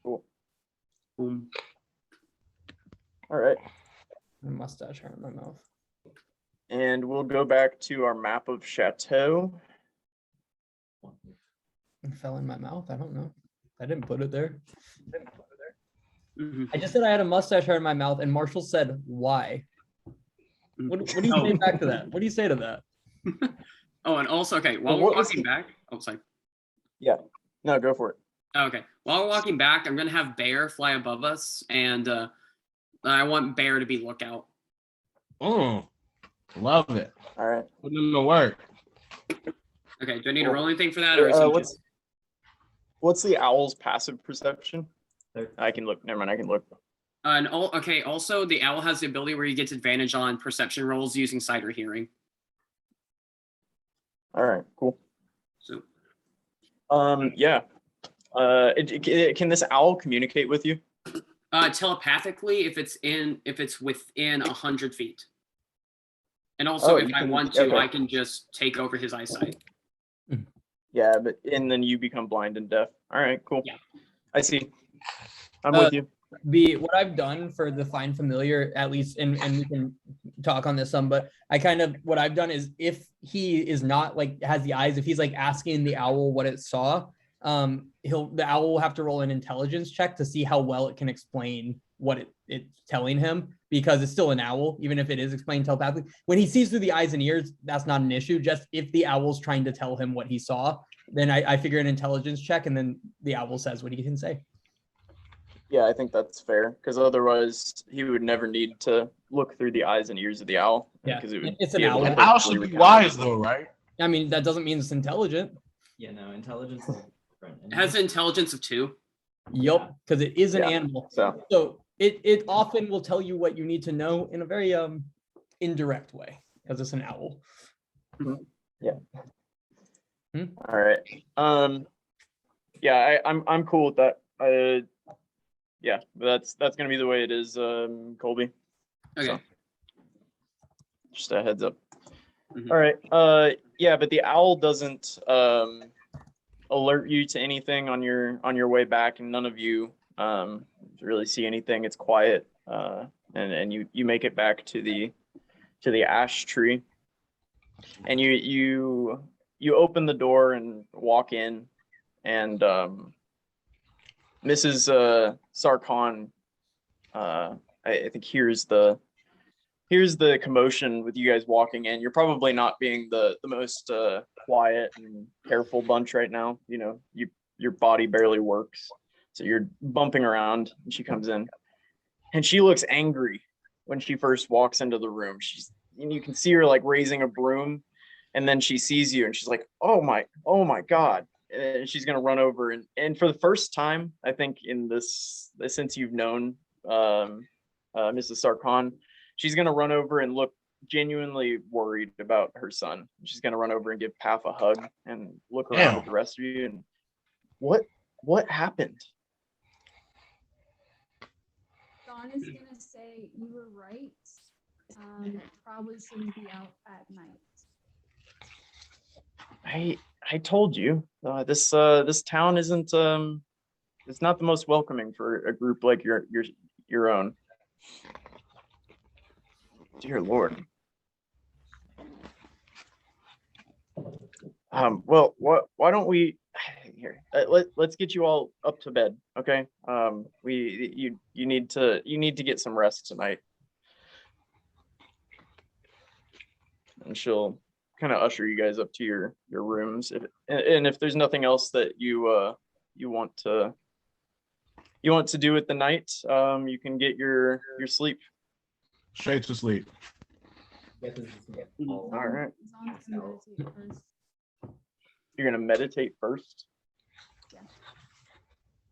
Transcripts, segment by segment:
Cool. Boom. All right. My mustache hurt in my mouth. And we'll go back to our map of Chateau. It fell in my mouth. I don't know. I didn't put it there. Mhm. I just said I had a mustache hair in my mouth, and Marshall said, "Why?" What do you say back to that? What do you say to that? Oh, and also, okay, while Well, we're walking back, oh, sorry. Yeah. No, go for it. Okay, while we're walking back, I'm gonna have Bear fly above us, and I want Bear to be lookout. Love it. All right. Put in the work. Okay, do I need to roll anything for that, or is he just... What's the owl's passive perception? I can look. Never mind. I can look. And okay, also the owl has the ability where he gets advantage on perception rolls using sight or hearing. All right. Cool. So, Yeah. Can this owl communicate with you? telepathically, if it's within 100 feet. And also, if I want to, I can just take over his eyesight. Yeah, and then you become blind and deaf. All right, cool. Yeah. I see. I'm with you. What I've done for the find familiar, at least, and we can talk on this some, but what I've done is if he is not like has the eyes, if he's like asking the owl what it saw, the owl will have to roll an intelligence check to see how well it can explain what it's telling him, because it's still an owl, even if it is explained telepathically. When he sees through the eyes and ears, that's not an issue. Just if the owl's trying to tell him what he saw, then I figure an intelligence check, and then the owl says what he can say. Yeah, I think that's fair, because otherwise he would never need to look through the eyes and ears of the owl. Yeah, because it's an owl. An owl should be wise, though, right? I mean, that doesn't mean it's intelligent. Yeah, no, intelligence is different. It has an intelligence of 2. Yup, because it is an animal. So it often will tell you what you need to know in a very indirect way, because it's an owl. Yeah. All right. Yeah, I'm cool with that. Yeah, that's gonna be the way it is, Colby. Okay. So, just a heads up. Mhm. All right. Yeah, but the owl doesn't alert you to anything on your way back, and none of you really see anything. It's quiet, and you make it back to the ash tree, and you open the door and walk in, and Mrs. Sarkhan, I think here's the commotion with you guys walking in. You're probably not being the most quiet and careful bunch right now. You know, your body barely works, so you're bumping around. And she comes in, and she looks angry when she first walks into the room. And you can see her like raising a broom, and then she sees you, and she's like, "Oh my God." And she's gonna run over, and for the first time, I think in this since you've known Mrs. Sarkhan, she's gonna run over and look genuinely worried about her son. She's gonna run over and give Path a hug and look around at the rest of you. And what happened? Dawn is gonna say you were right. Probably shouldn't be out at night. I told you this town isn't it's not the most welcoming for a group like your own. Dear Lord. Well, why don't we here? Let's get you all up to bed, okay? You need to get some rest tonight. And she'll kind of usher you guys up to your rooms. If there's nothing else that you want to do with the night, you can get your sleep. Straight to sleep. All right. Dawn's gonna meditate first. You're gonna meditate first? Yeah.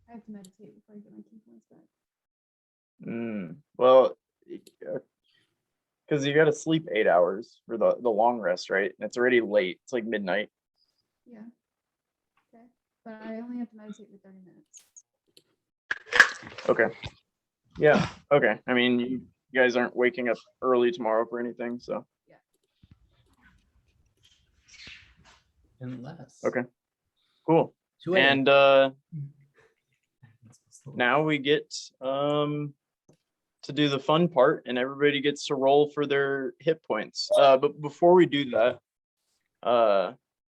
I have to meditate before I get my key points back. Well, because you got to sleep 8 hours for the long rest, right? And it's already late. It's like midnight. Yeah. Okay. But I only have to meditate for 30 minutes. Okay. Yeah. Okay. I mean, you guys aren't waking up early tomorrow for anything, so. Yeah. Unless. Okay. Cool. 2 a.m. And now we get to do the fun part, and everybody gets to roll for their hit points. But before we do that,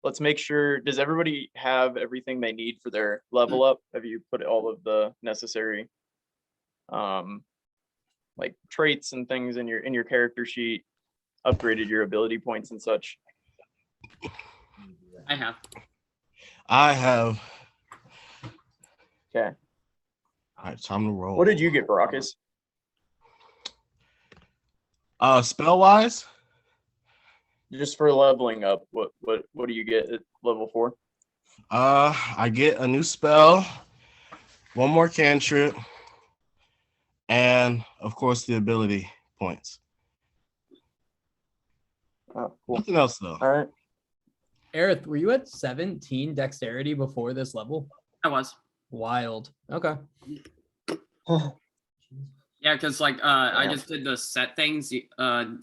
let's make sure, does everybody have everything they need for their level up? Have you put all of the necessary like traits and things in your character sheet, upgraded your ability points and such? I have. I have. Okay. All right, time to roll. What did you get, Baracus? Spell wise, Just for leveling up, what do you get at level 4? I get a new spell, one more cantrip, and of course the ability points. Oh, cool. Nothing else though. All right. Aerith, were you at 17 dexterity before this level? I was. Wild. Okay. Yeah, because like I just did the set things,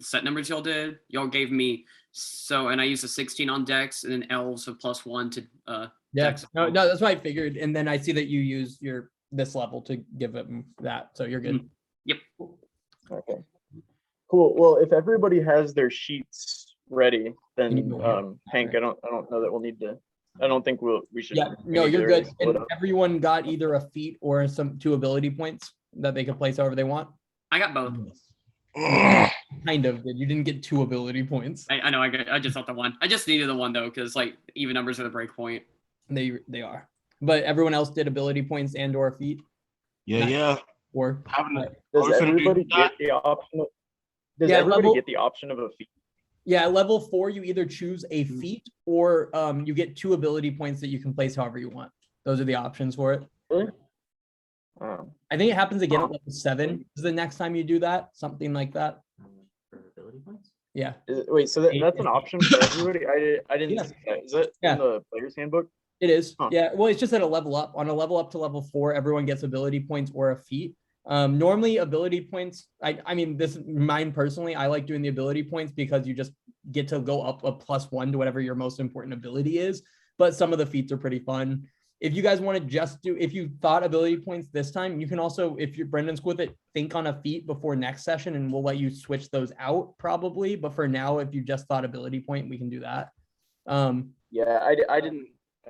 set numbers y'all did. Y'all gave me and I used a 16 on dex and then elves of +1 to Yeah. dex. No, that's what I figured. And then I see that you use this level to give him that. So you're good. Yep. Okay. Cool. Well, if everybody has their sheets ready, then Hank, I don't know that we'll need to. I don't think we should. Yeah, no, you're good. And everyone got either a feat or some 2 ability points that they could place however they want. I got both. Kind of did. You didn't get 2 ability points. I know. I just thought the one. I just needed the one though, because like even numbers are the break point. They are. But everyone else did ability points and or feat. Yeah. Or does everybody get the option? Does everybody get the option of a feat? Yeah, level 4, you either choose a feat or you get 2 ability points that you can place however you want. Those are the options for it. Really? I think it happens again at level 7. Is the next time you do that? Something like that. For ability points? Yeah. Wait, so that's an option for everybody? I didn't see that. Is it in the player's handbook? It is. Huh. Yeah. Well, it's just at a level up. On a level up to level 4, everyone gets ability points or a feat. Normally ability points, I mean, this is mine personally, I like doing the ability points because you just get to go up a +1 to whatever your most important ability is. But some of the feats are pretty fun. If you guys want to just if you thought ability points this time, you can also, if you're Brendan's with it, think on a feat before next session and we'll let you switch those out probably. But for now, if you just thought ability point, we can do that. Yeah,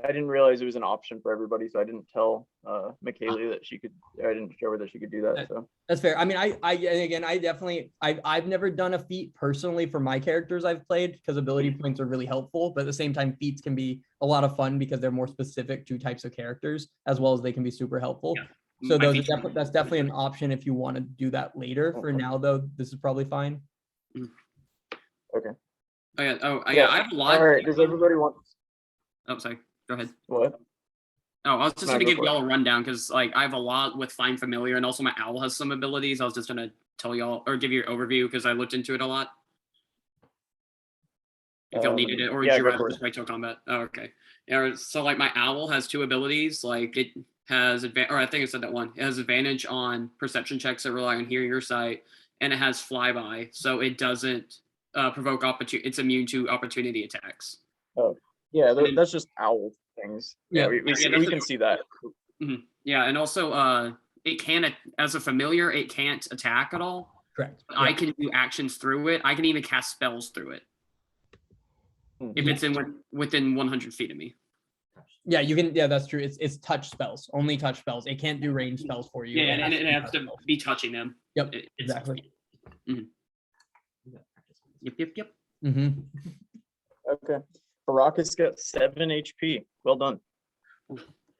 I didn't realize it was an option for everybody, so I didn't tell McKaylee that she could. I didn't show her that she could do that. So that's fair. I mean, I've never done a feat personally for my characters I've played because ability points are really helpful, but at the same time, feats can be a lot of fun because they're more specific to types of characters as well as they can be super helpful. Yeah. So that's definitely an option if you want to do that later. For now, though, this is probably fine. Okay. Yeah. I have a lot. All right. Does everybody want? Oh, sorry. Go ahead. What? Oh, I was just gonna give y'all a rundown because like I have a lot with Find Familiar and also my owl has some abilities. I was just gonna tell y'all or give you an overview because I looked into it a lot. If y'all needed it, or would you rather just wait till combat? Oh, okay. Yeah. So like my owl has 2 abilities. Like it has I think I said that one. It has advantage on perception checks that rely on hearing or sight, and it has flyby, so it doesn't provoke opportunity. It's immune to opportunity attacks. Oh. Yeah, that's just owl things. Yeah, we can see that. Mm-hmm. Yeah, and also it can, as a familiar, it can't attack at all. Correct. I can do actions through it. I can even cast spells through it if it's within 100 feet of me. Yeah, you can. Yeah, that's true. It's touch spells, only touch spells. It can't do range spells for you. Yeah, and it has to be touching them. Yep, exactly. Mm-hmm. Yep. Mm-hmm. Okay. Baracus got 7 HP. Well done.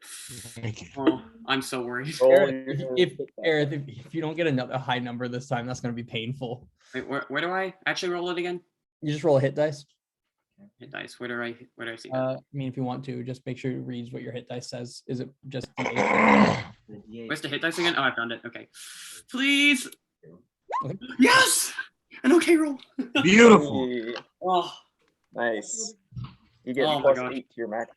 Thank you. Oh, I'm so worried. If you don't get a high number this time, that's going to be painful. Wait, where do I actually roll it again? You just roll a hit dice. Hit dice. Where do I see that? I mean, if you want to, just make sure it reads what your hit dice says. Is it just? Where's the hit dice again? Oh, I found it. Okay. Please. Okay. Yes. An okay roll. Beautiful. Oh. Nice. You get +8 to your max.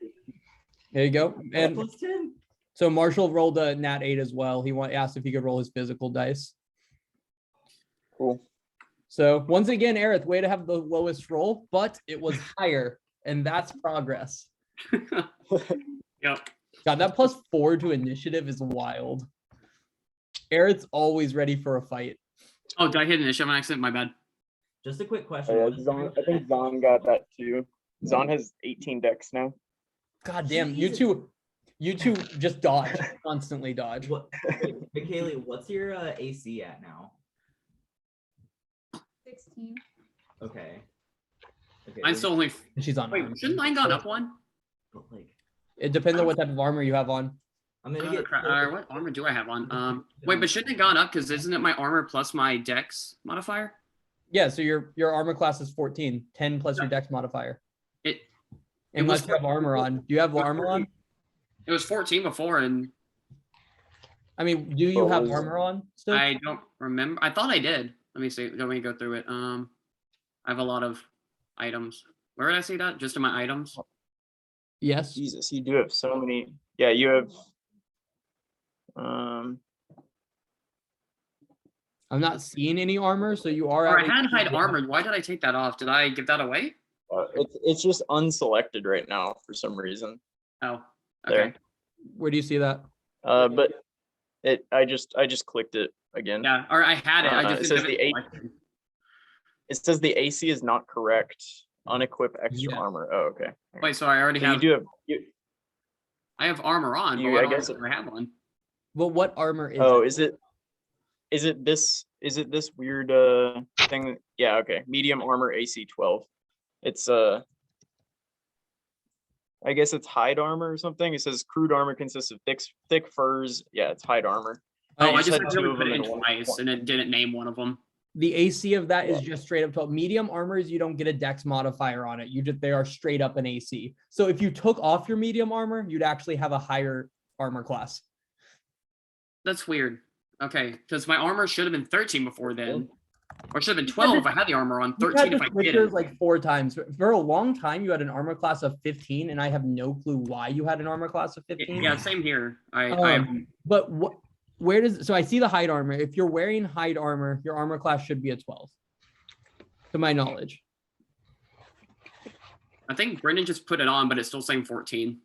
There you go. And +10. so Marshall rolled a nat 8 as well. He asked if he could roll his physical dice. Cool. So once again, Aerith, way to have the lowest roll, but it was higher, and that's progress. Yep. God, that +4 to initiative is wild. Garrett's always ready for a fight. Oh, did I hit initiative on accident? My bad. Just a quick question. Yeah, what is Zon, your- I think Zon got that too. Zon has 18 decks now. God damn, Jesus. you two just dodge, constantly dodge. What, wait, Michaela, what's your AC at now? 16. Okay. Okay. I'm still only. And she's on Wait, armor. shouldn't mine gone up one? But like, It depends on what type of armor you have on. I'm gonna Oh, get. crap. What armor do I have on? Wait, but shouldn't it gone up? Because isn't it my armor plus my dex modifier? Yeah, so your armor class is 14, 10 plus your dex modifier. It Unless was you have armor on. Do you have armor on? It was 14 before, and I mean, do you What have was- armor on still? I don't remember. I thought I did. Let me see. Let me go through it. I have a lot of items. Where did I see that? Just in my items. Yes. Jesus, you do have so many. Yeah, you have. Um, I'm not seeing any armor, so you are. Or I at had least- hide armored. Why did I take that off? Did I give that away? it's just unselected right now for some reason. Oh, There. okay. Where do you see that? But I just clicked it again. Yeah, or I had it. I it just says didn't have the it eight- selected. It says the AC is not correct. Unequip extra Yeah. armor. Oh, okay. Wait, so I already So you have. do have. I have armor on, but you- why I don't guess I have one? Well, what armor is Oh, it? is it this weird thing? Yeah, okay. Medium armor AC 12. It's I guess it's hide armor or something. It says crude armor consists of thick furs. Yeah, it's hide armor. Oh, I just just had accidentally two of put it them in in one- twice, and it didn't name one of them. The AC of that is Yeah. just straight up 12. Medium armors, you don't get a dex modifier on it. They are straight up an AC. So if you took off your medium armor, you'd actually have a higher armor class. That's weird. Okay, because my armor should have been 13 before then, or should have been 12 if I had the armor on. You've 13 had if the I switchers didn't. like 4 times. For a long time, you had an armor class of 15, and I have no clue why you had an armor class of 15. Yeah, same here. I But where does so I see the hide armor? If you're wearing hide armor, your armor class should be a 12, to my knowledge. think Brendan just put it on, but it's still saying 14.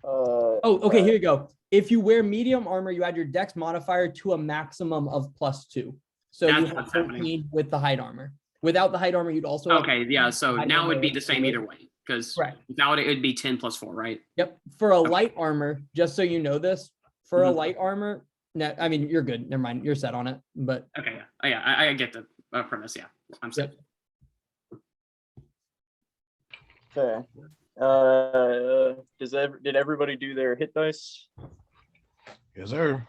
Oh, okay, here you go. If you wear medium armor, you add your dex modifier to a maximum of +2. So you That's have what's happening. 14 with the hide armor. Without the hide armor, you'd also have- Okay, yeah. So I now don't it would know be what the same it either is. way, because Correct. without it, it'd be 10 plus 4, right? Yep. For a light armor, just so you know this, for a Mhm. light armor, no, I mean you're good. Never mind, you're set on it. But Okay, yeah. Oh, yeah, I get the premise. Yeah, I'm set. Okay. Did everybody do their hit dice? Yes, sir.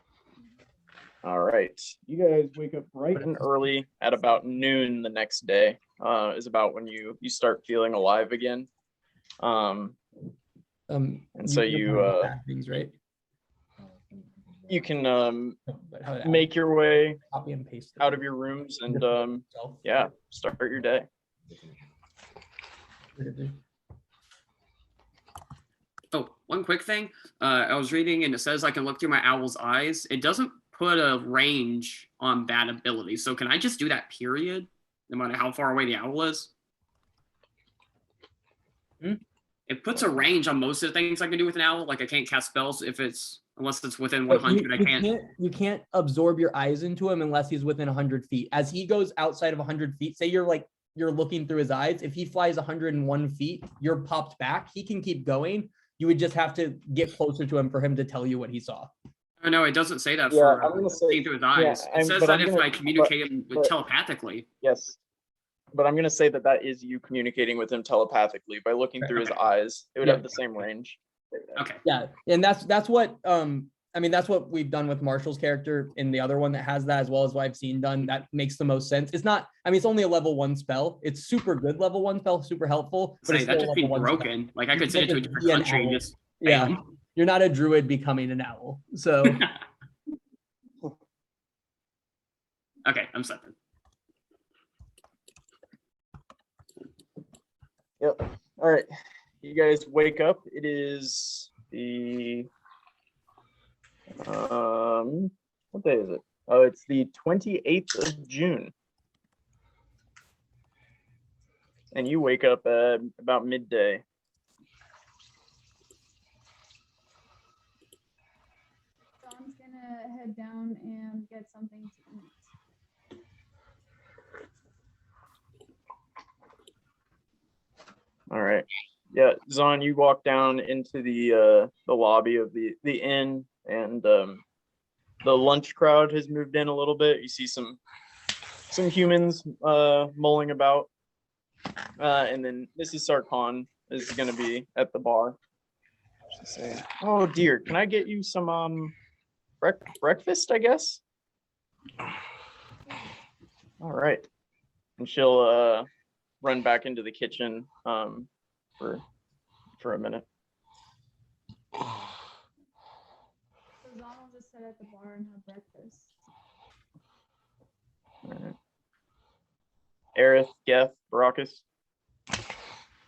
All right. You guys wake up bright and early at about noon the next day. Is about when you start feeling alive again. And so can you add things, right? you can But how to make your way copy and paste out of your rooms and yourself. yeah, start your day. Oh, one quick thing. I was reading and it says I can look through my owl's eyes. It doesn't put a range on that ability. So can I just do that period, no matter how far away the owl is? It puts a range on most of the things I can do with an owl. Like I can't cast spells unless it's within But 100. I can't. You can't absorb your eyes into him unless he's within 100 feet. As he goes outside of 100 feet, say you're looking through his eyes. If he flies 101 feet, you're popped back. He can keep going. You would just have to get closer to him for him to tell you what he saw. Oh no, it doesn't say that Yeah, for I'm gonna say- seeing through his eyes. yeah, It says but that I'm if gonna- I communicate him but- telepathically. Yes. But I'm gonna say that is you communicating with him telepathically by looking through his eyes. It would Yeah. have the same range. Okay. Yeah, and that's what that's what we've done with Marshall's character in the other one that has that, as well as what I've seen done. That makes the most sense. It's not, it's only a level 1 spell. It's super good level 1 spell, super helpful. But Say, it's that still just a be level 1 spell. broken. Like I could You send it to a can't different be an country and owl. just Yeah, bam. you're not a druid becoming an owl. So Okay, I'm set then. Yep. All right. You guys wake up. It is the what day is it? Oh, it's the 28th of June. And you wake up at about midday. John's gonna head down and get something to eat. All right. Yeah, Zahn, you walk down into the lobby of the inn, and the lunch crowd has moved in a little bit. You see some humans mulling about, and then Mrs. Sarkhan is going to be at the bar. She's saying, "Oh dear, can I get you some breakfast? I guess." All right, and she'll run back into the kitchen for a minute. So Zahn will just sit at the bar and have breakfast. All right. Aerith, Geth, Baracus.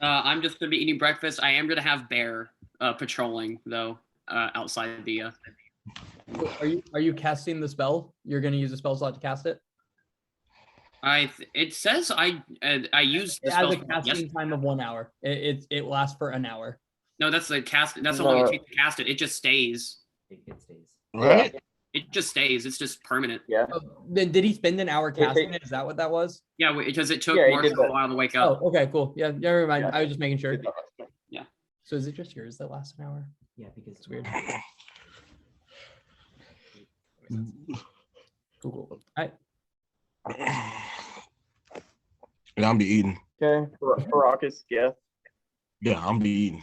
I'm just gonna be eating breakfast. I am gonna have Bear patrolling though outside the. Are you casting the spell? You're going to use a spell slot to cast it? It says I used the It has spell a casting time of 1 hour. It lasts for an hour. No, that's the cast. That's how long it takes to cast it. It just stays. It stays. Right? It just stays. It's just permanent. Yeah. Oh, then did he spend an hour casting it? Is that what that was? Yeah, because it took Yeah, he Marshall did a that. while to wake up. Oh, okay, cool. Yeah, never mind. Yeah. I was just making sure. Yeah. So is it just yours that lasts an hour? Yeah, because It's weird. Cool. All right. And I'll be eating. Okay. Baracus, Geth. Yeah, I'll be eating.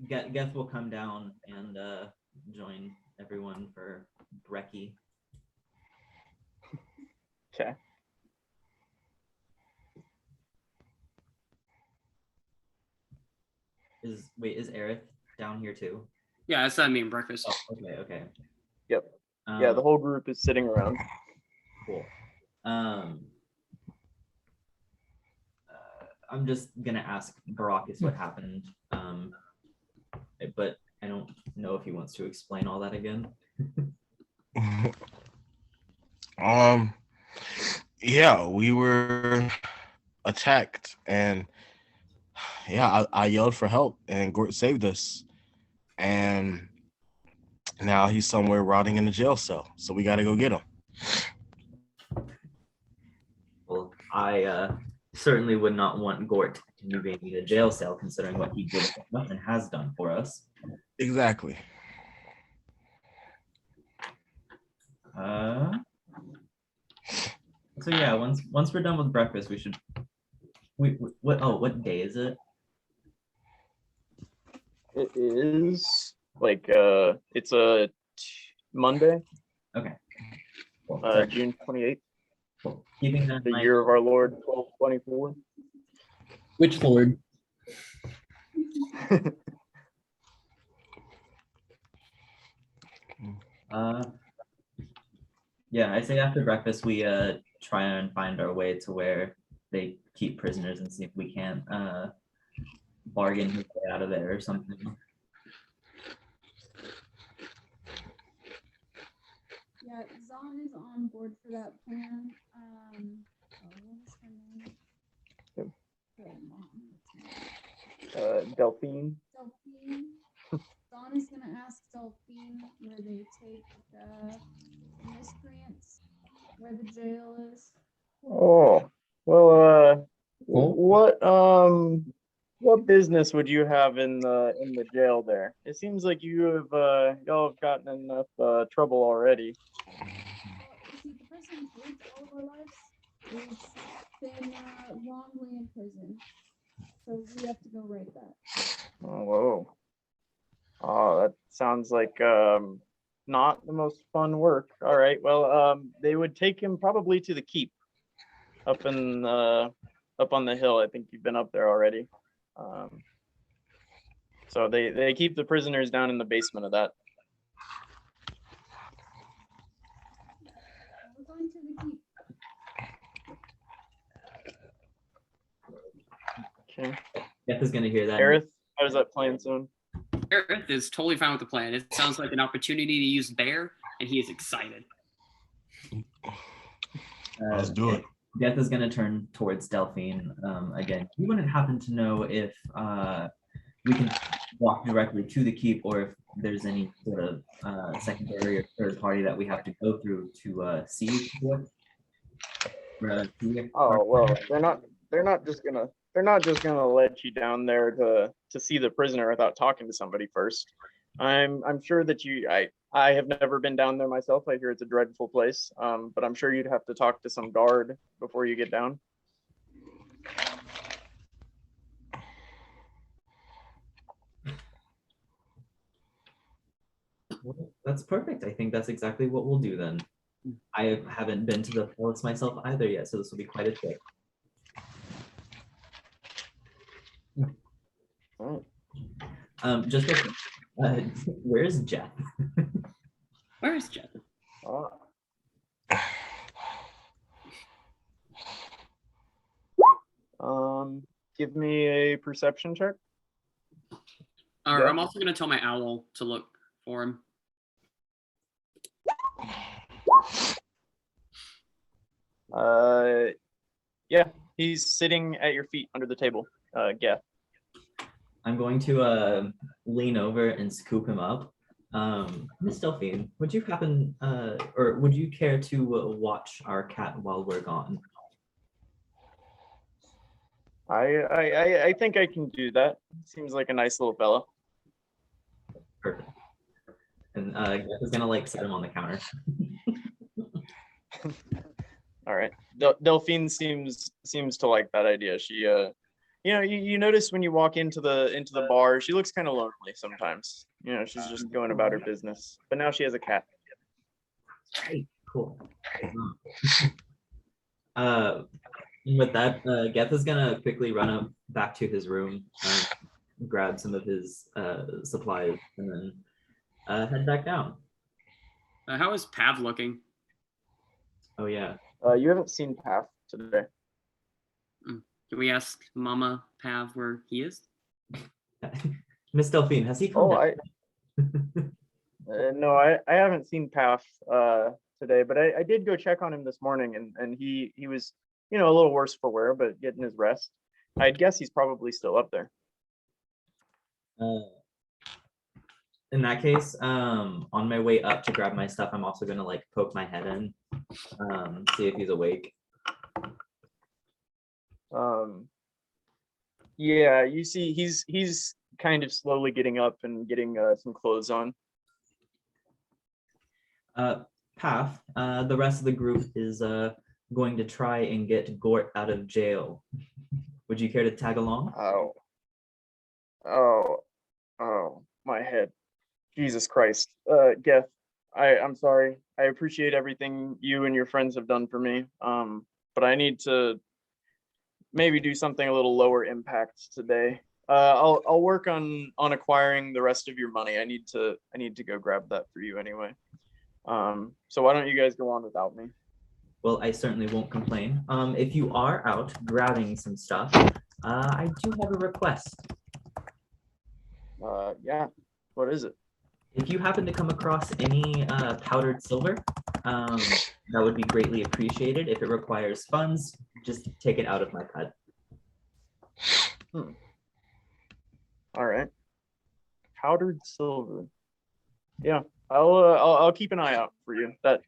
Geth will come down and join everyone for brekkie. Okay. Is Aerith down here too? Yeah, that's what I mean. Breakfast. Oh, okay. Yep. Yeah, the whole group is sitting around. Cool. I'm just gonna ask Baracus what happened, but I don't know if he wants to explain all that again. Yeah, we were attacked, and yeah, I yelled for help, and Gort saved us, and now he's somewhere rotting in a jail cell, so we got to go get him. Well, I certainly would not want Gort to continue being in a jail cell, considering what he did and has done for us. Exactly. So yeah, once we're done with breakfast, we should. What day is it? It is like it's a Monday. Okay. Well, June 28th, cool. Keeping that in the mind, year of our Lord 1224. Which Lord? yeah, I say after breakfast we try and find our way to where they keep prisoners and see if we can't bargain his way out of there or something. Yeah, Zahn is on board for that plan. What was her name? Yep. Her mom. Delphine. Delphine. Zahn is gonna ask Delphine where they take the miscreants, where the jail is. Oh, well, what business would you have in the jail there? It seems like y'all have gotten enough trouble already. Well, you see, the person who's lived all of our lives is been wrongly in prison, so we have to go right back. Oh, whoa. Oh, that sounds like not the most fun work. All right, well, they would take him probably to the keep up on the hill. I think you've been up there already. So they keep the prisoners down in the basement of that. We're going to the keep. Okay. Geth is gonna hear that. Aerith, how does that plan soon? Aerith is totally fine with the plan. It sounds like an opportunity to use Bear, and he is excited. Let's do it. Geth is gonna turn towards Delphine again. You wouldn't happen to know if we can walk directly to the keep, or if there's any sort of secondary or third party that we have to go through to see what. Oh well, they're not just gonna let you down there to see the prisoner without talking to somebody first. I'm sure that I have never been down there myself. I hear it's a dreadful place. But I'm sure you'd have to talk to some guard before you get down. Well, that's perfect. I think that's exactly what we'll do then. I haven't been to the palace myself either yet, so this will be quite a trip. Just where's Jeff? Where is Jeff? Give me a perception check. Or Yeah. I'm also gonna tell my owl to look for him. Yeah, he's sitting at your feet under the table. Geth. I'm going to lean over and scoop him up. Miss Delphine, would you happen, or would you care to watch our cat while we're gone? I think I can do that. Seems like a nice little fella. Perfect. And Geth is gonna like sit him on the counter. All right. Delphine seems to like that idea. She you notice when you walk into the bar, she looks kind of lonely sometimes. She's just going about her business. But now she has a cat. Right, cool. With that, Geth is gonna quickly run up back to his room, grab some of his supplies, and then head back down. How is Pav looking? Oh yeah. You haven't seen Path today. Can we ask Mama Pav where he is? Miss Delphine, has he come down? No, I haven't seen Path today, but I did go check on him this morning, and he was a little worse for wear, but getting his rest. I'd guess he's probably still up there. In that case, on my way up to grab my stuff, I'm also gonna like poke my head in, see if he's awake. Yeah, you see, he's kind of slowly getting up and getting some clothes on. Path, the rest of the group is going to try and get Gort out of jail. Would you care to tag along? Oh, my head. Jesus Christ. Geth, I'm sorry. I appreciate everything you and your friends have done for me. But I need to maybe do something a little lower impact today. I'll work on acquiring the rest of your money. I need to go grab that for you anyway. So why don't you guys go on without me? Well, I certainly won't complain. If you are out grabbing some stuff, I do have a request. Yeah. What is it? If you happen to come across any powdered silver, that would be greatly appreciated. If it requires funds, just take it out of my cut. All right. Powdered silver. Yeah, I'll keep an eye out for you. That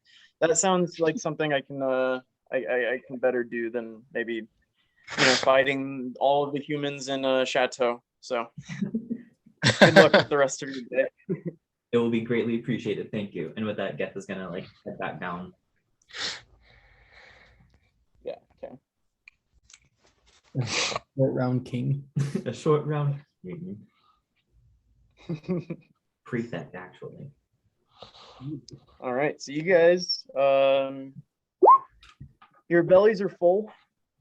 sounds like something I can I can better do than maybe fighting all of the humans in a chateau. So good luck with the rest of your day. It will be greatly appreciated. Thank you. And with that, Geth is gonna like head back down. Yeah. Okay. Short round king. A short round. Prefect, actually. All right. So you guys, your bellies are full.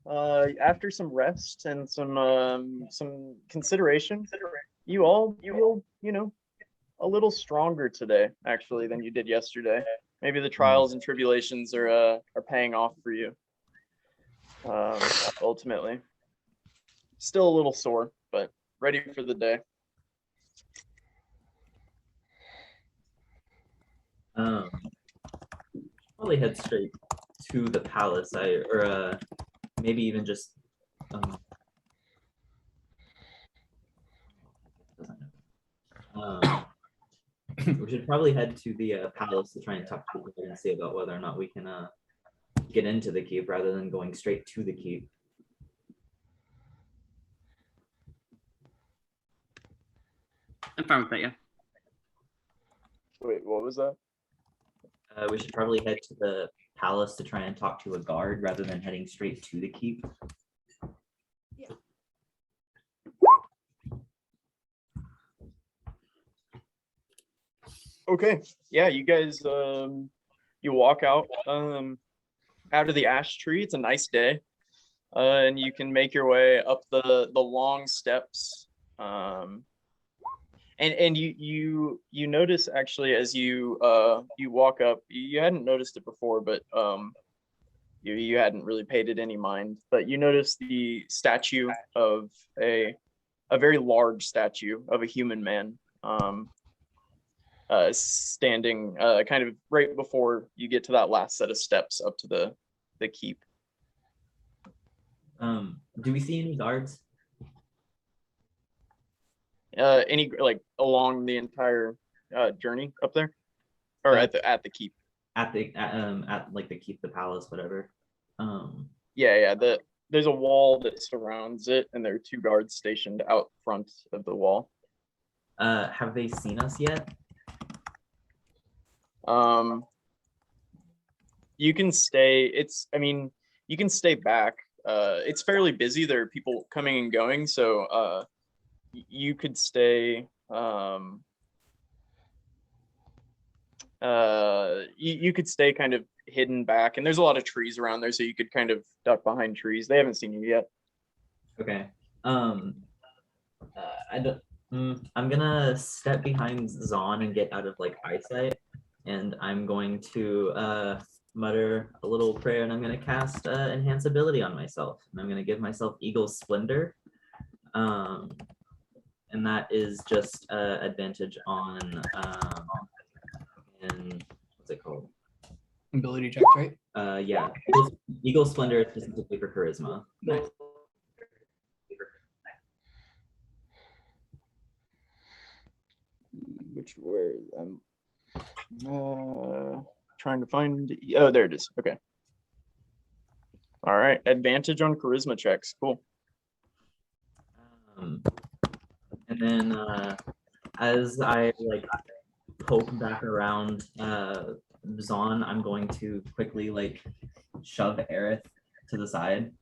After some rest and some consideration, you all feel a little stronger today actually than you did yesterday. Maybe the trials and tribulations are paying off for you. Ultimately, still a little sore, but ready for the day. Probably head straight to the palace. Maybe even just We should probably head to the palace to try and talk to people and see about whether or not we can get into the keep rather than going straight to the keep. I'm fine with that, yeah. Wait, what was that? We should probably head to the palace to try and talk to a guard rather than heading straight to the keep. Okay. Yeah, you guys you walk out of the ash tree. It's a nice day. And you can make your way up the long steps. And you notice actually as you walk up, you hadn't noticed it before, but you hadn't really paid it any mind, but you notice the statue of a very large statue of a human man standing kind of right before you get to that last set of steps up to the keep. Do we see any guards? Any like along the entire journey up there, or at the keep? At like the keep, the palace, whatever. Yeah. There's a wall that surrounds it, and there are 2 guards stationed out front of the wall. Have they seen us yet? You can stay. You can stay back. It's fairly busy. There are people coming and going, so you could stay. You could stay kind of hidden back, and there's a lot of trees around there, so you could kind of duck behind trees. They haven't seen you yet. Okay. I'm gonna step behind Zahn and get out of like eyesight, and I'm going to mutter a little prayer, and I'm gonna cast enhance ability on myself, and I'm gonna give myself Eagle's Splendor, and that is just advantage on in what's it called? Ability checks, right? Yeah, Eagle's Splendor is specifically for charisma. Where I'm trying to find. Oh, there it is. Okay. All right. Advantage on charisma checks. Cool. And then as I like poke back around Zahn, I'm going to quickly like shove Aerith to the side.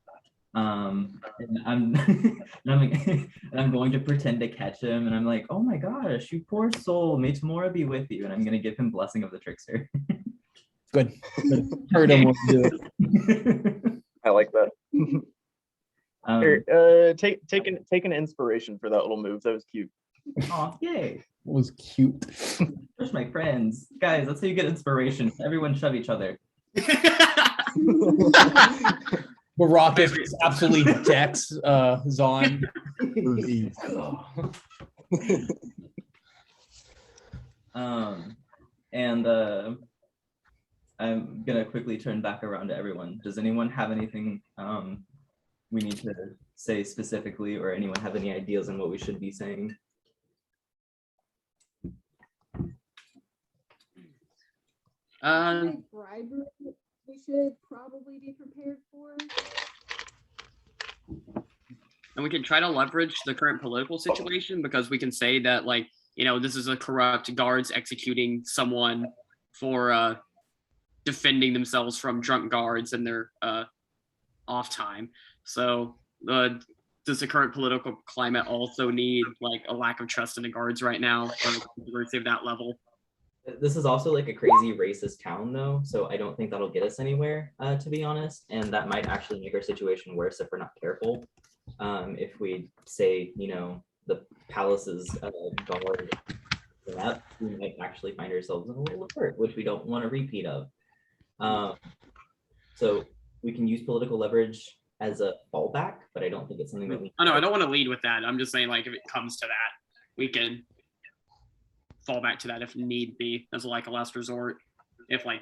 And I'm and I'm going to pretend to catch him, and I'm like, oh my gosh, you poor soul, may Tamora be with you, and I'm gonna give him Blessing of the Trickster. Good. Heard him do it. I like that. Here, take an inspiration for that little move. That was cute. Oh, yay. It was cute. Push my friends. Guys, that's how you get inspiration. Everyone shove each other. Baracus absolutely decks Zahn. And I'm gonna quickly turn back around to everyone. Does anyone have anything we need to say specifically, or anyone have any ideas on what we should be saying? Bribery we should probably be prepared for. And we can try to leverage the current political situation, because we can say that, like, you know, this is a corrupt guards executing someone for defending themselves from drunk guards in their off time. So does the current political climate also need like a lack of trust in the guards right now, or save that level? This is also like a crazy racist town though, so I don't think that'll get us anywhere, to be honest, and that might actually make our situation worse if we're not careful. If we say, you know, the palace's guard, that we might actually find ourselves in a little hurt, which we don't want a repeat of. So we can use political leverage as a fallback, but I don't think it's something that we. Oh no, I don't want to lead with that. I'm just saying, like, if it comes to that, we can fall back to that if need be, as like a last resort. If like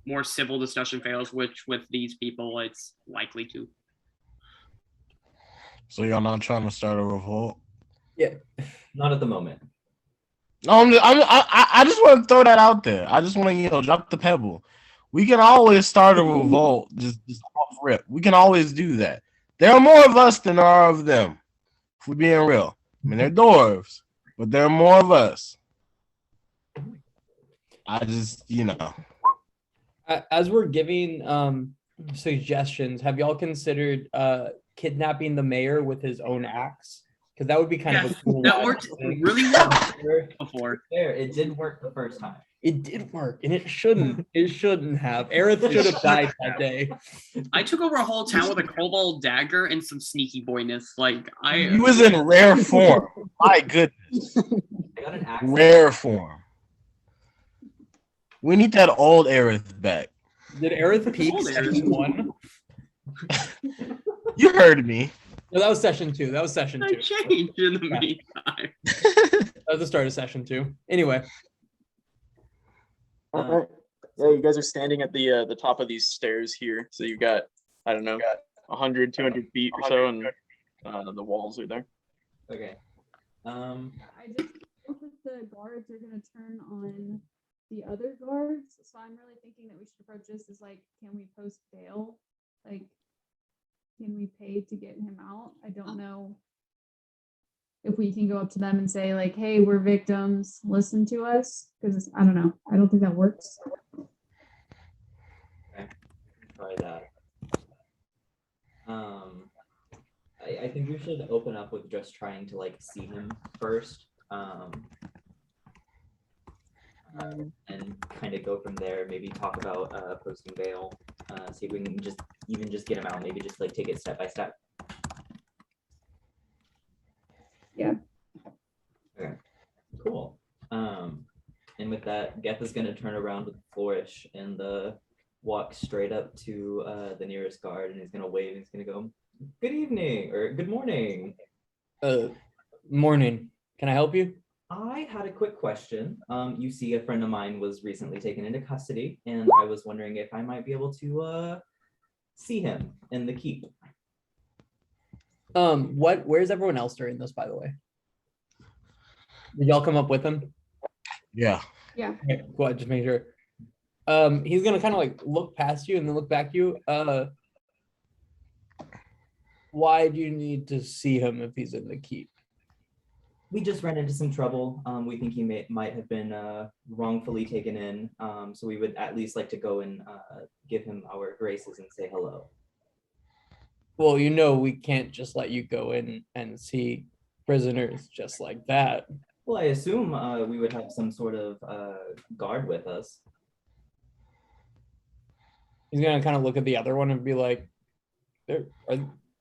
more civil discussion fails, which with these people it's likely to. So y'all not trying to start a revolt? Yeah, not at the moment. No, I just want to throw that out there. I just want to, drop the pebble. We can always start a revolt, just off rip. We can always do that. There are more of us than there are of them. If we're being real, I mean they're dwarves, but there are more of us. I just, As we're giving suggestions, have y'all considered kidnapping the mayor with his own axe? Because that would be kind of a cool that line. worked really well before. There, it did work the first time. It did work, and it shouldn't. It shouldn't have. Aerith should have died that day. I took over a whole town with a cobalt dagger and some sneaky boyness. He was in rare form. My goodness. I got an axe. Rare form. We need that old Aerith back. Did Aerith peak session 1? You heard me. No, that was session 2. That was session 2. I changed in the meantime. That was the start of session 2. Anyway. All right. Yeah, you guys are standing at the top of these stairs here. So you've got, I don't know, 100, 200 feet or so, and the walls are there. Okay. I just hope that the guards are gonna turn on the other guards. So I'm really thinking that we should approach this as like, can we post bail? Like, can we pay to get him out? I don't know if we can go up to them and say like, hey, we're victims, listen to us. Because I don't know. I don't think that works. Okay. Try that. I think we should open up with just trying to like see him first. And kind of go from there. Maybe talk about posting bail. See if we can just get him out. Maybe just like take it step by step. Yeah. Okay. Cool. And with that, Geth is gonna turn around with a flourish and walk straight up to the nearest guard, and he's gonna wave. And he's gonna go, "Good evening," or "Good morning." Morning. Can I help you? I had a quick question. You see, a friend of mine was recently taken into custody, and I was wondering if I might be able to see him in the keep. Where's everyone else during this, by the way? Did y'all come up with him? Yeah. Yeah. Okay, cool. Just make sure. He's gonna kind of like look past you and then look back to you. Why do you need to see him if he's in the keep? We just ran into some trouble. We think he might have been wrongfully taken in. So we would at least like to go and give him our graces and say hello. Well, we can't just let you go in and see prisoners just like that. Well, I assume we would have some sort of guard with us. He's gonna kind of look at the other one and be like,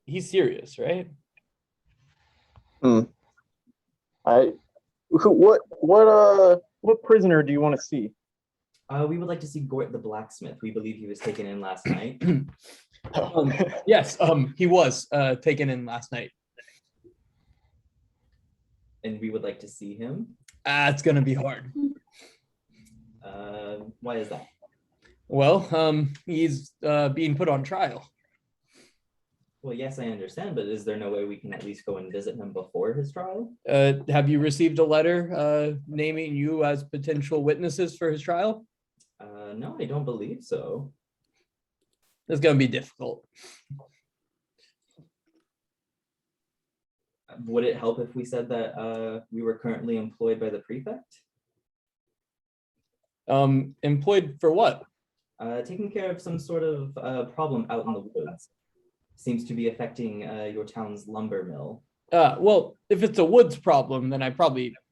he's serious, right? What prisoner do you want to see? We would like to see Gort the blacksmith. We believe he was taken in last night. Yes, he was taken in last night. And we would like to see him. It's gonna be hard. Why is that? Well, he's being put on trial. Well, yes, I understand, but is there no way we can at least go and visit him before his trial? Have you received a letter naming you as potential witnesses for his trial? No, I don't believe so. It's gonna be difficult. Would it help if we said that we were currently employed by the prefect? Employed for what? Taking care of some sort of problem out in the woods. Seems to be affecting your town's lumber mill. Well, if it's a woods problem, then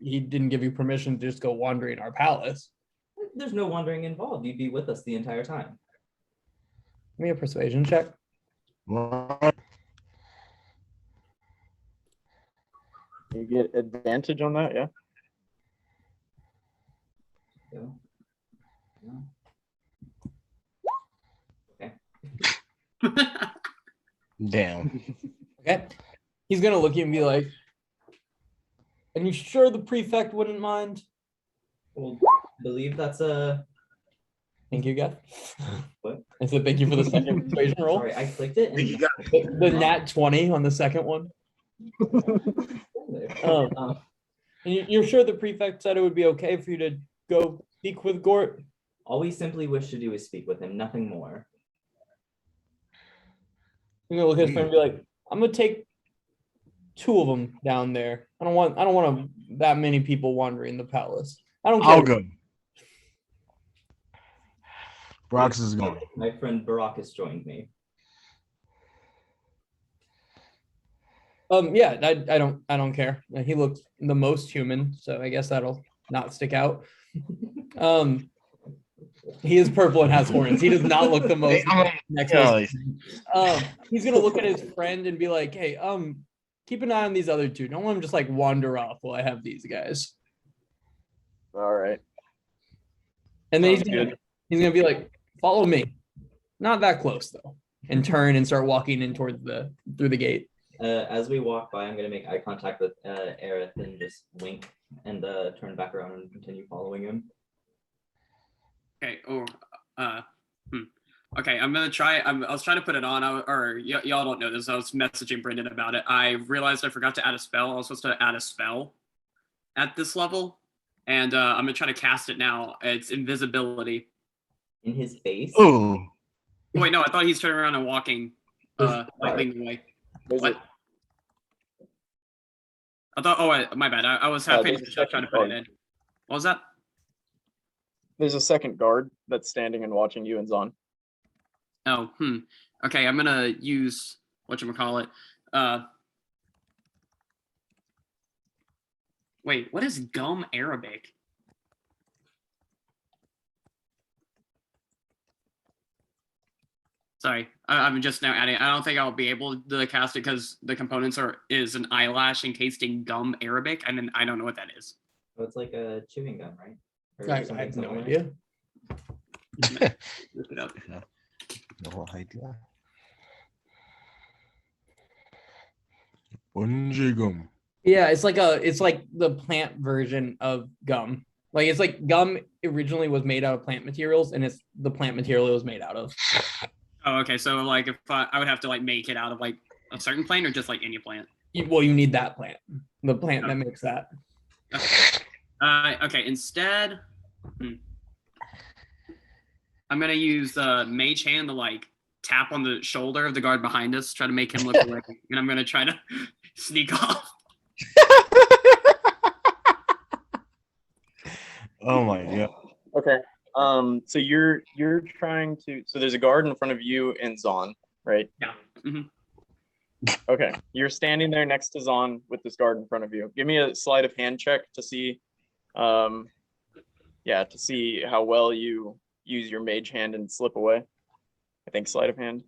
he didn't give you permission to just go wandering our palace. There's no wandering involved. You'd be with us the entire time. Give me a persuasion check. You get advantage on that, yeah? Okay. Damn. Okay. He's gonna look at you and be like, "Are you sure the prefect wouldn't mind?" Well, I believe that's Thank you, guys. What? I said thank you for the second persuasion roll. Sorry, I clicked it. And The nat 20 on the second one. And you're sure the prefect said it would be okay for you to go speak with Gort? All we simply wish to do is speak with him, nothing more. You're gonna look at his friend and be like, I'm gonna take 2 of them down there. I don't want that many people wandering the palace. I don't care. I'll go. Brox is going. My friend Barack has joined me. Yeah, I don't care. He looks the most human, so I guess that'll not stick out. He is purple and has horns. He does not look the most next. He's gonna look at his friend and be like, "Hey, keep an eye on these other 2. Don't let them just like wander off while I have these guys." All right. And then Sounds he's gonna be like, "Follow me." Not that close though, and turn and start walking in towards through the gate. As we walk by, I'm gonna make eye contact with Aerith and just wink and turn back around and continue following him. Okay. Okay. I'm gonna try. I was trying to put it on, y'all don't know this. I was messaging Brendan about it. I realized I forgot to add a spell. I was supposed to add a spell at this level, and I'm gonna try to cast it now. It's invisibility. In his face. Oh. Wait, no. I thought he's turning around and walking, leading the way. What? I thought. Oh, my bad. I was half paying attention trying to put it in. What was that? There's a second guard that's standing and watching you and Zon. Oh, Okay, I'm gonna use whatchamacallit. Wait, what is gum Arabic? Sorry, I'm just now adding. I don't think I'll be able to cast it because the components is an eyelash encased in gum Arabic, and then I don't know what that is. Oh, it's like a chewing gum, right? I have no idea. No idea. Gum. Yeah, it's like the plant version of gum. Like it's like gum originally was made out of plant materials, and it's the plant material it was made out of. Oh, okay. So like, if I would have to like make it out of like a certain plant, or just like any plant. You need that plant, the plant that makes that. Okay. Okay. Instead, I'm gonna use Mage Hand to like tap on the shoulder of the guard behind us, try to make him look away, and I'm gonna try to sneak off. Oh my god. Okay. So you're trying to. So there's a guard in front of you and Zon, right? Yeah. Mm-hmm. Okay. You're standing there next to Zon with this guard in front of you. Give me a sleight of hand check to see, to see how well you use your mage hand and slip away. I think sleight of hand.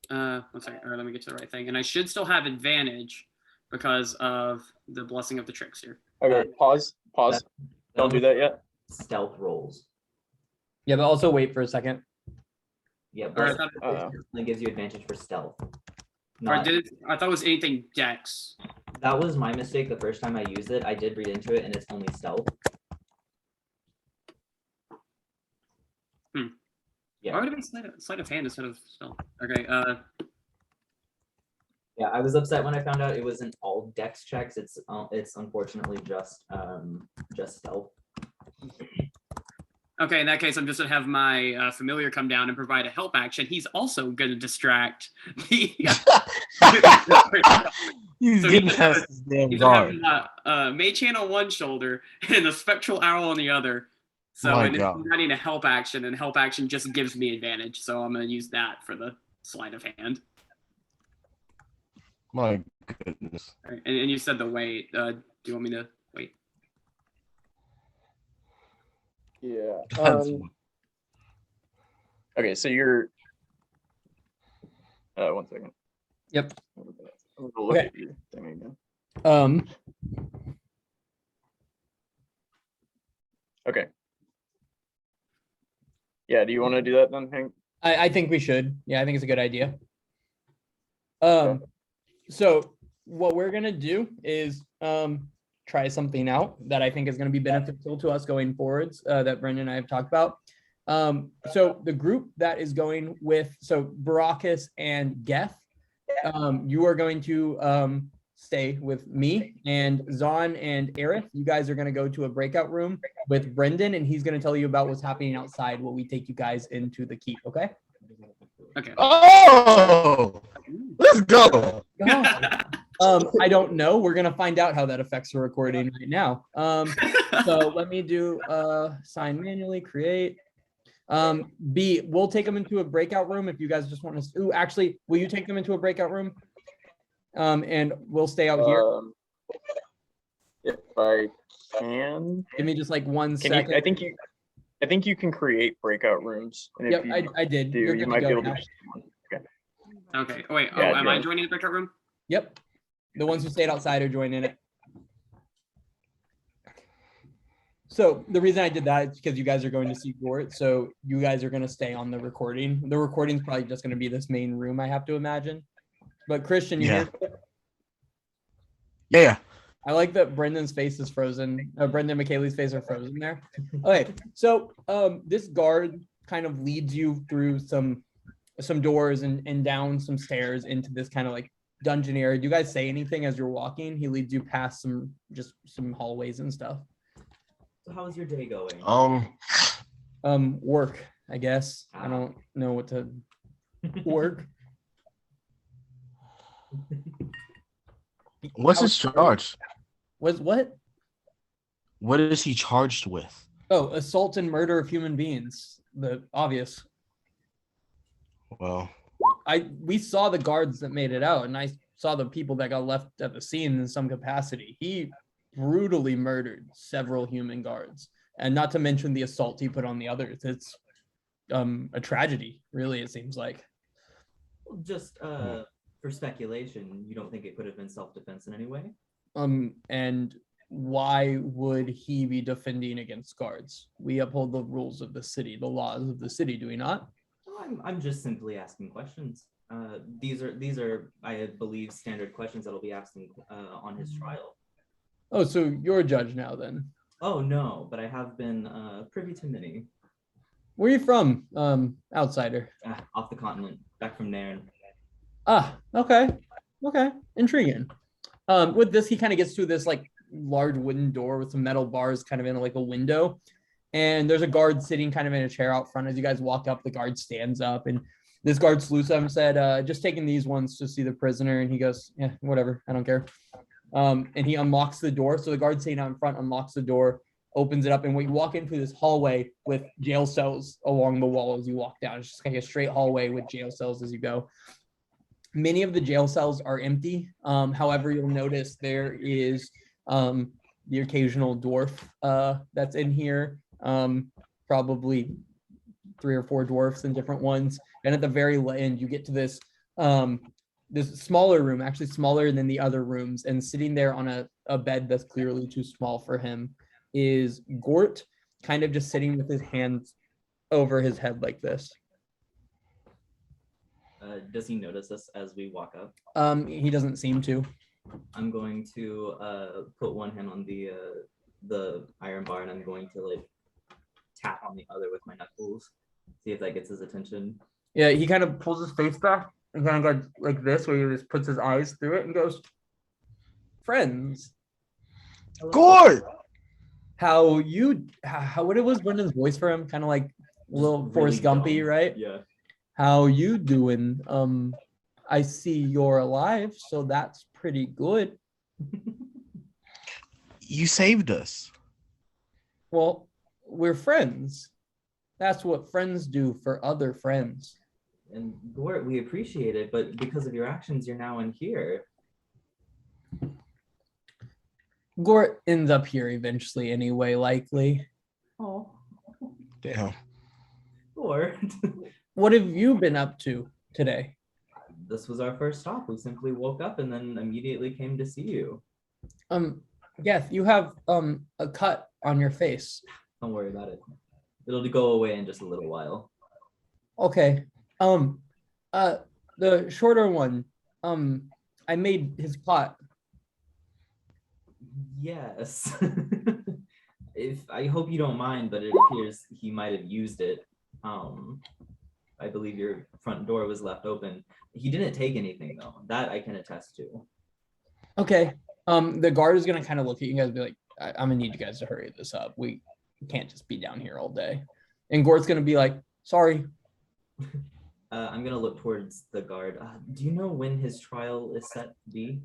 1 second. All right, let me get to the right thing, and I should still have advantage because of the blessing of the trickster. Okay. Pause. Don't do that yet. Stealth rolls. Yeah, but also wait for a second. Yeah, Or but it gives you advantage for stealth. I thought it was anything dex. That was my mistake the first time I used it. I did read into it, and it's only stealth. Yeah. Why would it be sleight of hand instead of stealth? Okay. Yeah, I was upset when I found out it wasn't all dex checks. It's unfortunately just stealth. Okay, in that case, I'm just gonna have my familiar come down and provide a help action. He's also gonna distract the. He's getting past his damn guard. Mage Hand on one shoulder and a spectral owl on the other. So and I'm adding a help action, and help action just gives me advantage. So I'm gonna use that for the sleight of hand. My goodness. Right, and you said the wait. Do you want me to wait? Yeah. Okay, so you're. 1 second. Yep. I'm gonna look Okay. at your thing again. Okay. Yeah. Do you want to do that then, Hank? I think we should. Yeah, I think it's a good idea. Okay. So what we're gonna do is try something out that I think is going to be beneficial to us going forwards, that Brendan and I have talked about. So the group that is going with, so Baracus and Geth, you are going to stay with me, and Zahn and Aerith, you guys are going to go to a breakout room with Brendan, and he's going to tell you about what's happening outside while we take you guys into the keep, okay? Okay. Oh, let's go. I don't know. We're going to find out how that affects the recording right now. So let me do sign manually, create. B, we'll take them into a breakout room if you guys just want to. Ooh, actually, will you take them into a breakout room? And we'll stay out here. If I can. Give me just like 1 second. I think you can create breakout rooms. And Yep, if you I did. do, You're you good might to be go able now. to. Okay. Oh, wait. Yeah, am I yeah. joining the breakout room? Yep. The ones who stayed outside are joining it. So the reason I did that is because you guys are going to see Gort. So you guys are going to stay on the recording. The recording's probably just going to be this main room, I have to imagine. But Christian, you hear? Yeah. I like that Brendan's face is frozen. Brendan and McKaylee's face are frozen there. Okay, so this guard kind of leads you through some doors and down some stairs into this kind of like dungeon area. Do you guys say anything as you're walking? He leads you past some hallways and stuff. So how's your day going? Work, I guess. I don't know what to work. What's his charge? What? What is he charged with? Oh, assault and murder of human beings. The obvious. Well, we saw the guards that made it out, and I saw the people that got left at the scene in some capacity. He brutally murdered several human guards, and not to mention the assault he put on the others. It's a tragedy, really, it seems like. Just for speculation, you don't think it could have been self-defense in any way? And why would he be defending against guards? We uphold the rules of the city, the laws of the city, do we not? I'm just simply asking questions. These are I believe standard questions that'll be asked on his trial. Oh, so you're a judge now then? Oh no, but I have been privy to many. Where are you from? Outsider. Off the continent, back from Nairn. Ah, okay, intriguing. With this, he kind of gets to this like large wooden door with some metal bars, kind of in like a window, and there's a guard sitting kind of in a chair out front. As you guys walk up, the guard stands up, and this guard salutes him and said, "Just taking these ones to see the prisoner." And he goes, "Yeah, whatever, I don't care." And he unlocks the door. So the guard sitting out in front unlocks the door, opens it up, and we walk into this hallway with jail cells along the wall as you walk down. It's just like a straight hallway with jail cells as you go. Many of the jail cells are empty. However, you'll notice there is the occasional dwarf that's in here, probably 3 or 4 dwarfs in different ones. And at the very end, you get to this this smaller room, actually smaller than the other rooms, and sitting there on a bed that's clearly too small for him is Gort, kind of just sitting with his hands over his head like this. Does he notice us as we walk up? He doesn't seem to. I'm going to put one hand on the iron bar, and I'm going to like tap on the other with my knuckles, see if that gets his attention. Yeah, he kind of pulls his face back and kind of goes like this, where he just puts his eyes through it and goes, "Friends." Gort! How what it was Brendan's voice for him? Kind of like a little Really Forrest Gumpy, dumb. right? Yeah. How you doing? I see you're alive, so that's pretty good. You saved us. Well, we're friends. That's what friends do for other friends. And Gort, we appreciate it, but because of your actions, you're now in here. Gort ends up here eventually anyway, likely. Oh. Damn. Gort. What have you been up to today? This was our first stop. We simply woke up and then immediately came to see you. Geth, you have a cut on your face. Don't worry about it. It'll go away in just a little while. Okay. The shorter one, I made his pot. Yes. I hope you don't mind, but it appears he might have used it. I believe your front door was left open. He didn't take anything though. That I can attest to. Okay. The guard is gonna kind of look at you guys and be like, I'm gonna need you guys to hurry this up. We can't just be down here all day. And Gort's gonna be like, sorry. I'm gonna look towards the guard. Do you know when his trial is set to be?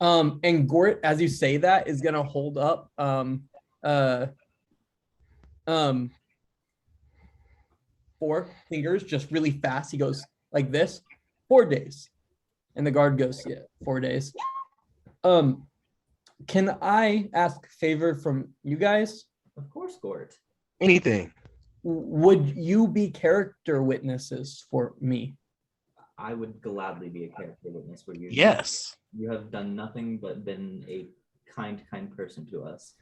And Gort, as you say that, is gonna hold up four fingers just really fast. He goes like this, 4 days. And the guard goes, yeah, 4 days. Can I ask a favor from you guys? Of course, Gort. Anything. Would you be character witnesses for me? I would gladly be a character witness for you. Yes. You have done nothing but been a kind person to us.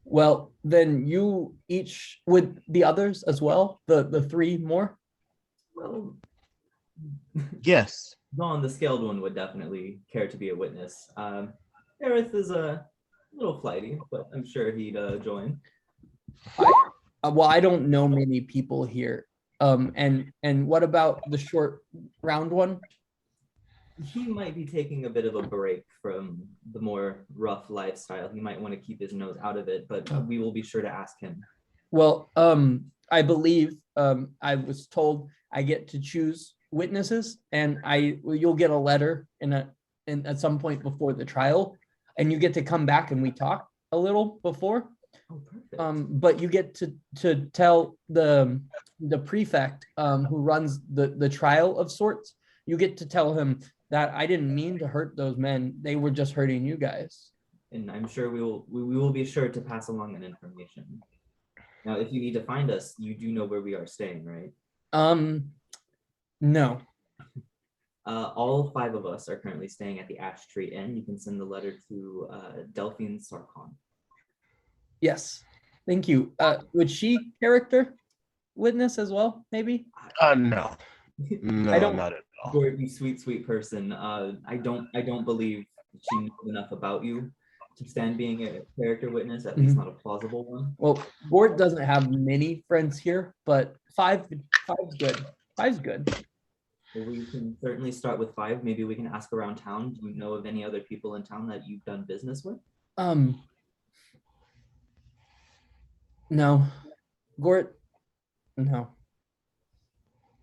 Well, then you each, with the others as well, the 3 more? Well, Yes. Vaughn, the scaled one, would definitely care to be a witness. Aerith is a little flighty, but I'm sure he'd join. Well, I don't know many people here. And what about the short round one? He might be taking a bit of a break from the more rough lifestyle. He might want to keep his nose out of it, but we will be sure to ask him. Well, I believe I was told I get to choose witnesses, and you'll get a letter at some point before the trial, and you get to come back and we talk a little before. Oh, perfect. But you get to tell the prefect who runs the trial of sorts. You get to tell him that I didn't mean to hurt those men. They were just hurting you guys. And I'm sure we will be sure to pass along that information. Now, if you need to find us, you do know where we are staying, right? No. All 5 of us are currently staying at the Ash Tree Inn. You can send the letter to Delphine Sarkon. Yes. Thank you. Would she character witness as well, maybe? No. No, I don't- not at all. Gort, you sweet person. I don't believe she knows enough about you to stand being a character witness, at least not a plausible one. Well, Gort doesn't have many friends here, but five's good. 5's good. Well, we can certainly start with 5. Maybe we can ask around town. Do you know of any other people in town that you've done business with? No. Gort, no.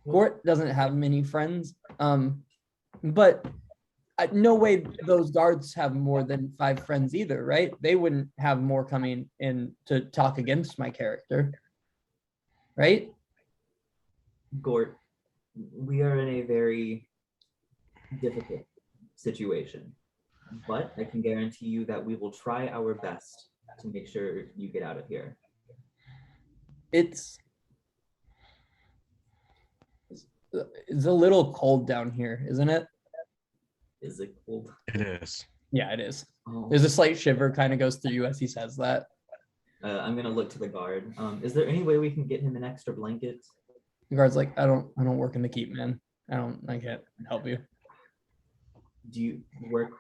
Gort doesn't have many friends. But no way those guards have more than 5 friends either, right? They wouldn't have more coming in to talk against my character, right? Gort, we are in a very difficult situation, but I can guarantee you that we will try our best to make sure you get out of here. It's a little cold down here, isn't it? Is it cold? It is. Yeah, it is. Oh. There's a slight shiver kind of goes through you as he says that. I'm gonna look to the guard. Is there any way we can get him an extra blanket? The guard's like, I don't work in the keep, man. I can't help you. Do you work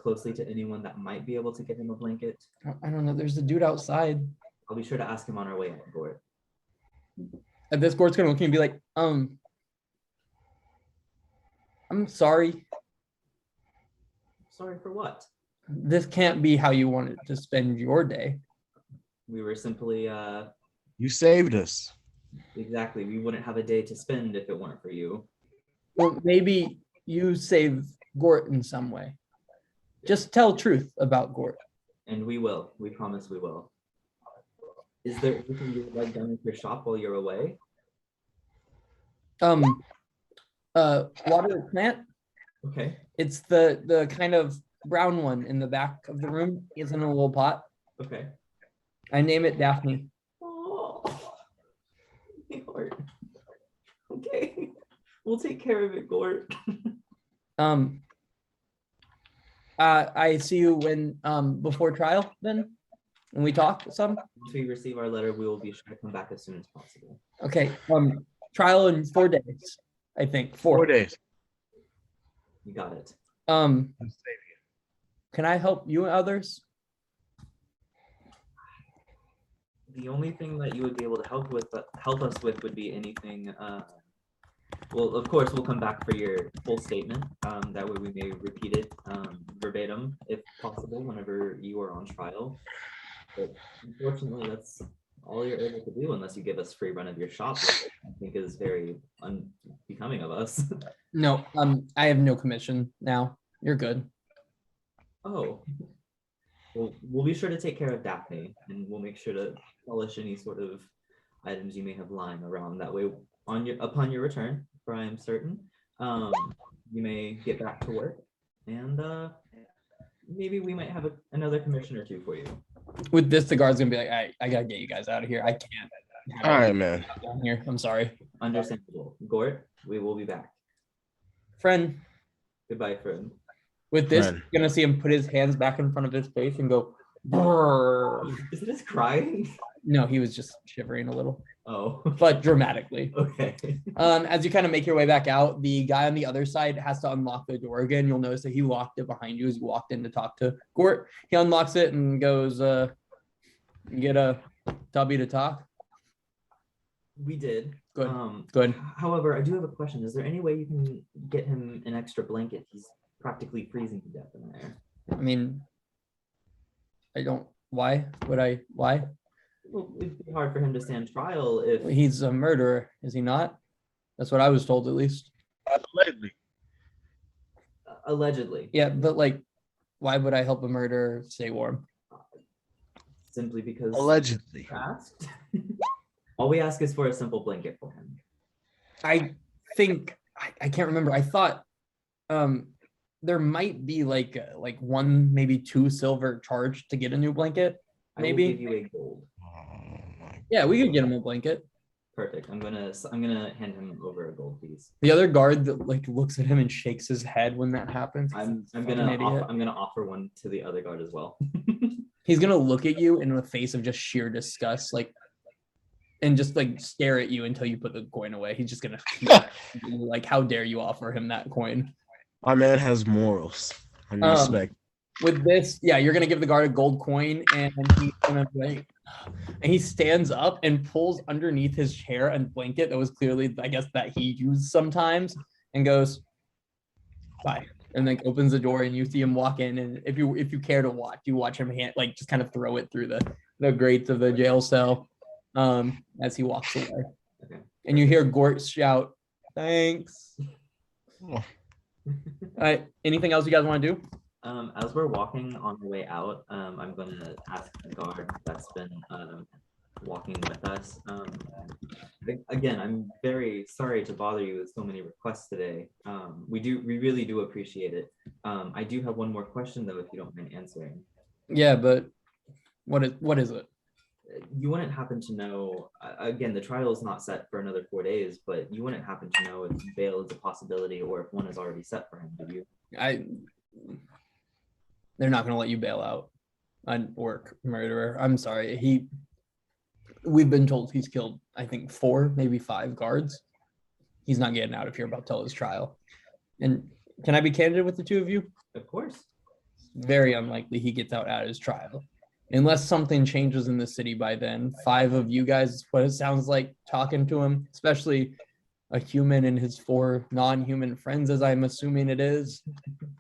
closely to anyone that might be able to get him a blanket? I don't know. There's a dude outside. I'll be sure to ask him on our way out, Gort. And this Gord's gonna look at me and be like, I'm sorry. Sorry for what? This can't be how you wanted to spend your day. We were simply You saved us. exactly. We wouldn't have a day to spend if it weren't for you. Well, maybe you save Gort in some way. Just tell truth about Gort. And we will. We promise we will. Is there anything you would like done at your shop while you're away? Water plant. Okay. It's the kind of brown one in the back of the room. It's in a little pot. Okay. I name it Daphne. Oh, my heart. Okay. We'll take care of it, Gort. I see you when before trial then, when we talk some. Once we receive our letter, we will be sure to come back as soon as possible. Okay. Trial in 4 days, I think. 4 days. You got it. Can I help you and others? The only thing that you would be able to help us with would be anything Well, of course, we'll come back for your full statement. That way we may repeat it verbatim, if possible, whenever you are on trial. But unfortunately, that's all you're able to do unless you give us free run of your shop, which I think is very unbecoming of us. No, I have no commission now. You're good. Oh. Well, we'll be sure to take care of Daphne, and we'll make sure to polish any sort of items you may have lying around. That way, upon your return, for I am certain, you may get back to work, and maybe we might have another commission or two for you. With this, the guard's gonna be like, I gotta get you guys out of here. I can't. All right, man. Down here. I'm sorry. Understandable. Gort, we will be back. Friend, Goodbye, friend. with this, Friend. you're gonna see him put his hands back in front of his face and go, "Brrr." Is it just crying? No, he was just shivering a little, Oh, but dramatically. okay. As you kind of make your way back out, the guy on the other side has to unlock the door again. You'll notice that he locked it behind you as you walked in to talk to Gort. He unlocks it and goes, get a Tubby to talk. We did. Good. Good. However, I do have a question. Is there any way you can get him an extra blanket? He's practically freezing to death in there. I mean, I don't, why? Why? Well, it'd be hard for him to stand trial if He's a murderer, is he not? That's what I was told, at least. Allegedly. allegedly. Yeah, but like, why would I help a murderer stay warm? Simply because Allegedly. asked. All we ask is for a simple blanket for him. I think I can't remember. I thought there might be like one, maybe 2 silver charge to get a new blanket. Maybe. I will give you a gold. Yeah, we could get him a blanket. Perfect. I'm gonna hand him over a gold piece. The other guard that like looks at him and shakes his head when that happens. I'm Fucking gonna idiot. I'm gonna offer one to the other guard as well. He's gonna look at you in the face of just sheer disgust, like, and just like stare at you until you put the coin away. He's just gonna keep like, how dare you offer him that coin? My man has morals and Um, respect. With this, yeah, you're gonna give the guard a gold coin, and he's gonna like, and he stands up and pulls underneath his chair a blanket that was clearly, I guess, that he used sometimes, and goes, bye, and like opens the door, and you see him walk in, and if you care to watch, you watch him like just kind of throw it through the grates of the jail cell, as he walks away. Okay. And you hear Gort shout, "Thanks." Oh. All right, anything else you guys want to do? As we're walking on the way out, I'm going to ask the guard that's been walking with us. Again, I'm very sorry to bother you with so many requests today. We really do appreciate it. I do have one more question though, if you don't mind answering. Yeah, but what is it? You wouldn't happen to know, again, the trial is not set for another 4 days, but you wouldn't happen to know if bail is a possibility or if one is already set for him, do you? They're not going to let you bail out a work murderer. I'm sorry. We've been told he's killed, I think 4, maybe 5 guards. He's not getting out of here about till his trial. And can I be candid with the 2 of you? Of course. Very unlikely he gets out at his trial. Unless something changes in the city by then. 5 of you guys, what it sounds like talking to him, especially a human and his 4 non-human friends, as I'm assuming it is,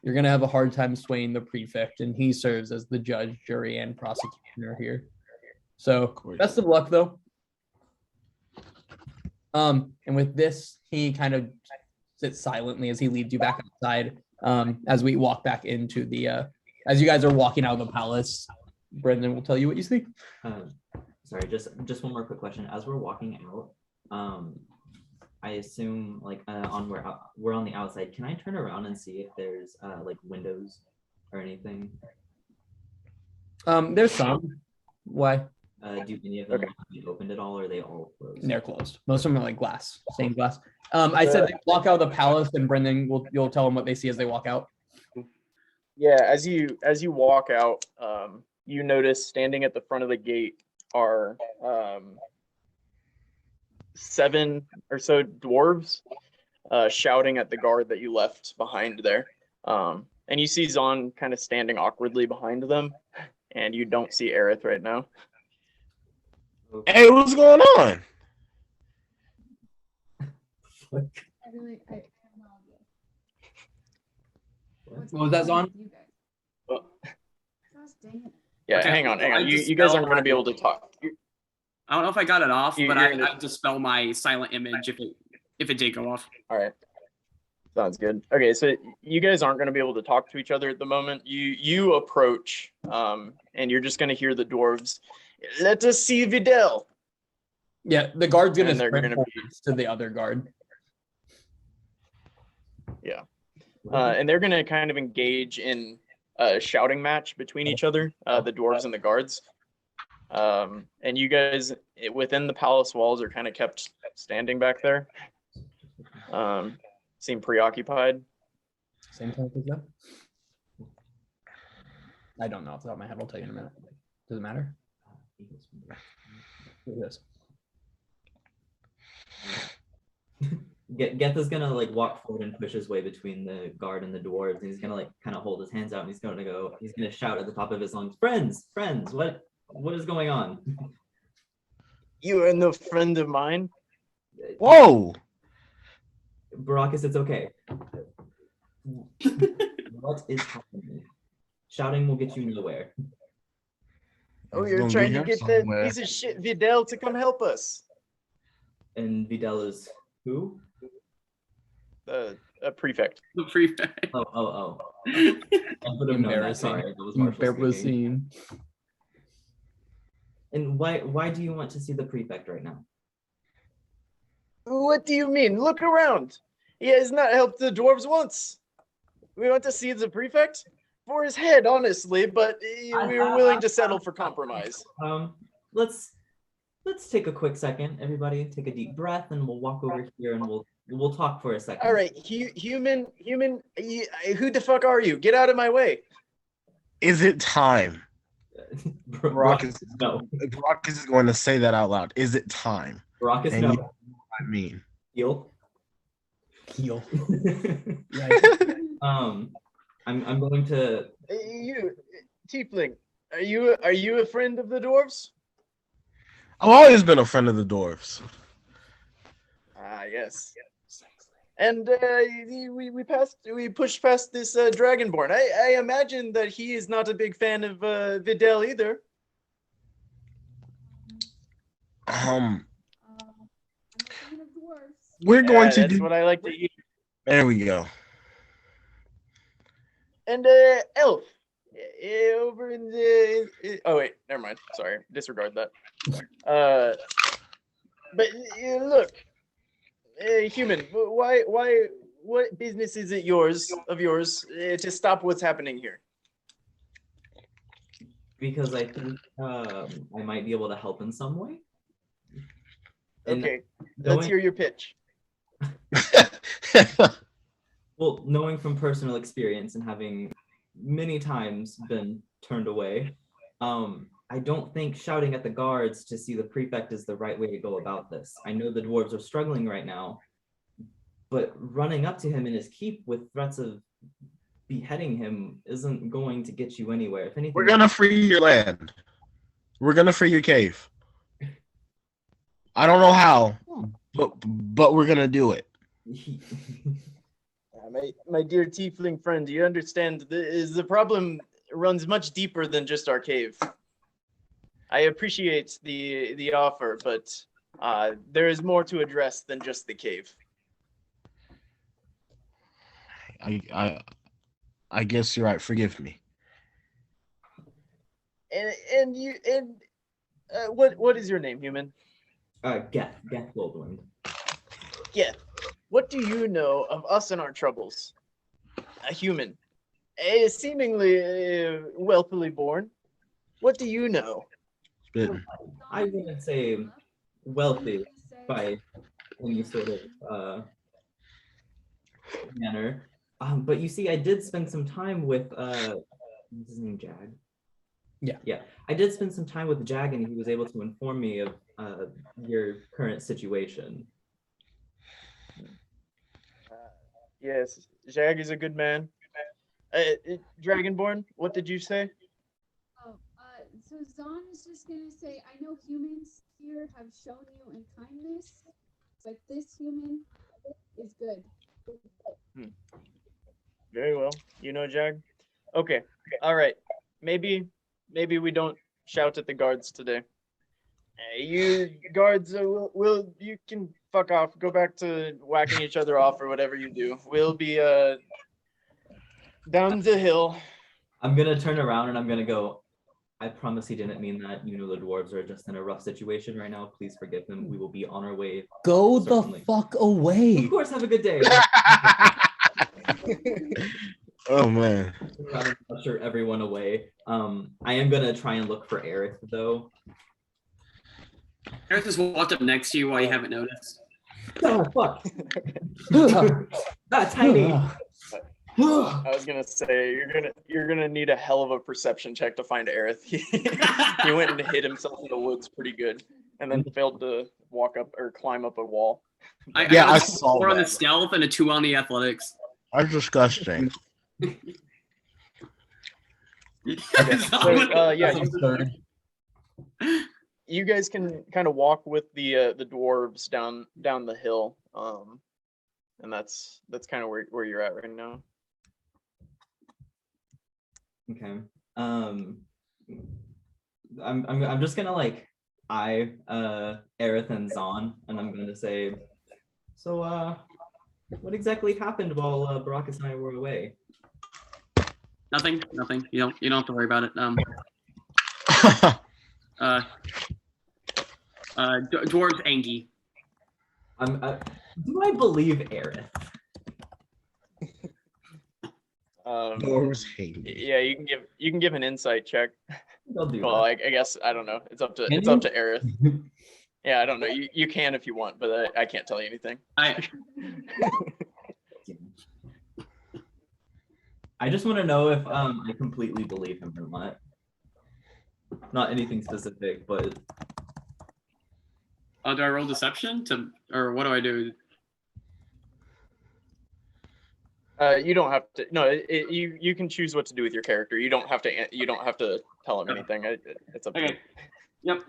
you're going to have a hard time swaying the prefect, and he serves as the judge, jury, and prosecutor here. So best of luck, though. And with this, he kind of sits silently as he leads you back outside. As we walk back into the, as you guys are walking out of the palace, Brendan will tell you what you see. Sorry, just one more quick question. As we're walking out, I assume like we're on the outside. Can I turn around and see if there's like windows or anything? There's some. Why? Do any of them be opened at all, or are they all closed? They're closed. Most of them are like glass, stained glass. I said they walk out of the palace, and Brendan you'll tell them what they see as they walk out. Yeah, as you walk out, you notice standing at the front of the gate are 7 or so dwarves shouting at the guard that you left behind there. And you see Zon kind of standing awkwardly behind them, and you don't see Aerith right now. Hey, what's going on? I have no idea. What's What was that, going on Zon? with you guys? Well, Gosh dang it. yeah, Okay, hang on, so hang on. I You guys aren't dispel going to be my- able to talk. I don't know if I got it off, but You're I gonna- dispel my silent image if it did go off. All right. Sounds good. Okay, so you guys aren't going to be able to talk to each other at the moment. You approach, and you're just going to hear the dwarves. Let us see Videl. Yeah, the guard's gonna And they're sprint gonna forwards to the other guard. And they're going to kind of engage in a shouting match between each other, the dwarves and the guards. And you guys within the palace walls are kind of kept standing back there. Seem preoccupied. Same time as that. I don't know off the top of my head. I'll tell you in a minute. Does it matter? It is. Geth is gonna like walk forward and push his way between the guard and the dwarves, and he's gonna like kind of hold his hands out, and he's gonna shout at the top of his lungs, friends, what is going on? You are no friend of mine. Whoa! Baracus, it's okay. What is happening? Shouting will get you nowhere. Oh, It's you're gonna trying to him get that somewhere. piece of shit Videl to come help us. And Videl is who? A prefect. The prefect. Oh. I would have known that. Sorry, that was Marshall speaking. Embarrassing. And why do you want to see the prefect right now? What do you mean? Look around. He has not helped the dwarves once. We want to see the prefect for his head, honestly, but we were willing to settle for compromise. Let's take a quick second, everybody. Take a deep breath, and we'll walk over here and we'll talk for a second. All right, human, who the fuck are you? Get out of my way. Is it time? Baracus, no. Baracus is going to say that out loud. Is it time? Baracus, And no. you know what I mean. Heal. Heel. I'm going to. You, tiefling, are you a friend of the dwarves? I've always been a friend of the dwarves. Ah, yes. And we pushed past this dragonborn. I imagine that he is not a big fan of Videl either. I'm a fan of dwarves. We're going to That's do. what I like to eat. There we go. And elf, over in the. Oh wait, never mind. Sorry, disregard that. But look, human. Why? What business is it yours to stop what's happening here? Because I think I might be able to help in some way. And Okay, let's knowing- hear your pitch. Well, knowing from personal experience and having many times been turned away, I don't think shouting at the guards to see the prefect is the right way to go about this. I know the dwarves are struggling right now, but running up to him in his keep with threats of beheading him isn't going to get you anywhere. If anything, We're gonna free your land. We're gonna free your cave. I don't know how, but we're gonna do it. My dear tiefling friend, you understand the problem runs much deeper than just our cave. I appreciate the offer, but there is more to address than just the cave. I guess you're right. Forgive me. And what is your name, human? Geth Goldwind. Yeah. What do you know of us and our troubles? A human, seemingly wealthily born. What do you know? Spitting. I wouldn't say wealthy by any sort of manner. But you see, I did spend some time with what's his name, Jag? Yeah. I did spend some time with Jag, and he was able to inform me of your current situation. Yes, Jag is a good man. Dragonborn, what did you say? Oh, so Zahn is just gonna say, I know humans here have shown you in kindness, but this human is good. Very well. You know, Jag. Okay. All right. Maybe we don't shout at the guards today. Hey, you guards, you can fuck off. Go back to whacking each other off or whatever you do. We'll be down the hill. I'm gonna turn around and I'm gonna go. I promise he didn't mean that. You know the dwarves are just in a rough situation right now. Please forgive him. We will be on our way. Go Certainly. the fuck away. Of course, have a good day. Oh man. I'm sure everyone away. I am gonna try and look for Aerith though. Aerith just walked up next to you while you haven't noticed. Oh fuck! Not tiny. I was gonna say you're gonna need a hell of a perception check to find Aerith. He went and hid himself in the woods pretty good, and then failed to walk up or climb up a wall. I saw 4 on the that. stealth and a 2 on the athletics. That's disgusting. Okay, so yeah, That's absurd. you guys can kind of walk with the dwarves down the hill, and that's kind of where you're at right now. Okay. I'm just gonna like eye Aerith and Zahn, and I'm gonna say, so what exactly happened while Baracus and I were away? Nothing. You don't have to worry about it. Dwarves Angie. Do I believe Aerith? Dwarves hate me. Yeah, you can give an insight check. I'll do Well, that. I guess I don't know. It's up to Can up you? to Aerith. Yeah, I don't know. You can if you want, but I can't tell you anything. I just want to know if I completely believe him or not. Not anything specific, but Do I roll deception or what do I do? You don't have to. No, you can choose what to do with your character. You don't have to. You don't have to tell him anything. It's up to you. Okay. Yep.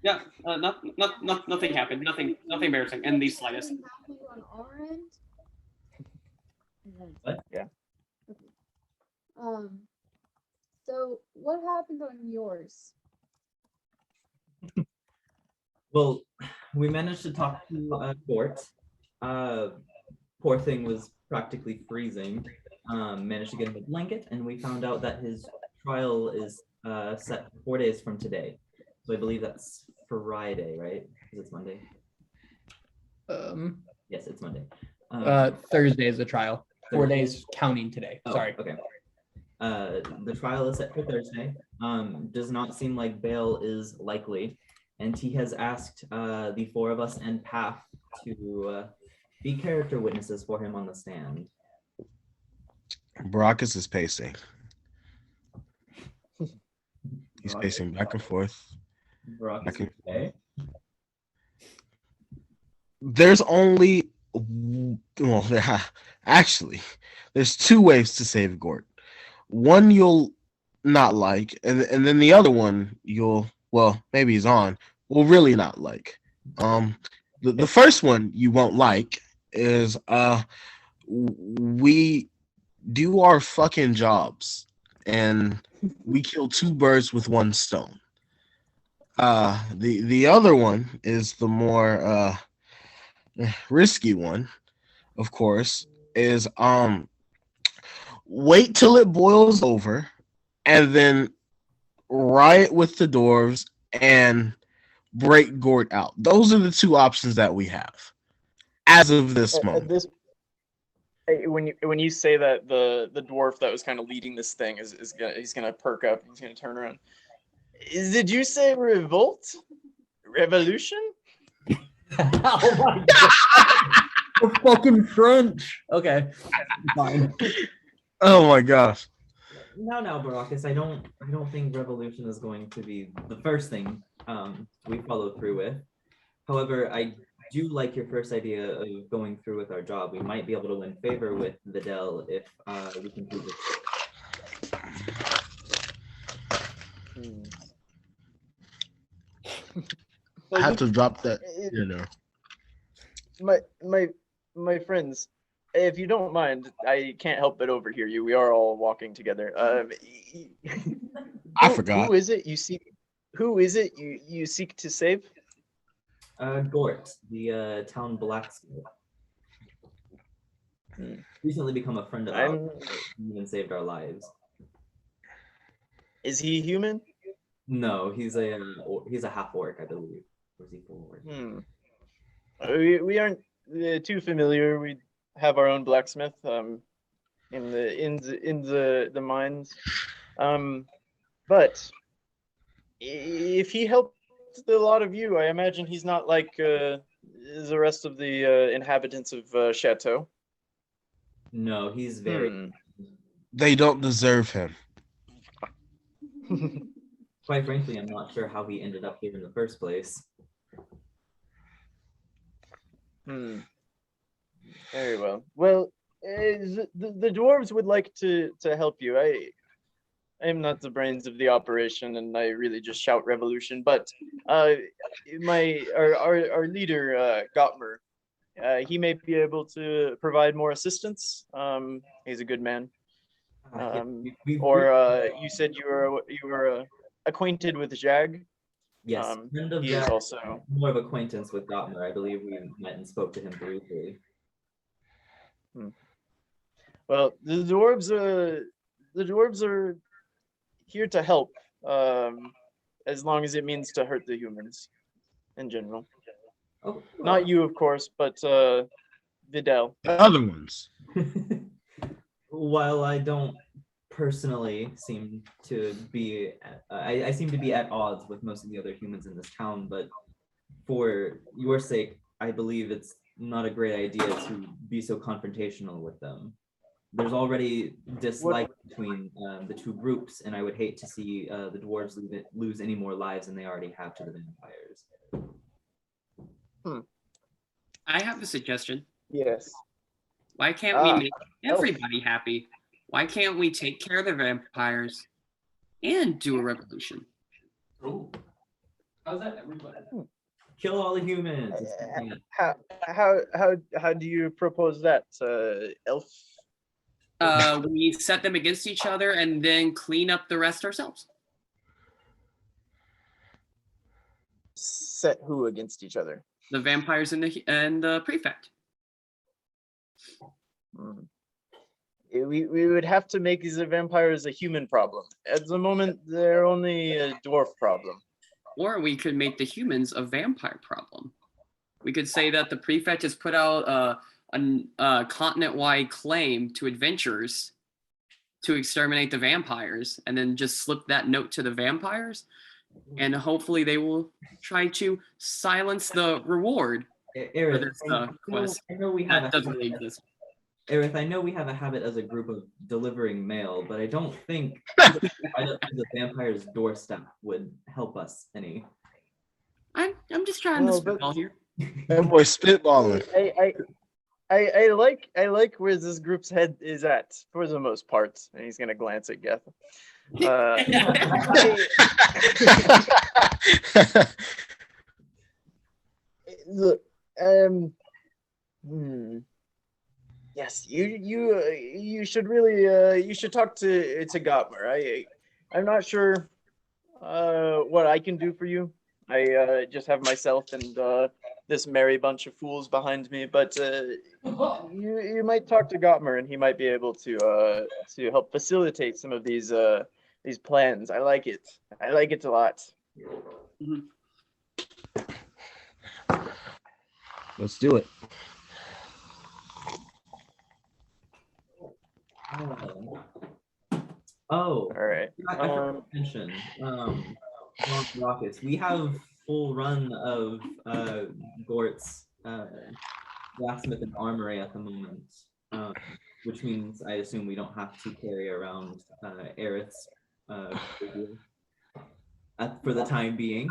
Yeah. Nothing happened. Nothing embarrassing in the slightest. Something happening on our end? What? Yeah. Okay. So what happened on yours? well, we managed to talk to Gort. Poor thing was practically freezing. Managed to get him a blanket, and we found out that his trial is set 4 days from today. So I believe that's Friday, right? Because it's Monday. Yes, it's Monday. Thursday is the trial. 4 Thursday. days counting today. Oh, Sorry. Okay. The trial is set for Thursday. Does not seem like bail is likely, and he has asked the 4 of us and Path to be character witnesses for him on the stand. Baracus is pacing. He's Baracus? pacing back and forth. Baracus is okay. There's only well, actually, there's 2 ways to save Gort. One you'll not like, and then the other one maybe he's will really not like. The first one you won't like is we do our fucking jobs and we kill 2 birds with 1 stone. The other one is the more risky one, of course, is wait till it boils over and then riot with the dwarves and break Gort out. Those are the 2 options that we have as of this moment. When you say that the dwarf that was kind of leading this thing he's gonna perk up, he's gonna turn around. Did you say revolt? Revolution? Oh my god. We're fucking French. Okay. Fine. Oh my gosh. No, Baracus, I don't think revolution is going to be the first thing we follow through with. However, I do like your first idea of going through with our job. We might be able to win favor with Videl if we can do this. I have to drop that, My my friends, if you don't mind, I can't help but overhear you. We are all walking together. I forgot. Who is it you seek? Who is it you seek to save? Gort, the town blacksmith. Recently become a friend of ours. Even saved our lives. Is he human? No, he's a half orc, I believe. Or is he full orc? We aren't too familiar. We have our own blacksmith in the mines. But if he helped a lot of you, I imagine he's not like the rest of the inhabitants of Chateau. No, he's very. They don't deserve him. Quite frankly, I'm not sure how he ended up here in the first place. Very well. Well, the dwarves would like to help you. I am not the brains of the operation, and I really just shout revolution. But our leader, Gottmer, he may be able to provide more assistance. He's a good man. You said you were acquainted with Jag. Yes, friend of he Jag, is also more of acquaintance with Gottmer. I believe we met and spoke to him briefly. Well, the dwarves are here to help, as long as it means to hurt the humans in general. Oh, well. Not you, of course, but Vidal. The other ones. While I don't personally seem to be, I seem to be at odds with most of the other humans in this town, but for your sake, I believe it's not a great idea to be so confrontational with them. There's already dislike between the two groups, and I would hate to see the dwarves lose any more lives than they already have to the vampires. I have a suggestion. Yes. Why can't we make everybody happy? Why can't we take care of the vampires and do a revolution? Oh, how's that, everybody? Kill all the humans. How do you propose that, Elf? We set them against each other and then clean up the rest ourselves. Set who against each other? The vampires and the prefect. We would have to make the vampires a human problem. At the moment, they're only a dwarf problem. Or we could make the humans a vampire problem. We could say that the prefect has put out a continent-wide claim to adventurers to exterminate the vampires, and then just slip that note to the vampires, and hopefully they will try to silence the reward for this quest. I know we have that doesn't really exist. Aerith, I know we have a habit as a group of delivering mail, but I don't think the vampire's doorstep would help us any. I'm just trying to spitball here. That boy spitballing. I like where this group's head is at for the most part, and he's gonna glance at Geth. Look, yes, you should really you should talk to Gottmer. I'm not sure what I can do for you. I just have myself and this merry bunch of fools behind me, but you might talk to Gottmer, and he might be able to help facilitate some of these plans. I like it. I like it a lot. Mm-hmm. Let's do it. Oh, All right. I forgot to mention, rockets. We have full run of Gort's blacksmith and armory at the moment, which means I assume we don't have to carry around Aerith's for the time being.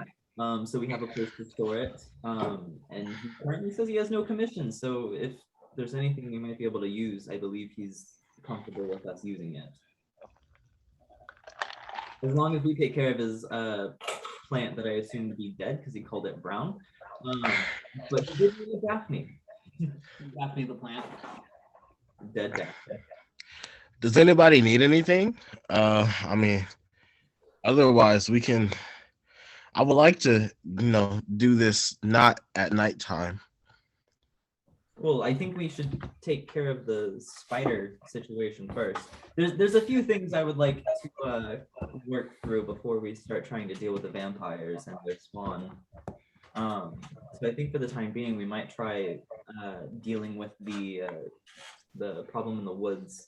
So we have a place to store it, and he currently says he has no commission. So if there's anything we might be able to use, I believe he's comfortable with us using it. As long as we take care of his plant that I assume to be dead because he called it brown. But he did really adapt me. Exactly the plant. Dead. Does anybody need anything? I mean, otherwise we can. I would like to, do this not at nighttime. Well, I think we should take care of the spider situation first. There's a few things I would like to work through before we start trying to deal with the vampires and their spawn. So I think for the time being, we might try dealing with the problem in the woods.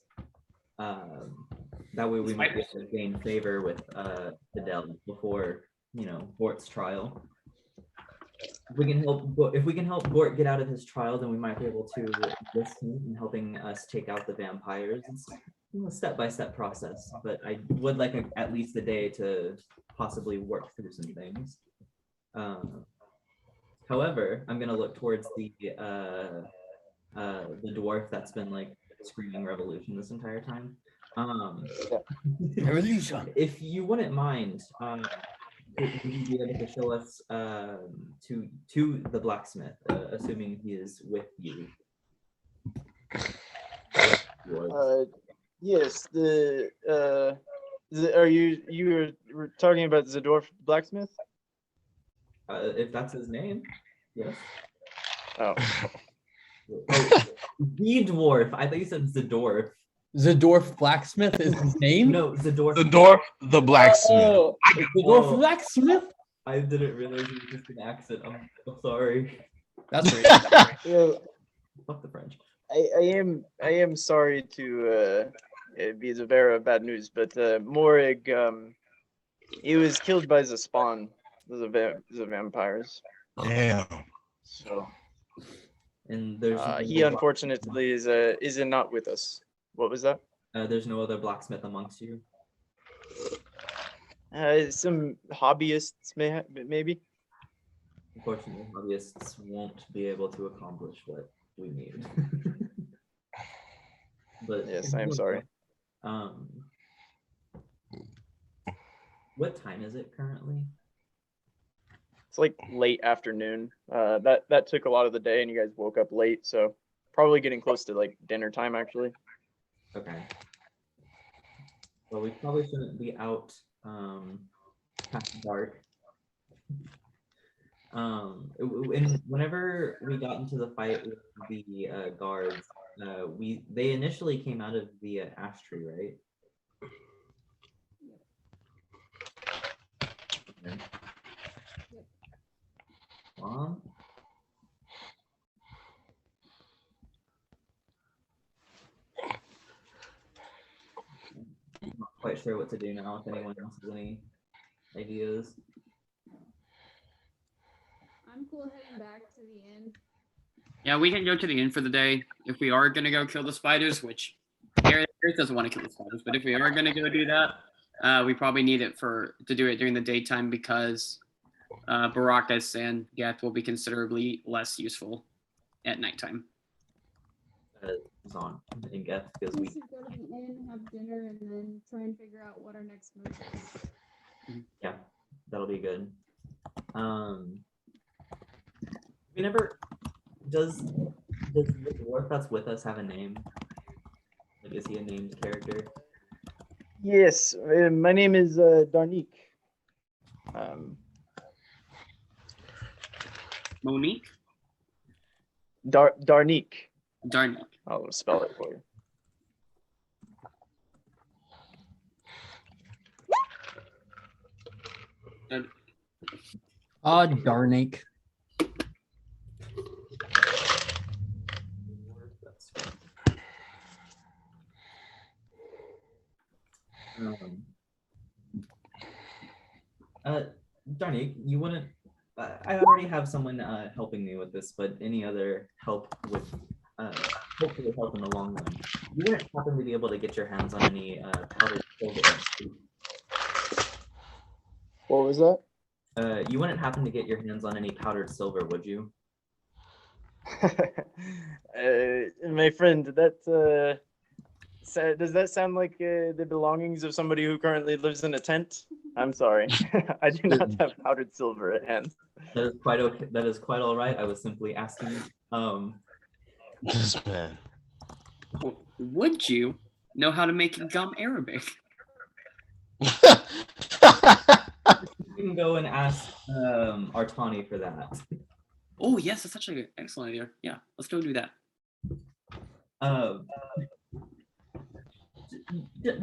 That way we might be able to gain favor with Fidel before, Gort's trial. If we can help Gort get out of his trial, then we might be able to assist him in helping us take out the vampires. It's a step-by-step process, but I would like at least a day to possibly work through some things. However, I'm gonna look towards the dwarf that's been like screaming revolution this entire time. Revolution. If you wouldn't mind, would you be able to show us to the blacksmith, assuming he is with you? Yes. Are you were talking about the Dwarf blacksmith? If that's his name, yes. Oh. The dwarf. I thought you said the dwarf. The Dwarf blacksmith is his name? No, the dwarf. The dwarf, the blacksmith. Oh, the Dwarf blacksmith? I didn't realize it was just an accent. I'm sorry. That's right. Yeah, Fuck the French. I am sorry to be the bearer of bad news, but Morig he was killed by the spawn, the vampires. Damn. So And there's he unfortunately is not with us. What was that? there's no other blacksmith amongst you. Some hobbyists maybe. Unfortunately, hobbyists won't be able to accomplish what we need. But Yes, I am sorry. What time is it currently? It's like late afternoon. That took a lot of the day, and you guys woke up late, so probably getting close to like dinner time actually. Okay. Well, we probably shouldn't be out past dark. Whenever we got into the fight with the guards, they initially came out of the ash tree, right? Okay. I'm not quite sure what to do now. If anyone else has any ideas. I'm cool heading back to the inn. Yeah, we can go to the inn for the day if we are gonna go kill the spiders, which Gareth doesn't want to kill the spiders, but if we are gonna go do that, we probably need it to do it during the daytime because Baracus and Geth will be considerably less useful at nighttime. Zon and Geth, because We we should go to the inn, have dinner, and then try and figure out what our next move is. yeah, that'll be good. We never does the dwarf that's with us have a name? Like, is he a named character? Yes, my name is Darnik. Monique? Darnik. Darnik. I'll spell it for you. Darnake. Darnik, you wouldn't. I already have someone helping me with this, but any other help with hopefully help in the long run. You wouldn't happen to be able to get your hands on any powdered silver. What was that? You wouldn't happen to get your hands on any powdered silver, would you? My friend, does that sound like the belongings of somebody who currently lives in a tent? I'm sorry, I do not have powdered silver at hand. That is quite okay. That is quite all right. I was simply asking. This man. Would you know how to make gum Arabic? You can go and ask Artani for that. Oh yes, that's actually an excellent idea. Yeah, let's go do that.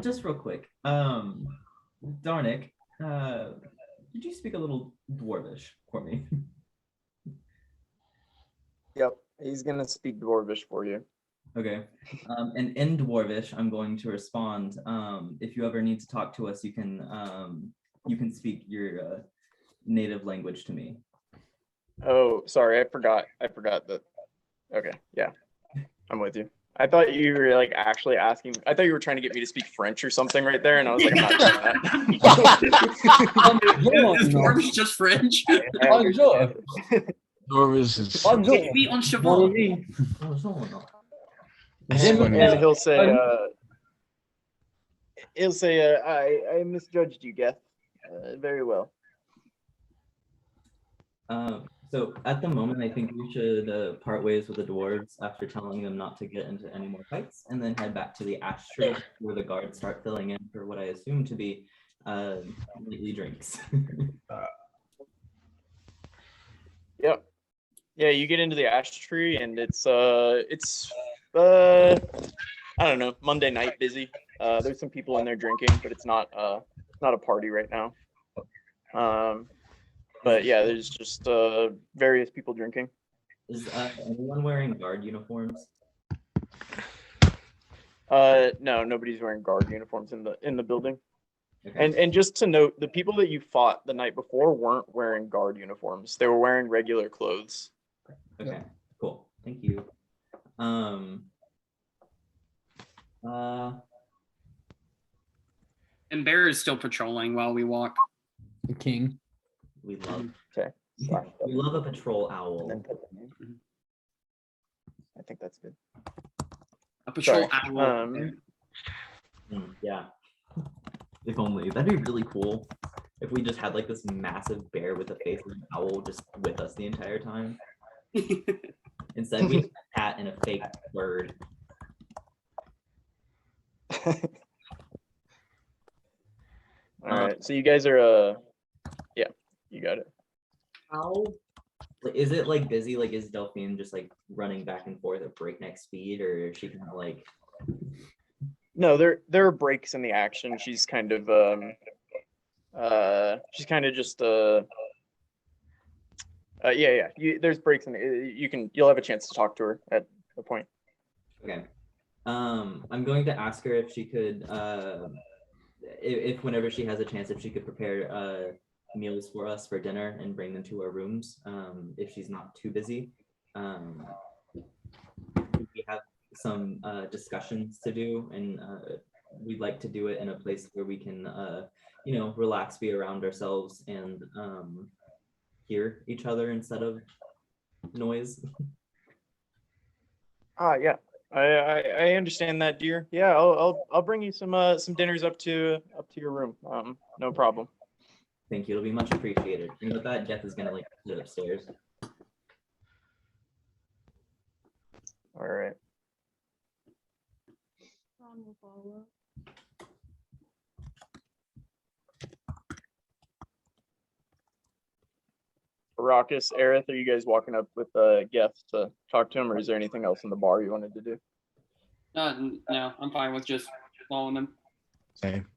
Just real quick, Darnik, could you speak a little Dwarvish for me? Yep, he's gonna speak Dwarvish for you. Okay. And in Dwarvish, I'm going to respond. If you ever need to talk to us, you can speak your native language to me. Oh, sorry, I forgot that. Okay, yeah, I'm with you. I thought you were like actually asking. I thought you were trying to get me to speak French or something right there, and I was like, I'm not doing that. Is Dwarvish just French? Bonjour. Dwarvish is Get me on cheval. And he'll say, I misjudged you, Geth. Very well. So at the moment, I think we should part ways with the dwarves after telling them not to get into any more fights, and then head back to the ash tree where the guards start filling in for what I assume to be nightly drinks. Yep. Yeah, you get into the ash tree, and it's I don't know, Monday night busy. There's some people in there drinking, but it's not a party right now. But yeah, there's just various people drinking. Is anyone wearing guard uniforms? No, nobody's wearing guard uniforms in the building. Okay. And just to note, the people that you fought the night before weren't wearing guard uniforms. They were wearing regular clothes. Okay, cool. Thank you. And Bear is still patrolling while we walk. The king. We love. Okay. We love a patrol owl. I think that's good. A patrol owl. Yeah. If only. That'd be really cool. If we just had like this massive bear with a face of an owl just with us the entire time. Instead, we have a cat and a fake bird. All right. So you guys are yeah, you got it. How is it like busy? Like is Delphine just like running back and forth at breakneck speed, or is she kind of like? No, there are breaks in the action. She's kind of just yeah. There's breaks in you'll have a chance to talk to her at the point. Okay. I'm going to ask her if she could if whenever she has a chance, if she could prepare meals for us for dinner and bring them to our rooms, if she's not too busy. We have some discussions to do, and we'd like to do it in a place where we can relax, be around ourselves, and hear each other instead of noise. Yeah, I understand that, dear. Yeah, I'll bring you some dinners up to your room. No problem. Thank you. It'll be much appreciated. And with that, Jeff is gonna like sit upstairs. All right. Ron will follow. Arrakis, Aerith, are you guys walking up with Geth to talk to him, or is there anything else in the bar you wanted to do? No, I'm fine with just following them. Same.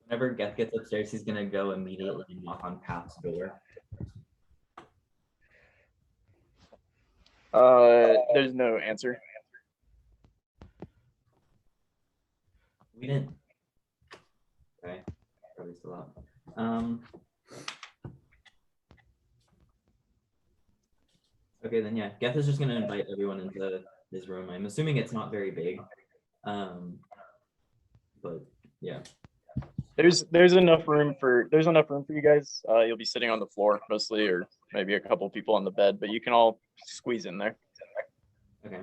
Whenever Geth gets upstairs, he's gonna go immediately and knock on Pat's door. There's no answer. We didn't. Okay, probably still out. Okay, then yeah, Geth is just gonna invite everyone into his room. I'm assuming it's not very big, but yeah. There's enough room for you guys. You'll be sitting on the floor mostly, or maybe a couple people on the bed, but you can all squeeze in there. Okay.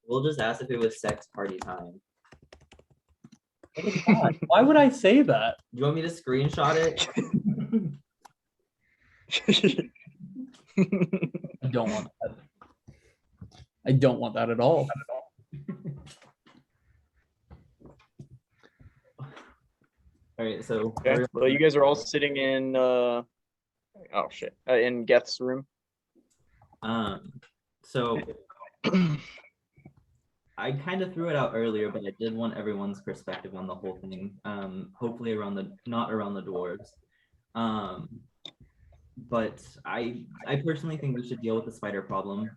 We'll just ask if it was sex party time. Why would I say that? Do you want me to screenshot it? I don't want that. I don't want that at all. All right, so Okay. Well, you guys are all sitting in in Geth's room. So I kind of threw it out earlier, but I did want everyone's perspective on the whole thing. Hopefully not around the dwarves. But I personally think we should deal with the spider problem.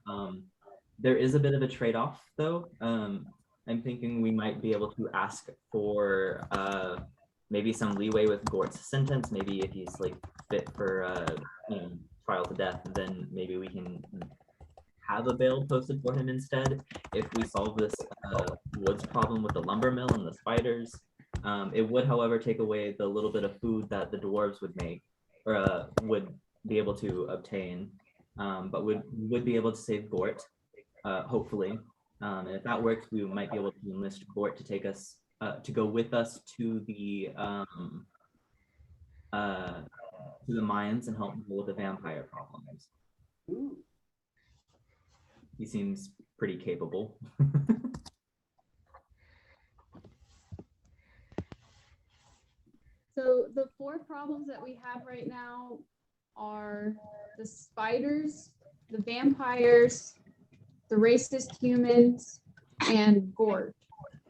There is a bit of a trade-off though. I'm thinking we might be able to ask for maybe some leeway with Gort's sentence. Maybe if he's like fit for trial to death, then maybe we can have a bail posted for him instead. If we solve this woods problem with the lumber mill and the spiders, it would, however, take away the little bit of food that the dwarves would make or would be able to obtain, but would be able to save Gort, hopefully. And if that works, we might be able to enlist Gort to take us to go with us to the mines and help deal with the vampire problems. He seems pretty capable. So the 4 problems that we have right now are the spiders, the vampires, the racist humans, and Gort,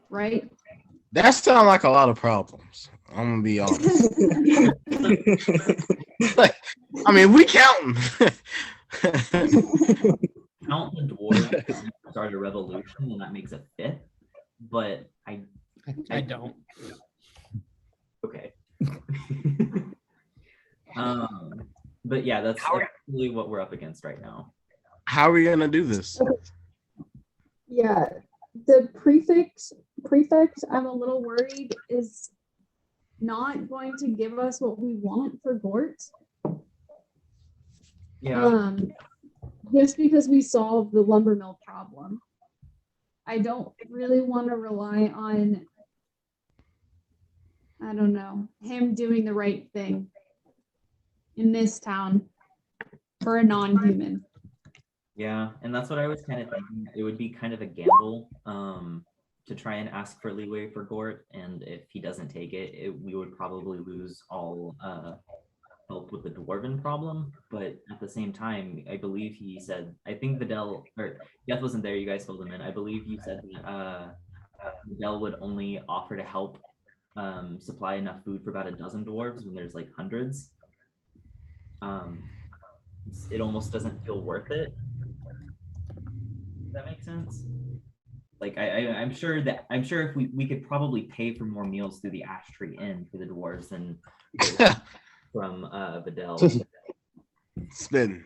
right? That sounds like a lot of problems. I'm gonna be honest. I mean, we counting. Count the dwarves start a revolution, and that makes it 5th. But I don't. Okay. But yeah, that's really what we're up against right now. How are we gonna do this? Yeah, the prefect, I'm a little worried, is not going to give us what we want for Gort. Yeah. Just because we solved the lumber mill problem. I don't really want to rely on, I don't know, him doing the right thing in this town for a non-human. Yeah, and that's what I was kind of thinking. It would be kind of a gamble to try and ask for leeway for Gort, and if he doesn't take it, we would probably lose all help with the dwarven problem. But at the same time, I believe he said, I think Videl, or Geth wasn't there, you guys filled him in. I believe you said that Videl would only offer to help supply enough food for about a dozen dwarves when there's like hundreds. It almost doesn't feel worth it. Does that make sense? Like I'm sure if we could probably pay for more meals through the Ash Tree Inn for the dwarves than from Videl. Spin.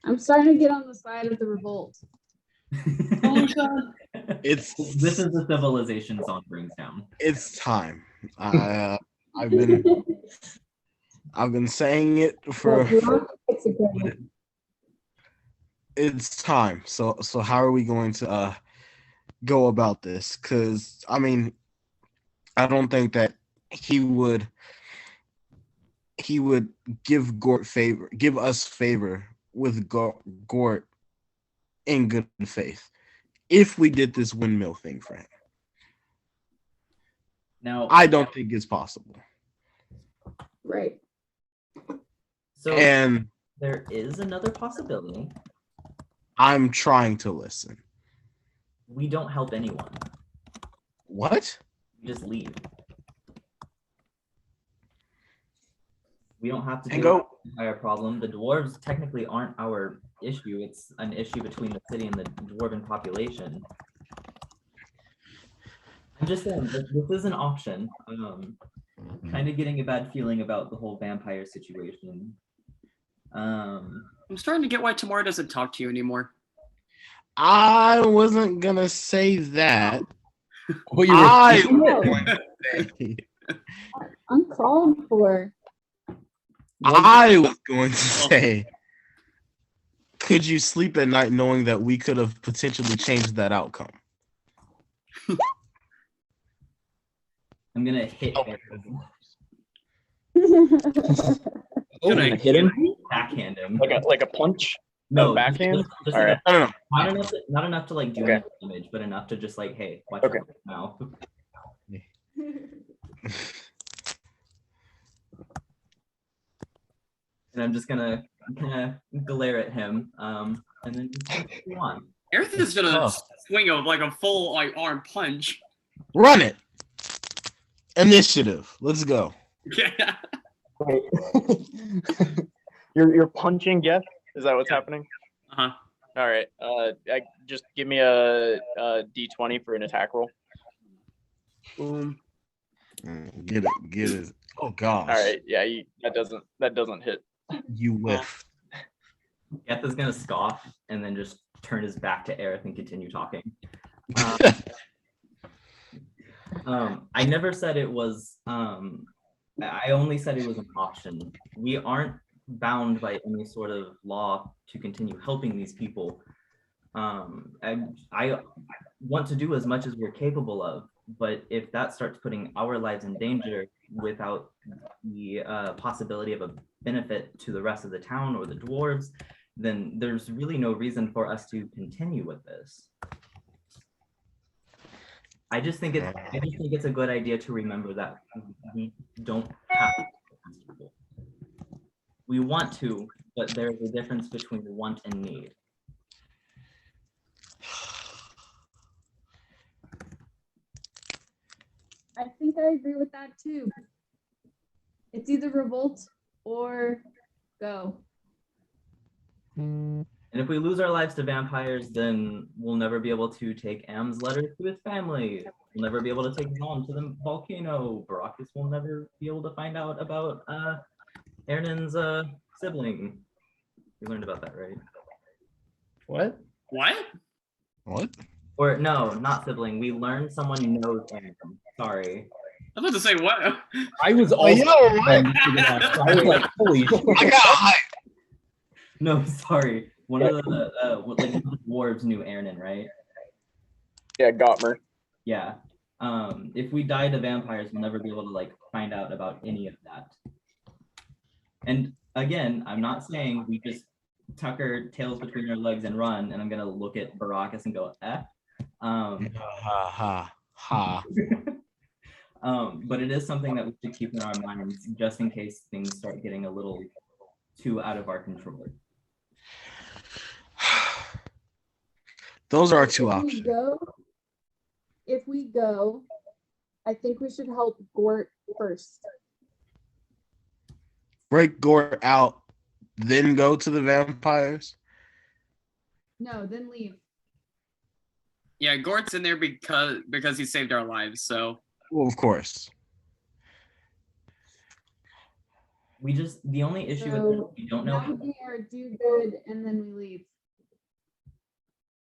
I'm starting to get on the side of the revolt. This is the civilization Zon brings down. It's time. I've been saying it for. It's time. So how are we going to go about this? Because I mean, I don't think that he would give us favor with Gort in good faith if we did this windmill thing for him. Now, I don't think it's possible. Right. So and there is another possibility. I'm trying to listen. We don't help anyone. What? We just leave. We don't have to And deal go. with the entire problem. The dwarves technically aren't our issue. It's an issue between the city and the dwarven population. I'm just saying, this is an option. Kind of getting a bad feeling about the whole vampire situation. I'm starting to get why Tamara doesn't talk to you anymore. I wasn't gonna say that. What you were Uncalled for. I was going to say could you sleep at night knowing that we could have potentially changed that outcome? I'm gonna hit Oh. Eric. Oh, Should I gonna hit him Backhand him. like a punch. No, backhand? Just All like right. No. not enough to like do Okay. any damage, but enough to just like, hey, watch Okay. out now. And I'm just gonna kind of glare at him, and then just continue on. Aerith is gonna Oh. swing of like a full like arm punch. Run it. Initiative. Let's go. Yeah. Wait. You're punching Geth? Is that what's happening? Uh-huh. All right. Just give me a D20 for an attack roll. Boom. Get it. Oh gosh. All right. Yeah, that doesn't hit. You whiffed. Geth is gonna scoff and then just turn his back to Aerith and continue talking. I never said it was. I only said it was an option. We aren't bound by any sort of law to continue helping these people. I want to do as much as we're capable of, but if that starts putting our lives in danger without the possibility of a benefit to the rest of the town or the dwarves, then there's really no reason for us to continue with this. I just think it's a good idea to remember that we don't have to help these people. We want to, but there's a difference between want and need. I think I agree with that too. It's either revolt or go. And if we lose our lives to vampires, then we'll never be able to take Am's letter to his family. We'll never be able to take Zon to the volcano. Baracus will never be able to find out about Ernan's sibling. We learned about that, right? What? What? Or no, not sibling. We learned someone knows Aaron. Sorry. I was about to say what? I was Oh, also yo, what? I was like, holy shit. I got hype. No, sorry. One of the dwarves knew Aaron, right? Yeah, Gottmer. Yeah. If we die to vampires, we'll never be able to like find out about any of that. And again, I'm not saying we just tuck our tails between our legs and run, and I'm gonna look at Baracus and go, eh. Ha ha ha. But it is something that we should keep in our minds just in case things start getting a little too out of our control. Those are our two If we options. If we go, I think we should help Gort first. Break Gort out, then go to the vampires. No, then leave. Yeah, Gort's in there because he saved our lives. So Well, of course. The only issue with So this, we don't that know. would be our do good, and then we leave,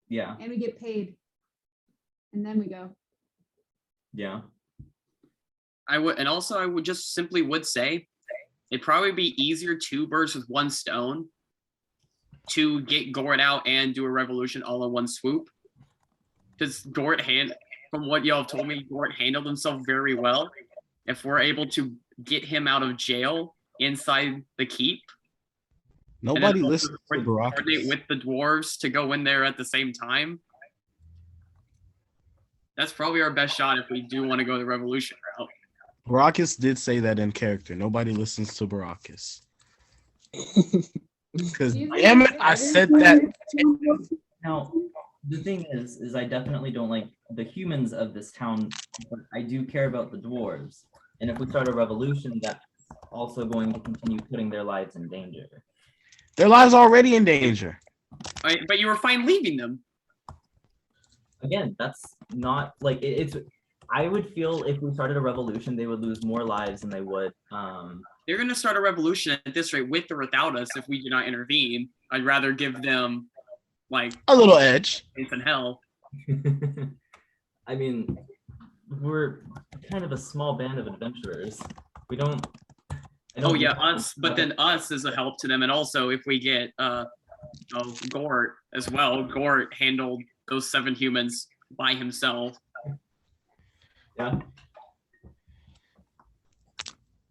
Yeah, and we get paid, and then we go. yeah. I would just simply say it'd probably be easier two birds with one stone to get Gort out and do a revolution all in one swoop. Because from what y'all have told me, Gort handled himself very well. If we're able to get him out of jail inside the keep, Nobody and then listens to coordinate Baracus. with the dwarves to go in there at the same time. That's probably our best shot if we do want to go the revolution route. Baracus did say that in character. Nobody listens to Baracus. Because damn it, I said that. Now, the thing is I definitely don't like the humans of this town, but I do care about the dwarves. And if we start a revolution, that's also going to continue putting their lives in danger. Their lives are already in danger. But you were fine leaving them. Again, that's not like it's. I would feel if we started a revolution, they would lose more lives than they would. They're going to start a revolution at this rate with or without us if we do not intervene. I'd rather give them like A little edge. faith in hell. I mean, we're kind of a small band of adventurers. We don't. Oh yeah, us. But then us is a help to them, and also if we get Gort as well. Gort handled those 7 humans by himself. Yeah.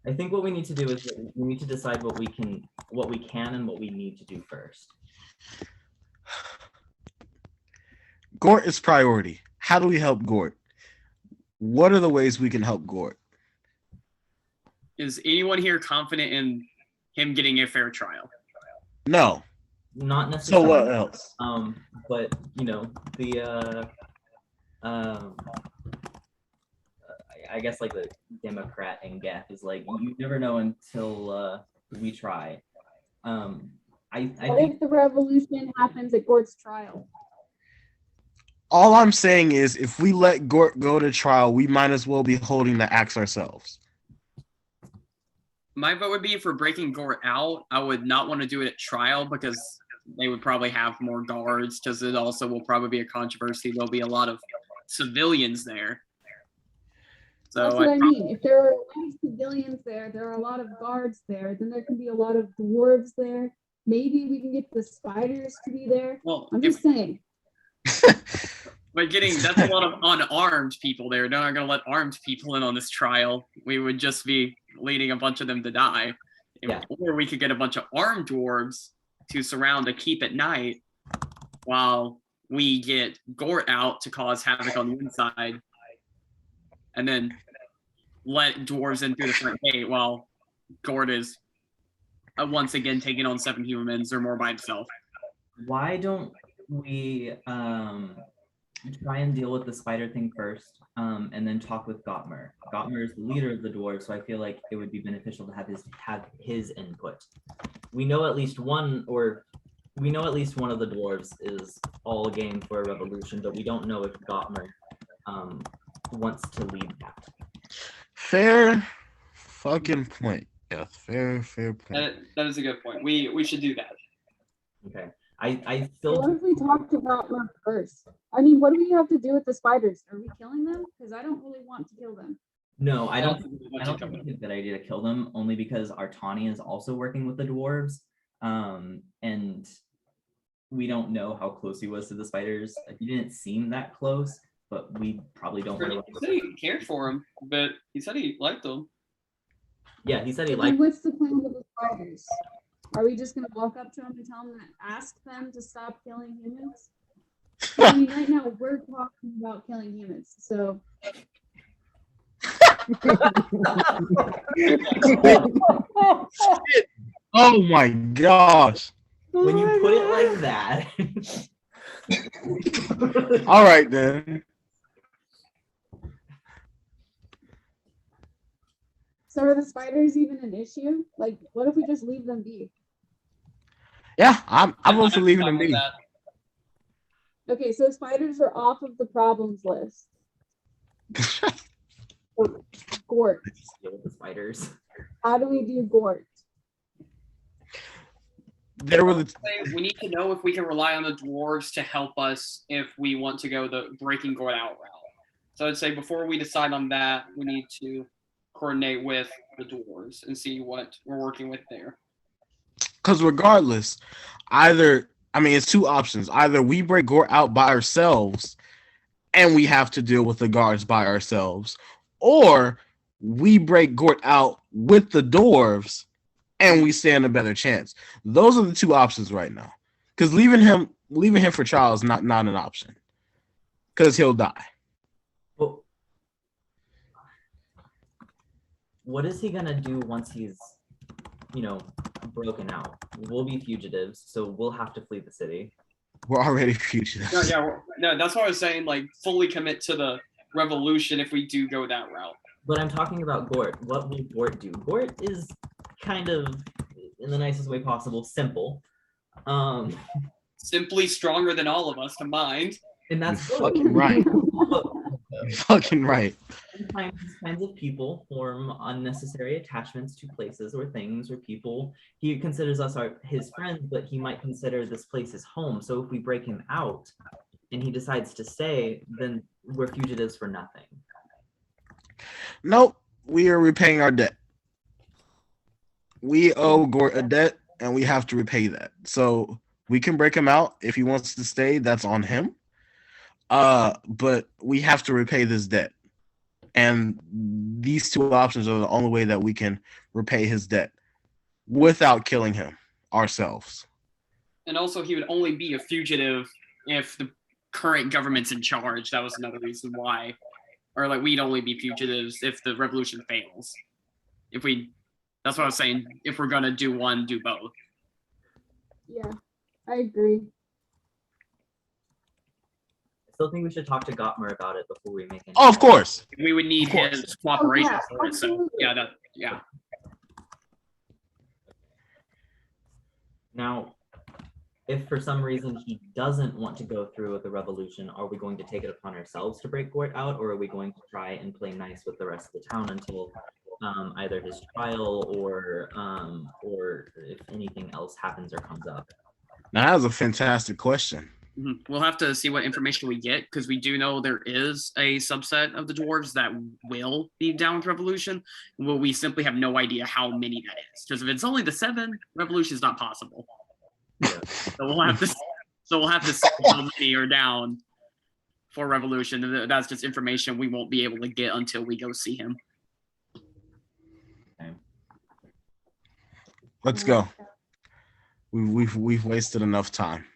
I think what we need to do is we need to decide what we can and what we need to do first. Gort is priority. How do we help Gort? What are the ways we can help Gort? Is anyone here confident in him getting a fair trial? No. Not necessarily. So what else? But you know, I guess like the Democrat and Geth is like, you never know until we try. I What think if the revolution happens at Gort's trial? All I'm saying is if we let Gort go to trial, we might as well be holding the axe ourselves. My vote would be for breaking Gort out. I would not want to do it at trial because they would probably have more guards, because it also will probably be a controversy. There'll be a lot of civilians there. So That's what I mean. If there are a lot of civilians there, there are a lot of guards there, then there can be a lot of dwarves there. Maybe we can get the spiders to be there. Well, I'm just saying. But that's a lot of unarmed people there. They're not going to let armed people in on this trial. We would just be leading a bunch of them to die. Yeah. Or we could get a bunch of armed dwarves to surround a keep at night while we get Gort out to cause havoc on the inside. And then let dwarves in through the front gate while Gort is once again taking on 7 humans or more by himself. Why don't we try and deal with the spider thing first, and then talk with Gottmer. Gottmer is the leader of the dwarves, so I feel like it would be beneficial to have his input. We know at least one of the dwarves is all game for a revolution, but we don't know if Gottmer wants to lead that. Fair fucking point. Yeah, fair point. That is a good point. We should do that. Okay. I still. What if we talk to Gottmer first? I mean, what do we have to do with the spiders? Are we killing them? Because I don't really want to kill them. No, I don't think it's a good idea to kill them, only because Artani is also working with the dwarves. And we don't know how close he was to the spiders. He didn't seem that close, but we probably don't want He said he cared for him, but he said he liked them. Yeah, he said he And liked. what's the plan with the spiders? Are we just gonna walk up to them and tell them ask them to stop killing humans? I mean, right now we're talking about killing humans, so. Oh my gosh. When you put it like that. All right then. So are the spiders even an issue? Like, what if we just leave them be? Yeah, I'm also leaving them be. Okay, so spiders are off of the problems list. Gort. Deal with the spiders. How do we do Gort? We need to know if we can rely on the dwarves to help us if we want to go the breaking Gort out route. So I'd say before we decide on that, we need to coordinate with the dwarves and see what we're working with there. Because regardless, it's 2 options. Either we break Gort out by ourselves and we have to deal with the guards by ourselves, or we break Gort out with the dwarves and we stand a better chance. Those are the 2 options right now. Because leaving him for trial is not an option. Because he'll die. Well, what is he gonna do once he's, broken out? We'll be fugitives, so we'll have to flee the city. We're already fugitives. No, that's what I was saying. Like, fully commit to the revolution if we do go that route. But I'm talking about Gort. What will Gort do? Gort is kind of, in the nicest way possible, simple. Simply stronger than all of us combined. And that's fucking right. Fucking right. Sometimes these kinds of people form unnecessary attachments to places or things or people. He considers us his friends, but he might consider this place his home. So if we break him out and he decides to stay, then we're fugitives for nothing. Nope. We are repaying our debt. We owe Gort a debt and we have to repay that. So We can break him out if he wants to stay. That's on him. But we have to repay this debt, and these two options are the only way that we can repay his debt without killing him ourselves. And also, he would only be a fugitive if the current government's in charge. That was another reason why. Or like we'd only be fugitives if the revolution fails. That's what I was saying. If we're gonna do one, do both. Yeah, I agree. I still think we should talk to Gottmer about it before we make any. Oh, of course. We would need his cooperation yeah, for it. So absolutely. yeah. Now, if for some reason he doesn't want to go through with the revolution, are we going to take it upon ourselves to break Gort out, or are we going to try and play nice with the rest of the town until either his trial or if anything else happens or comes up? Now, that was a fantastic question. We'll have to see what information we get, because we do know there is a subset of the dwarves that will be down with revolution. Well, we simply have no idea how many that is, because if it's only the 7, revolution is not possible. Yeah. So we'll have to see how many are down for revolution. And that's just information we won't be able to get until we go see him. Okay. Let's go. We've wasted enough time.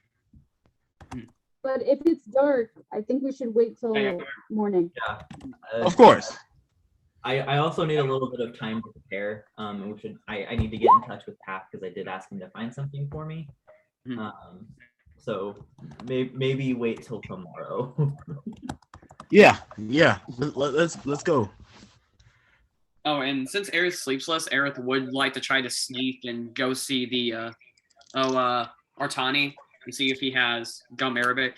But if it's dark, I think we should wait till morning. Yeah. Of course. I also need a little bit of time to prepare. And I need to get in touch with Pat because I did ask him to find something for me. So maybe wait till tomorrow. Yeah. Let's go. Oh, and since Aerith sleeps less, Aerith would like to try to sneak and go see the Artani and see if he has gum Arabic.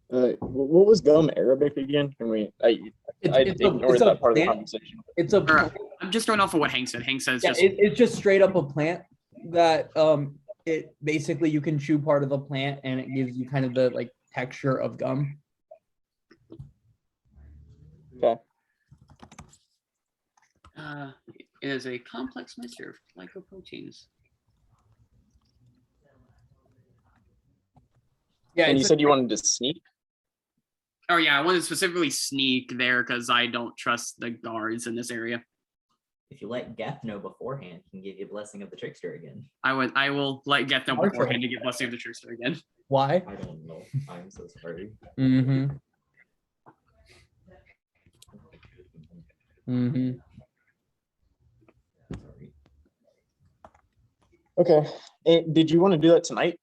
What was gum Arabic again? Can we? I ignored that part of the conversation. I'm just going off of what Hank said. Hank says it's just straight up a plant that it basically you can chew part of the plant and it gives you kind of the like texture of gum. Okay. It is a complex mixture of glycoproteins. Yeah, and you said you wanted to sneak? Oh yeah, I wanted to specifically sneak there because I don't trust the guards in this area. If you let Geth know beforehand, he can give you Blessing of the Trickster again. I will let Geth know beforehand to get Blessing of the Trickster again. Why? I don't know. I'm so sorry. Okay. Did you want to do that tonight?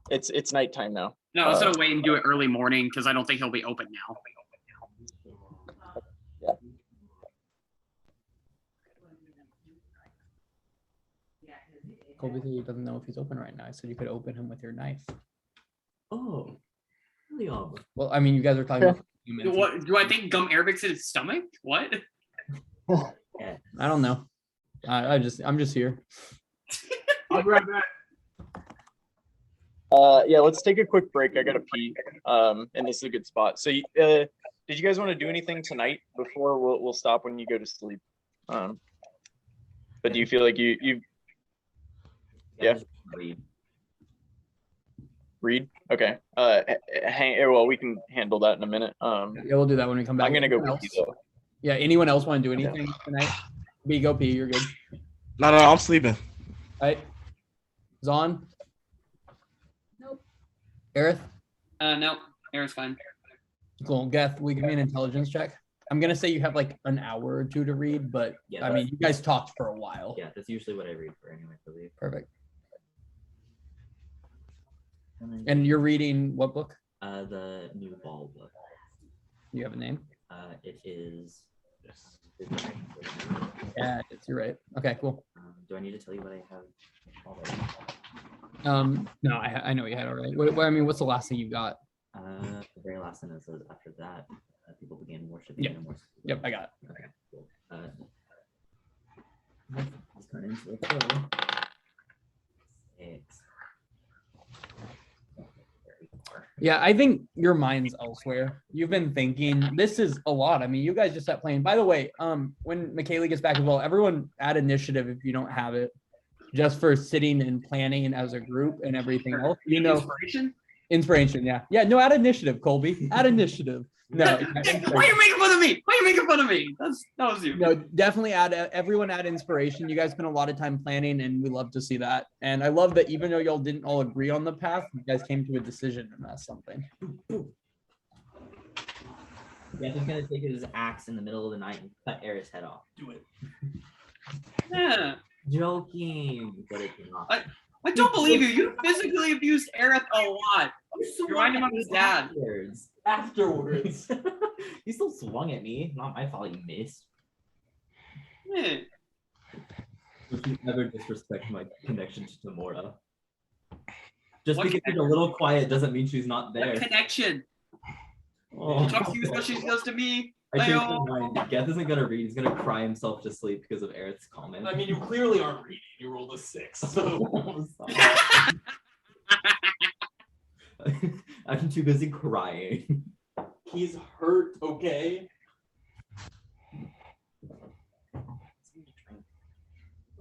It's nighttime now. No, I was gonna wait and do it early morning because I don't think he'll be open now. Yeah. Colby doesn't know if he's open right now. I said you could open him with your knife. Oh, really? Well, I mean, you guys are talking about humans. What do I think gum Arabic's in his stomach? What? I don't know. I'm just here. I'll grab that. Yeah, let's take a quick break. I gotta pee. And this is a good spot. So, did you guys want to do anything tonight before we'll stop when you go to sleep? But do you feel like you yeah. Read? Okay. Well, we can handle that in a minute. Yeah, we'll do that when we come back. I'm gonna go pee though. Yeah. Anyone else want to do anything tonight? B, go pee. You're good. No, I'm sleeping. All right. Zon? Nope. Aerith? No, Aaron's fine. Cool. Geth, we give me an intelligence check. I'm gonna say you have like an hour or two to read, but Yeah, I mean, you guys talked for a while. Yeah, that's usually what I read for anyway, I believe. Perfect. And you're reading what book? The new ball book. You have a name? It is. Yeah, you're right. Okay, cool. Do I need to tell you what I have already? No, I know you had already. I mean, what's the last thing you got? The very last sentence says after that, people began worshiping. Yep. Yep, I got it. Okay, cool. Let's turn into the flow. 6. Yeah, I think your mind's elsewhere. You've been thinking, this is a lot. I mean, you guys just stopped playing. By the way, when Michaela gets back as well, everyone add initiative if you don't have it. just for sitting and planning as a group and everything else. You know, Inspiration? yeah. Yeah, no, add initiative, Colby. Add initiative. No. Why are you making fun of me? Why are you making fun of me? That was you. No, definitely everyone add inspiration. You guys spend a lot of time planning and we love to see that. And I love that even though y'all didn't all agree on the path, you guys came to a decision and that's something. Yeah, he's gonna take his axe in the middle of the night and cut Aerith's head off. Do it. Yeah. Joking, but it cannot. I don't believe you. You physically abused Aerith a lot. You remind him of his dad. Afterwards. You still swung at me. Not my fault you missed. Yeah. If you ever disrespect my connection to Tamora. Just What because she's a little quiet doesn't mean she's not there. What connection? Oh. Talk to you as much as she does to me. I changed my mind. Geth isn't gonna read. He's gonna cry himself to sleep because of Aerith's comment. I mean, you clearly aren't reading. You rolled a 6. So I'm too busy crying. he's hurt, okay?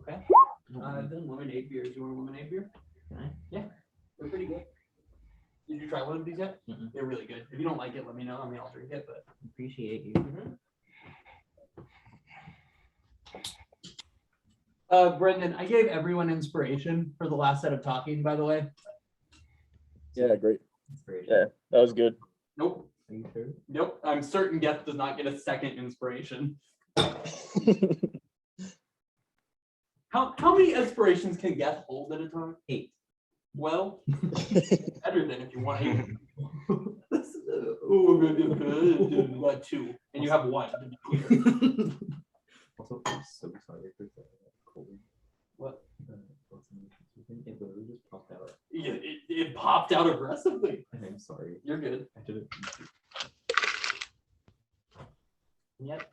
Okay. Then lemonade beers. You want a lemonade beer? Can I? Yeah, they're pretty good. Did you try one of these yet? Mm-mm. They're really good. If you don't like it, let me know. I mean, I'll drink it, but. Appreciate you. Brendan, I gave everyone inspiration for the last set of talking, by the way. Yeah, great. Inspiration. Yeah, that was good. Nope. Are you sure? Nope. I'm certain Geth does not get a second inspiration. How many inspirations can Geth hold at a time? 8. Well, better than if you want 8. Oh, what 2? And you have 1 to be clear. Also, I'm so sorry for that. What? It literally just popped out. Yeah, it popped out aggressively. I'm sorry. You're good. I didn't. Yep.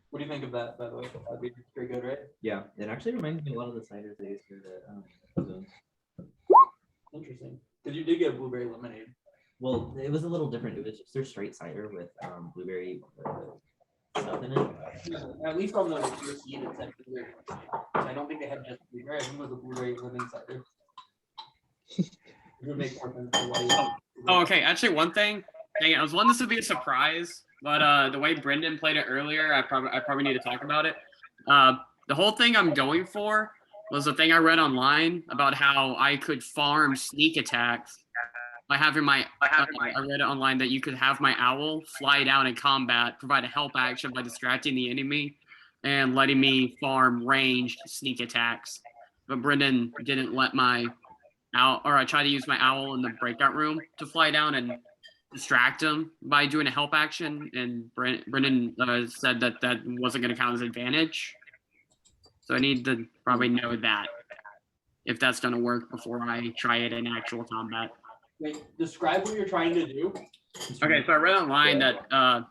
What do you think of that, by the way? That'd be pretty good, right? Yeah, it actually reminds me a lot of the ciders they used here at zones. Interesting. Because you did get blueberry lemonade. Well, it was a little different. It was just their straight cider with blueberry stuff in it. Yeah, at least on the receipt it said blueberry lemonade. So I don't think they had just blueberry. I think it was a blueberry lemon cider. It would make more sense for why. Oh, okay. Actually, one thing. Dang it, I was wanting this to be a surprise, but the way Brendan played it earlier, I probably need to talk about it. The whole thing I'm going for was the thing I read online about how I could farm sneak attacks by having my. I read it online that you could have my owl fly down in combat, provide a help action by distracting the enemy, and letting me farm ranged sneak attacks. But Brendan didn't let my owl, or I tried to use my owl in the breakout room to fly down and distract him by doing a help action, and Brendan said that wasn't going to count as advantage. So I need to probably know that if that's going to work before I try it in actual combat. Wait, describe what you're trying to do. Okay, so I read online that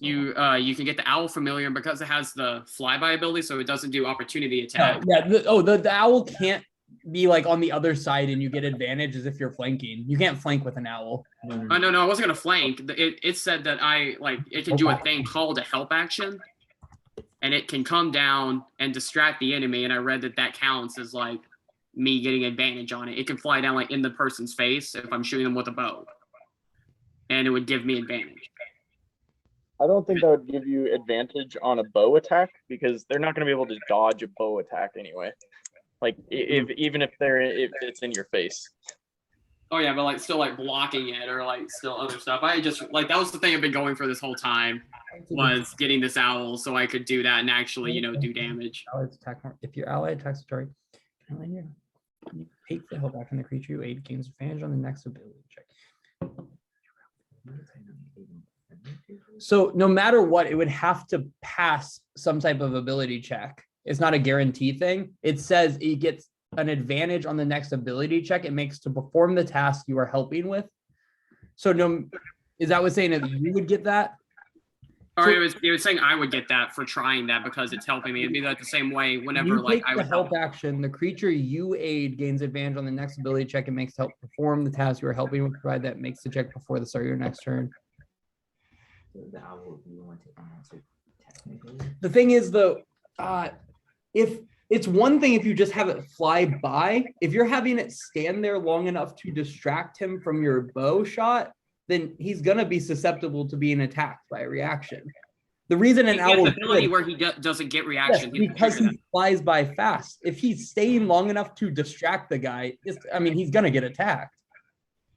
you can get the owl familiar, and because it has the flyby ability, so it doesn't do opportunity attack. Yeah. The owl can't be like on the other side and you get advantage as if you're flanking. You can't flank with an owl. No, I wasn't gonna flank. It said that it can do a thing called a help action, and it can come down and distract the enemy. And I read that counts as like me getting advantage on it. It can fly down like in the person's face if I'm shooting them with a bow, and it would give me advantage. I don't think that would give you advantage on a bow attack because they're not going to be able to dodge a bow attack anyway. Like even if it's in your face. Oh yeah, but like still like blocking it or like still other stuff. I just like that was the thing I've been going for this whole time was getting this owl so I could do that and actually do damage. If your ally attacks a target, you take the help back from the creature you aid gains advantage on the next ability check. So no matter what, it would have to pass some type of ability check. It's not a guarantee thing. It says it gets an advantage on the next ability check it makes to perform the task you are helping with. So is that what saying that you would get that? Or it was saying I would get that for trying that because it's helping me. It'd be like the same way whenever you like take I the would help action, the creature you aid gains advantage on the next ability check it makes to help perform the task you are helping with, provide that makes the check before the start of your next turn. The owl would be the one taking answer technically. The thing is though, if it's one thing if you just have it fly by, if you're having it stand there long enough to distract him from your bow shot, then he's gonna be susceptible to being attacked by a reaction. The reason an He has owl ability where he doesn't get reaction. yes, because he flies by fast. If he's staying long enough to distract the guy, I mean, he's gonna get attacked.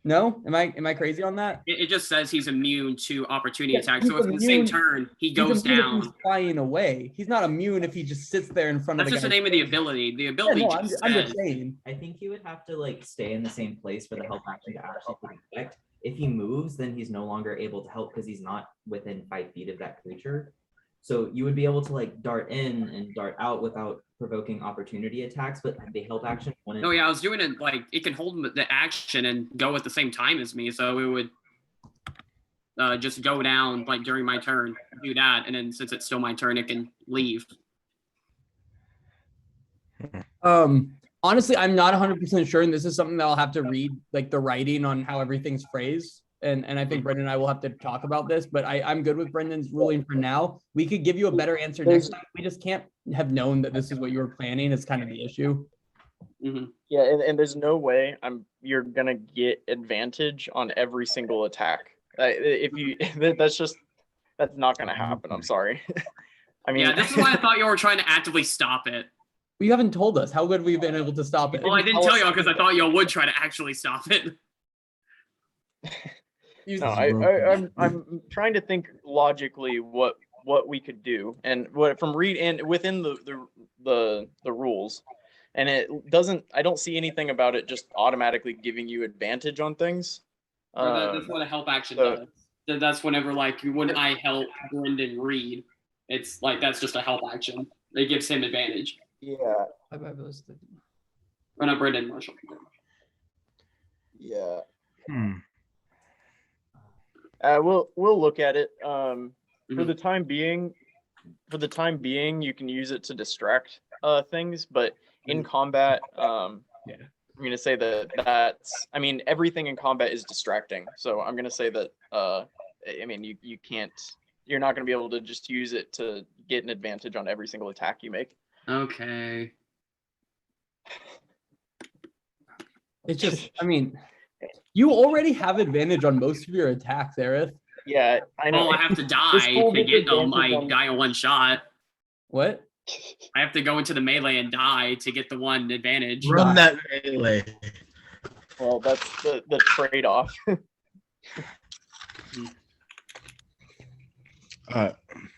No, am I crazy on that? It just says he's immune to opportunity Yeah, attacks. he's So if in the same immune- turn he He's goes immune if down, he's flying away. He's not immune if he just sits there in front that's of the just the guy. name of the ability. The Yeah, ability no, just I'm just says saying. I think he would have to like stay in the same place for the help action to actually take effect. If he moves, then he's no longer able to help because he's not within 5 feet of that creature. So you would be able to like dart in and dart out without provoking opportunity attacks, but the help action wouldn't. no, yeah, I was doing it like it can hold the action and go at the same time as me, so it would just go down like during my turn, do that, and then since it's still my turn, it can leave. Honestly, I'm not 100% sure, and this is something that I'll have to read, like the writing on how everything's phrased. And I think Brendan and I will have to talk about this, but I'm good with Brendan's ruling for now. We could give you a better answer next time. We just can't have known that this is what you were planning. It's kind of the issue. Mm-hmm. Yeah, and there's no way you're gonna get advantage on every single attack. If you that's not gonna happen. I'm sorry. I mean, Yeah, this is why I thought you were trying to actively stop it. You haven't told us how good we've been able to stop it. Well, I didn't tell y'all because I thought y'all would try to actually stop it. No, I'm trying to think logically what we could do, and what from reading within the rules, and it doesn't. I don't see anything about it just automatically giving you advantage on things. That's what a help action does. That's whenever like when I help Brendan read, it's like that's just a help action. It gives him advantage. Yeah. Or not Brendan, Marshall. Yeah. We'll look at it. For the time being, you can use it to distract things, but in combat, I'm gonna say that's. I mean, everything in combat is distracting. So I'm gonna say that. I mean, you can't. You're not gonna be able to just use it to get an advantage on every single attack you make. Okay. It's just, I mean, you already have advantage on most of your attacks, Aerith. Yeah, I know. Well, I have to die to get them. I die in one shot. What? I have to go into the melee and die to get the one advantage. Run that melee. Well, that's the trade-off.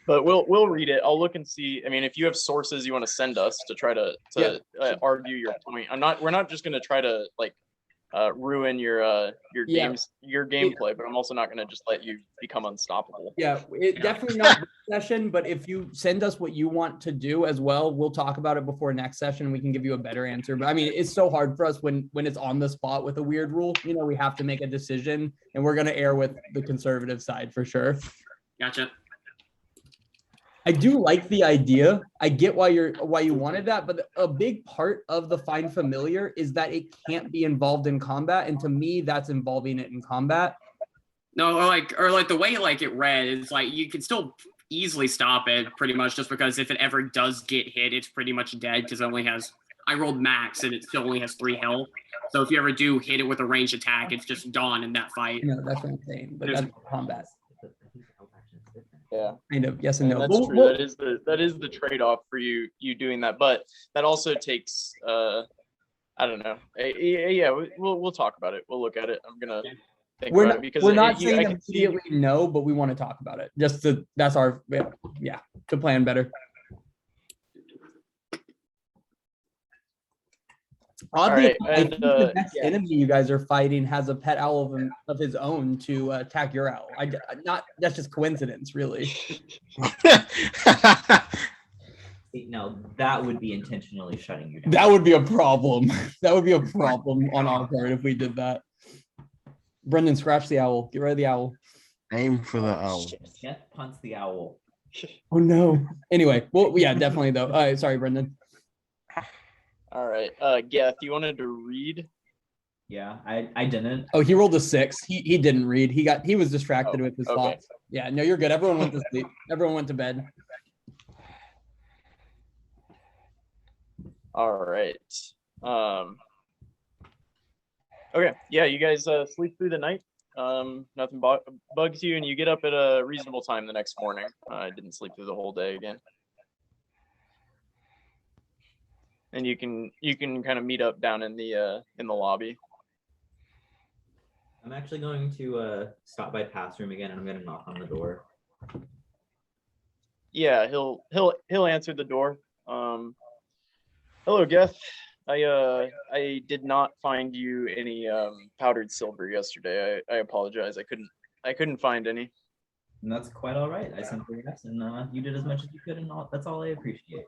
But we'll read it. I'll look and see. I mean, if you have sources you want to send us to try to argue your point, we're not just going to try to like ruin your gameplay, but I'm also not going to just let you become unstoppable. Yeah, definitely not this session, but if you send us what you want to do as well, we'll talk about it before next session. We can give you a better answer. But I mean, it's so hard for us when it's on the spot with a weird rule. You know, we have to make a decision, and we're going to err with the conservative side for sure. Gotcha. I do like the idea. I get why you wanted that, but a big part of the Find Familiar is that it can't be involved in combat, and to me, that's involving it in combat. No, or like the way like it read is like you can still easily stop it pretty much just because if it ever does get hit, it's pretty much dead because it only has. I rolled max and it still only has 3 health. So if you ever do hit it with a ranged attack, it's just gone in that fight. No, that's what I'm saying. But that's combat. Yeah, kind of yes and no. That's true. That is the trade-off for you doing that, but that also takes I don't know. Yeah, we'll talk about it. We'll look at it. I'm gonna think about it because we're not saying immediately no, but we want to talk about it. That's our to plan better. Oddly, right, I think the next enemy you guys are fighting has a pet owl of his own to attack your owl. That's just coincidence, really. No, that would be intentionally shutting you down. That would be a problem. That would be a problem on our part if we did that. Brendan, scratch the owl. Get rid of the owl. Aim for the owl. Jeff punts the owl. Oh no. Anyway, well, yeah, definitely though. Sorry, Brendan. All right. Geth, you wanted to read? Yeah, I didn't. Oh, he rolled a 6. He didn't read. He was distracted with his okay. thoughts. Yeah, no, you're good. Everyone went to sleep. Everyone went to bed. All right. Okay. Yeah, you guys sleep through the night. Nothing bugs you, and you get up at a reasonable time the next morning. I didn't sleep through the whole day again. And you can kind of meet up down in the lobby. I'm actually going to stop by pass room again, and I'm gonna knock on the door. Yeah, he'll answer the door. Hello, Geth. I did not find you any powdered silver yesterday. I apologize. I couldn't find any. And that's quite all right. I simply asked, and you did as much as you could, and that's all I appreciate.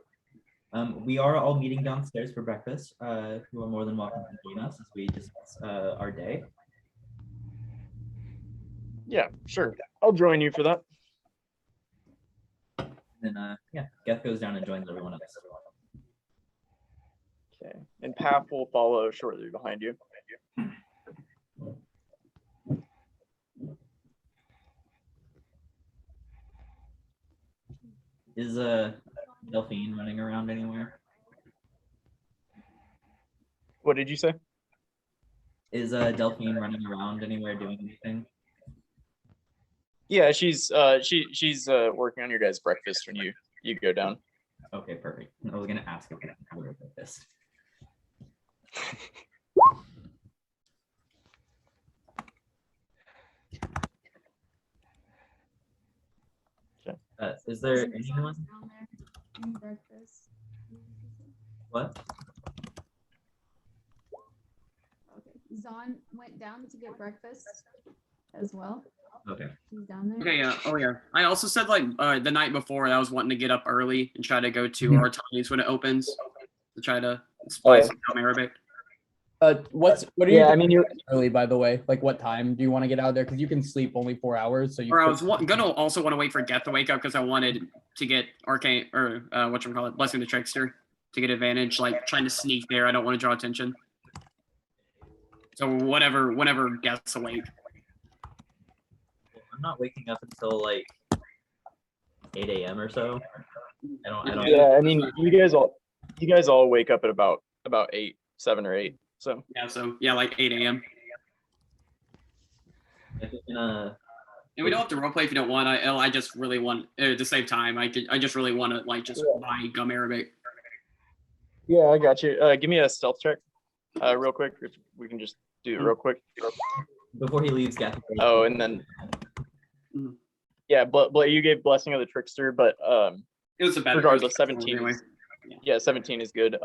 We are all meeting downstairs for breakfast. You are more than welcome to join us as we discuss our day. Yeah, sure. I'll join you for that. And then, yeah, Geth goes down and joins everyone else. Okay, and Path will follow shortly behind you. Is Delphine running around anywhere? What did you say? Is Delphine running around anywhere doing anything? Yeah, she's working on your guys' breakfast when you go down. Okay, perfect. I was gonna ask if we can cover this. Is there anyone? Down there eating breakfast? What? Okay. Zahn went down to get breakfast as well. Okay. He's down there. Okay, yeah. Oh, yeah. I also said, like, the night before, I was wanting to get up early and try to go to our Tony's when it opens to try to spice some Arabic. What are you? Yeah, I mean, you're early, by the way. Like, what time do you want to get out of there? Because you can sleep only 4 hours. So you. Or I was gonna also want to wait for Geth to wake up because I wanted to get Arcane or whatchamacallit, Blessing the Trickster to get advantage. Like trying to sneak there. I don't want to draw attention. So whenever Geth's awake. I'm not waking up until like 8 a.m. or so. I don't. Yeah, I mean, you guys all wake up at about 7 or 8. So Yeah, like 8 a.m. If it's gonna. And we don't have to roleplay if you don't want. I just really want to save time. I just really want to like just buy gum Arabic. yeah, I got you. Give me a stealth check, real quick. If we can just do it real quick. Before he leaves, Geth. Oh, and then yeah, but you gave Blessing of the Trickster, but It was a better. regardless, 17. Anyway. Yeah, 17 is good.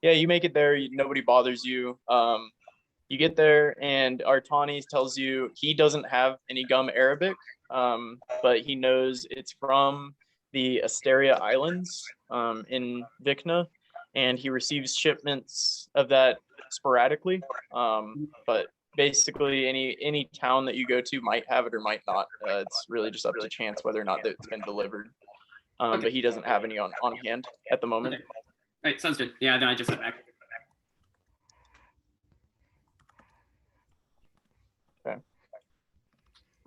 Yeah, you make it there. Nobody bothers you. You get there, and Artani tells you he doesn't have any gum Arabic, but he knows it's from the Asteria Islands in Vikna, and he receives shipments of that sporadically. But basically, any town that you go to might have it or might not. It's really just up to chance whether or not it's been delivered. But he doesn't have any on hand at the moment. Okay. All right, sounds good. Yeah, then I just head back. Okay.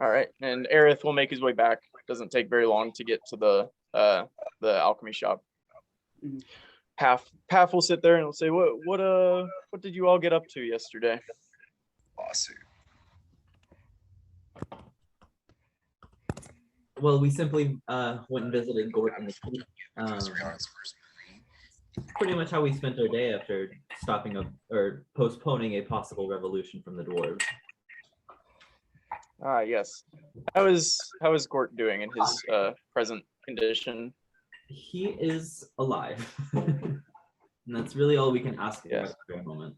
All right, and Aerith will make his way back. Doesn't take very long to get to the alchemy shop. Mhm. Path will sit there and will say, what did you all get up to yesterday? Lawsuit. Well, we simply went and visited Gort in the keep. Pretty much how we spent our day after stopping up or postponing a possible revolution from the dwarves. Ah, yes. How is Gort doing in his present condition? He is alive. And that's really all we can ask for Yes. at the moment.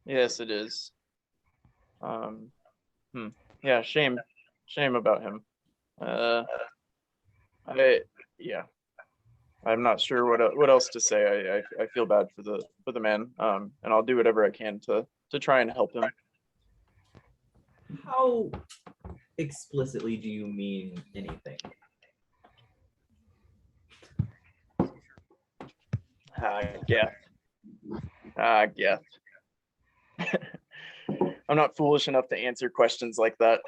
Yes, it is. Yeah, shame about him. I'm not sure what else to say. I feel bad for the man. And I'll do whatever I can to try and help him. How explicitly do you mean anything? Geth. Geth. I'm not foolish enough to answer questions like that.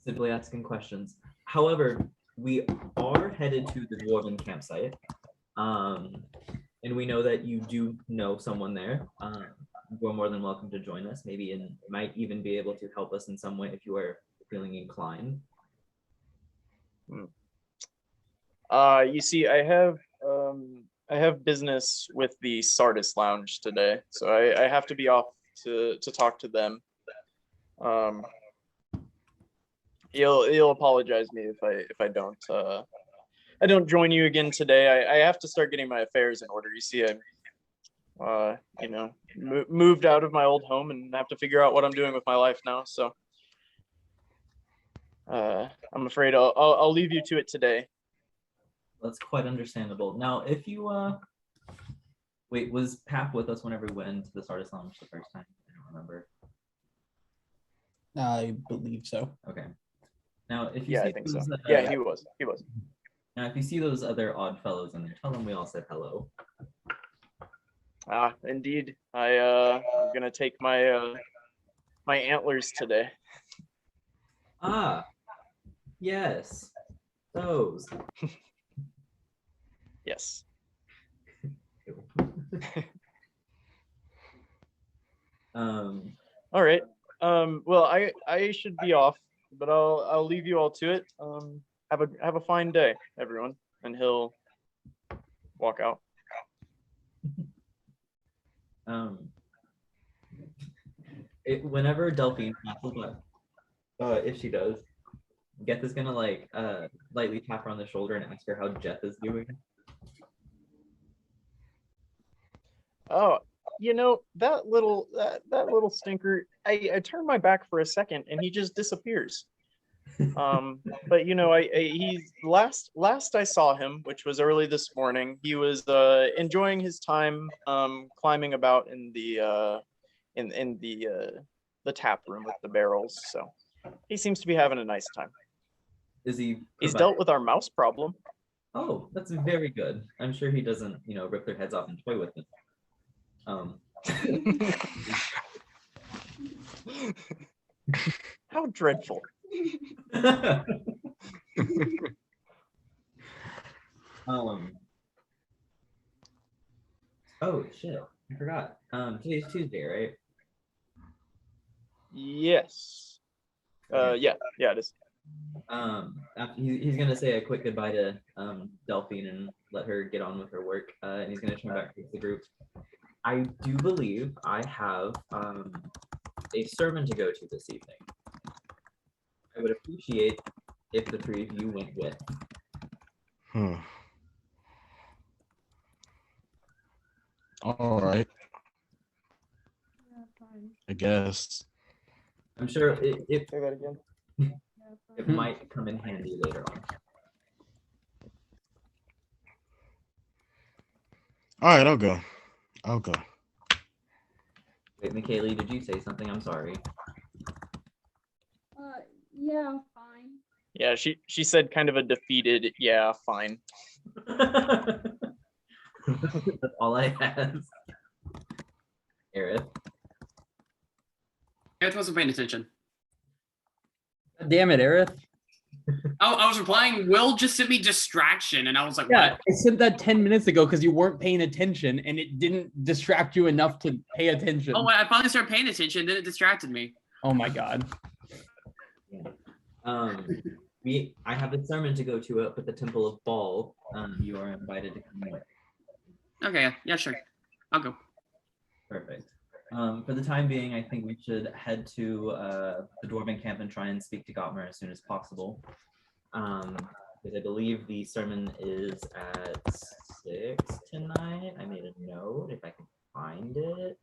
Simply asking questions. However, we are headed to the dwarven campsite. And we know that you do know someone there. You're more than welcome to join us. Maybe and might even be able to help us in some way if you are feeling inclined. You see, I have business with the Sardis Lounge today, so I have to be off to talk to them. You'll apologize me if I don't join you again today. I have to start getting my affairs in order. You see, I'm moved out of my old home and have to figure out what I'm doing with my life now. So I'm afraid I'll leave you to it today. That's quite understandable. Now, if you wait, was Pap with us whenever we went into the Sardis Lounge the first time? I don't remember. I believe so. Okay. Now, if you see I think those, so. Yeah, he was. Now, if you see those other odd fellows in there, tell them we all said hello. Indeed. I'm gonna take my my antlers today. Ah, yes, those. Yes. All right. Well, I should be off, but I'll leave you all to it. Have a fine day, everyone. And he'll walk out. Whenever Delphine passes, if she does, Geth is gonna lightly tap her on the shoulder and ask her how Jeff is doing. Oh, that little stinker. I turned my back for a second and he just disappears. But he's last I saw him, which was early this morning, he was enjoying his time climbing about in the tap room with the barrels. So he seems to be having a nice time. He's dealt with our mouse problem. Oh, that's very good. I'm sure he doesn't, rip their heads off and toy with them. How dreadful. Oh shit, I forgot. Today's Tuesday, right? Yes. Yeah, it is. He's gonna say a quick goodbye to Delphine and let her get on with her work, and he's gonna turn back to the group. I do believe I have a sermon to go to this evening. I would appreciate if the three of you went with. All right. Yeah, fine. I guess. I'm sure Say that again. it might come in handy later on. All right, I'll go. Wait, McKaylee, did you say something? I'm sorry. Yeah, fine. Yeah, she said kind of a defeated, yeah, fine. That's all I have. Aerith. Aerith wasn't paying attention. Damn it, Aerith. I was replying, Will just sent me distraction, and I was like, Yeah, what? I said that 10 minutes ago because you weren't paying attention and it didn't distract you enough to pay attention. Oh, when I finally started paying attention, then it distracted me. Oh my God. I have a sermon to go to up at the Temple of Baal. You are invited to come with. Okay, yeah, sure. I'll go. Perfect. For the time being, I think we should head to the Dwarven camp and try and speak to Gottmer as soon as possible. Because I believe the sermon is at 6 tonight. I made a note if I can find it.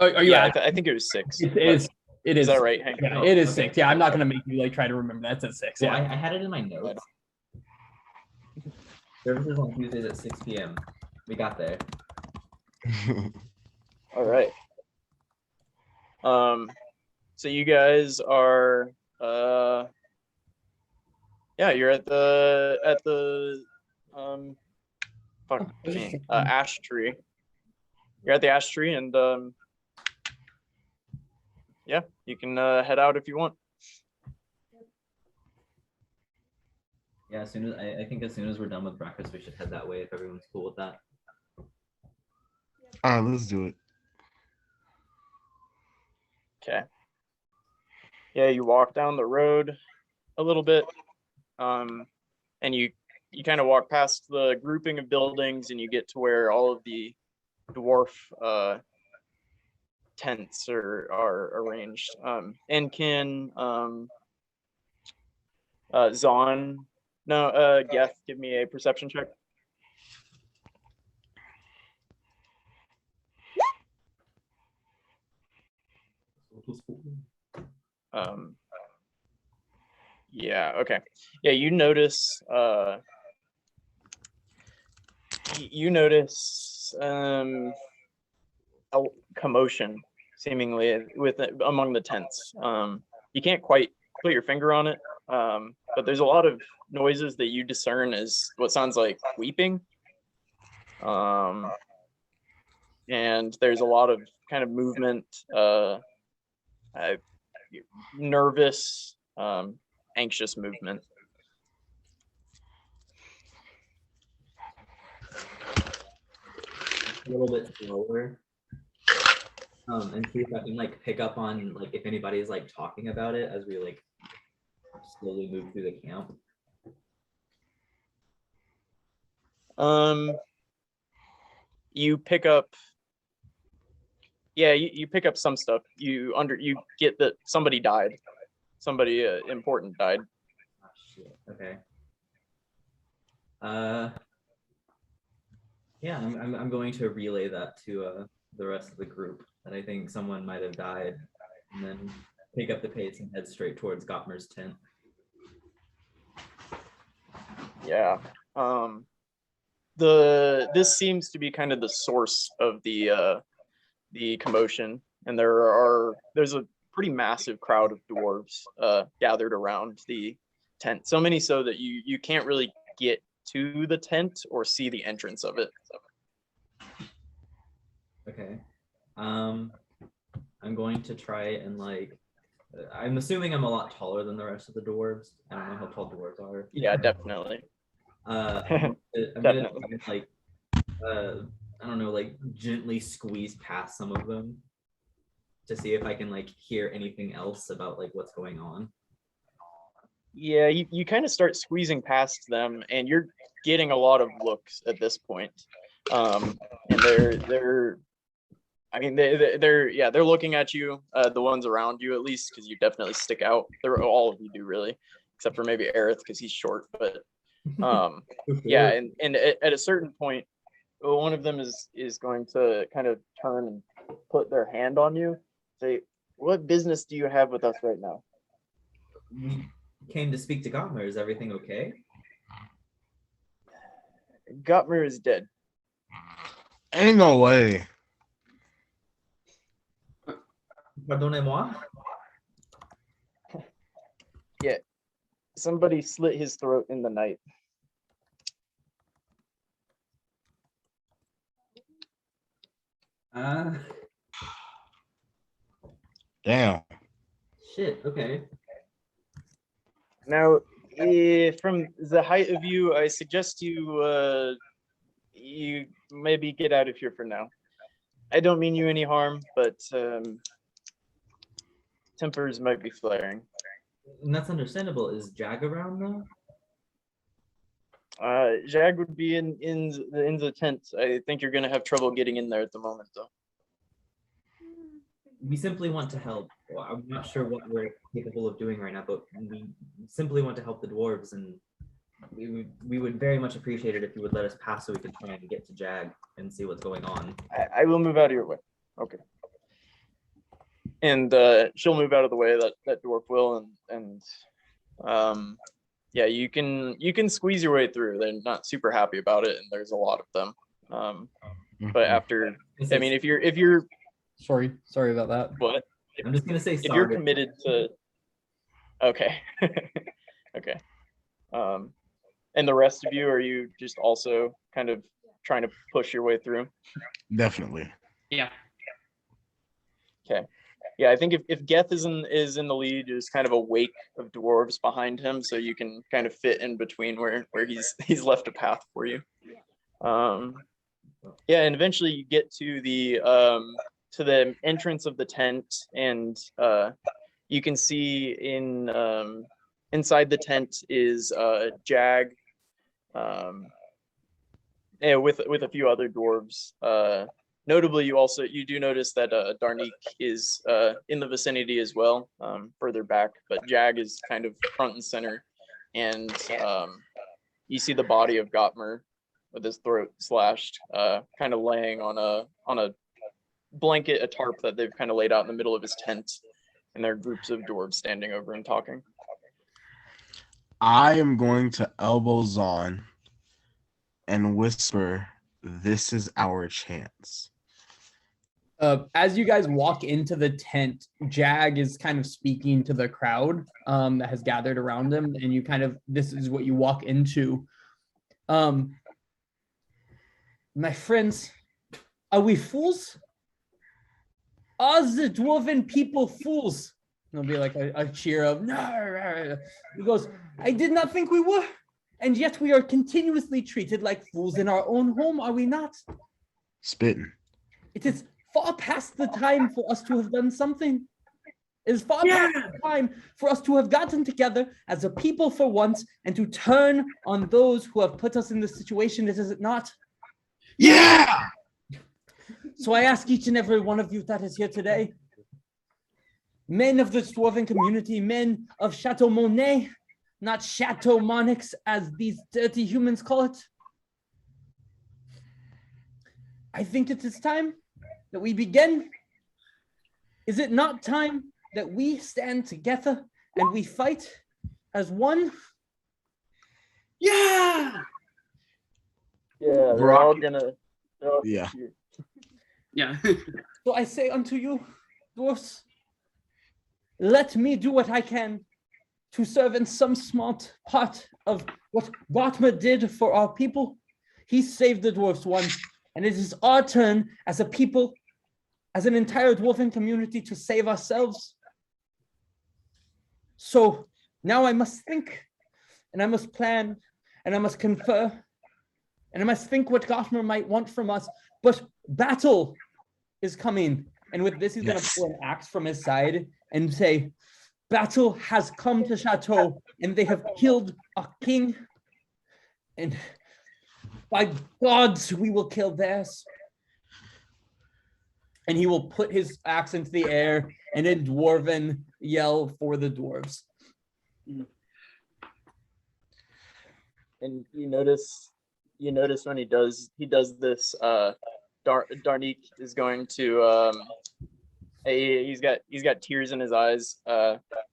Are you? Yeah, I think it was 6. It is. Is that right, Hank? Yeah, it is Okay. 6. Yeah, I'm not gonna make you try to remember. That's at 6. Well, Yeah. I had it in my notes. Services on Tuesdays at 6 p.m. We got there. All right. So you guys are Yeah, you're at the ash tree. You're at the ash tree, and yeah, you can head out if you want. Yeah, as soon as I think as soon as we're done with breakfast, we should head that way if everyone's cool with that. All right, let's do it. Okay. Yeah, you walk down the road a little bit, and you kind of walk past the grouping of buildings, and you get to where all of the dwarf tents are arranged. Enkin, Zon. No, Geth, give me a perception check. Yeah, okay. Yeah, you notice a commotion seemingly among the tents. You can't quite put your finger on it, but there's a lot of noises that you discern as what sounds like weeping. And there's a lot of kind of movement, nervous, anxious movement. A little bit slower. And see if I can like pick up on like if anybody's like talking about it as we like slowly move through the camp. You pick up, yeah, you pick up some stuff. You get that somebody died, somebody important died. Oh, shit. Okay. Yeah, I'm going to relay that to the rest of the group that I think someone might have died, and then pick up the pace and head straight towards Gottmer's tent. Yeah. This seems to be kind of the source of the commotion, and there's a pretty massive crowd of dwarves gathered around the tent. So many so that you can't really get to the tent or see the entrance of it. Okay. I'm going to try and like I'm assuming I'm a lot taller than the rest of the dwarves. I don't know how tall dwarves are. Yeah, definitely. I'm gonna try and, like I don't know, like gently squeeze past some of them to see if I can like hear anything else about like what's going on. Yeah, you kind of start squeezing past them, and you're getting a lot of looks at this point. And they're looking at you, the ones around you at least, because you definitely stick out. All of you do really, except for maybe Aerith because he's short. But yeah, and at a certain point, one of them is going to kind of turn and put their hand on you, say, "What business do you have with us right now?" We came to speak to Gottmer. Is everything okay? Gottmer is dead. Ain't no way. Pardonnez-moi? Yeah, somebody slit his throat in the night. Damn. Shit, okay. Now, from the height of you, I suggest you you maybe get out of here for now. I don't mean you any harm, but tempers might be flaring. And that's understandable. Is Jag around though? Jag would be in the tent. I think you're gonna have trouble getting in there at the moment, though. We simply want to help. Well, I'm not sure what we're capable of doing right now, but we simply want to help the dwarves, and we would very much appreciate it if you would let us pass so we could try and get to Jag and see what's going on. I will move out of your way. Okay. And she'll move out of the way. That dwarf will, and yeah, you can squeeze your way through. They're not super happy about it, and there's a lot of them. But after, I mean, if you're sorry about that. What? I'm just gonna say if you're committed to, okay. Okay. And the rest of you, are you just also kind of trying to push your way through? Definitely. Yeah. Okay. Yeah, I think if Geth is in the lead, there's kind of a wake of dwarves behind him, so you can kind of fit in between where he's left a path for you. Yeah, and eventually you get to the entrance of the tent, and you can see inside the tent is Jag, yeah, with a few other dwarves. Notably, you do notice that Darnik is in the vicinity as well, further back, but Jag is kind of front and center, and you see the body of Gottmer with his throat slashed, kind of laying on a blanket, a tarp that they've kind of laid out in the middle of his tent, and there are groups of dwarves standing over and talking. I am going to elbow Zahn and whisper, "This is our chance." As you guys walk into the tent, Jag is kind of speaking to the crowd that has gathered around him, and this is what you walk into. My friends, are we fools? Are the dwarven people fools? There'll be like a cheer of no. He goes, I did not think we were, and yet we are continuously treated like fools in our own home, are we not? Spitting. It is far past the time for us to have done something. It is far past the time for us to have gotten together as a people for once and to turn on those who have put us in this situation, is it not? Yeah! So I ask each and every one of you that is here today, men of the dwarven community, men of Chateau Monet, not Chateau Monix as these dirty humans call it. I think it is time that we begin. Is it not time that we stand together and we fight as one? Yeah. Yeah, they're all gonna. Yeah. Yeah. So I say unto you, dwarfs, let me do what I can to serve in some smart part of what Gottmer did for our people. He saved the dwarfs once, and it is our turn as a people, as an entire dwarven community, to save ourselves. So now I must think, and I must plan, and I must confer, and I must think what Gottmer might want from us. But battle is coming. And with this, he's going to pull an axe from his side and say, battle has come to Chateau, and they have killed our king. And by gods, we will kill theirs. And he will put his axe into the air and in Dwarven yell for the dwarves. And you notice when he does this, Darnik is going to he's got tears in his eyes.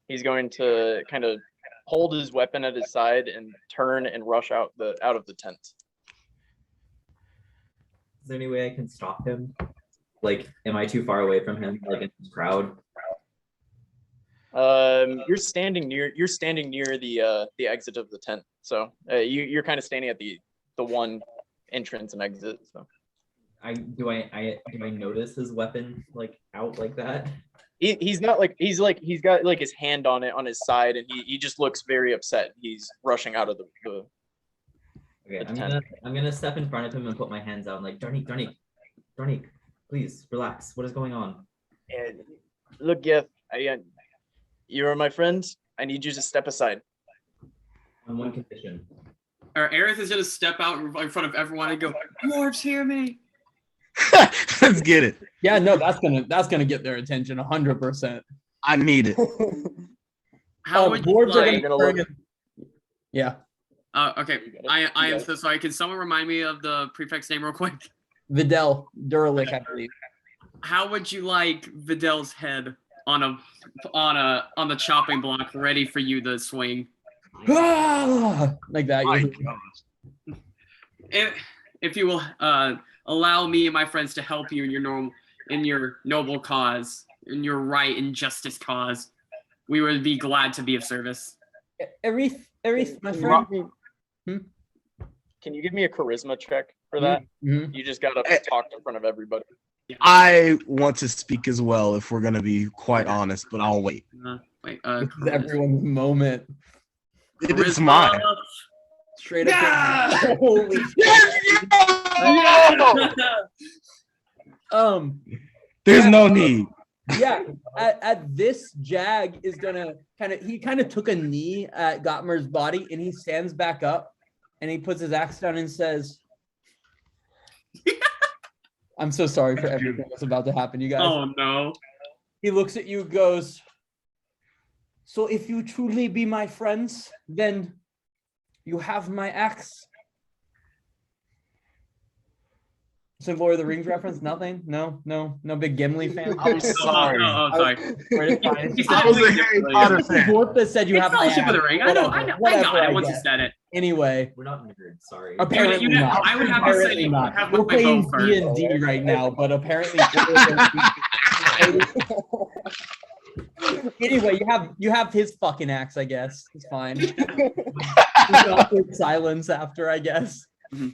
He's going to kind of hold his weapon at his side and turn and rush out of the tent. Is there any way I can stop him? Like, am I too far away from him, like in this crowd? You're standing near the exit of the tent, so you're kind of standing at the one entrance and exit. So Do I notice his weapon like out like that? He's got like his hand on it on his side, and he just looks very upset. He's rushing out of the Okay, tent. I'm gonna step in front of him and put my hands out and like, Darnik, please relax. What is going on? And look, Geth, you are my friend. I need you to step aside. On one condition. Or Aerith is gonna step out in front of everyone and go, dwarves, hear me. Let's get it. Yeah, no, that's gonna get their attention 100%. I need it. How would you dwarves are like? gonna turn in- Yeah, Okay, I am so sorry. Can someone remind me of the prefix name real quick? Videl Durlich, I believe. How would you like Videl's head on the chopping block, ready for you to swing? Like that. My usually. God. If you will allow me and my friends to help you in your noble cause, in your right and justice cause, we would be glad to be of service. Erith, Aerith, my Can you friend. give me- Hmm? Can you give me a charisma check for that? Mhm. You just gotta talk in front of everybody. I want to speak as well, if we're gonna be quite honest, but I'll wait. Wait, This is everyone's moment. It is mine. Straight up. Yeah! Holy There's no need. yeah, at this, Jag is gonna kind of took a knee at Gottmer's body, and he stands back up and he puts his axe down and says, I'm so sorry for everything that's about to happen, you guys. Oh no. He looks at you, goes, so if you truly be my friends, then you have my axe. Some Lord of the Rings reference? Nothing? No big Gimli fan? I'm sorry. Oh, sorry. I was a Harry Potter fan. Dwarf that said you It's have my Fellowship of axe. the Ring. I know. I Whatever, got it once you get. said it. Anyway, We're not nerds, sorry. apparently You know, not. I would have to say Apparently you not. have We're my playing vote first. D&D right now, but apparently. Anyway, you have his fucking axe, I guess. It's fine. Awkward silence after, I guess. I'm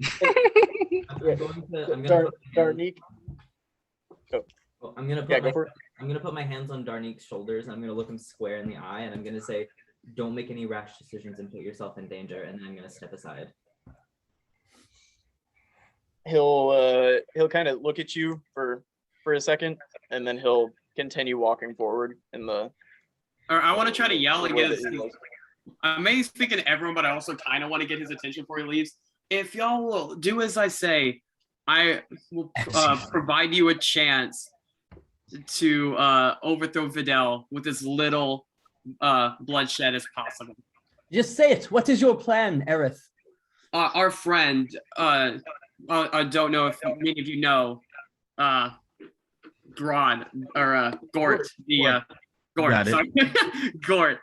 gonna Darnique. I'm gonna put my hands on Darnique's shoulders. And I'm gonna look him square in the eye, and I'm gonna say, "Don't make any rash decisions and put yourself in danger." And then I'm gonna step aside. He'll kind of look at you for a second, and then he'll continue walking forward in the. Or I want to try to yell and way get that his. he was. I may speak to everyone, but I also kind of want to get his attention before he leaves. If y'all will do as I say, I will provide you a chance to overthrow Videl with as little bloodshed as possible. Just say it. What is your plan, Aerith? Our friend, I don't know if many of you know, Gord, Gort, Got it. sorry. Gort.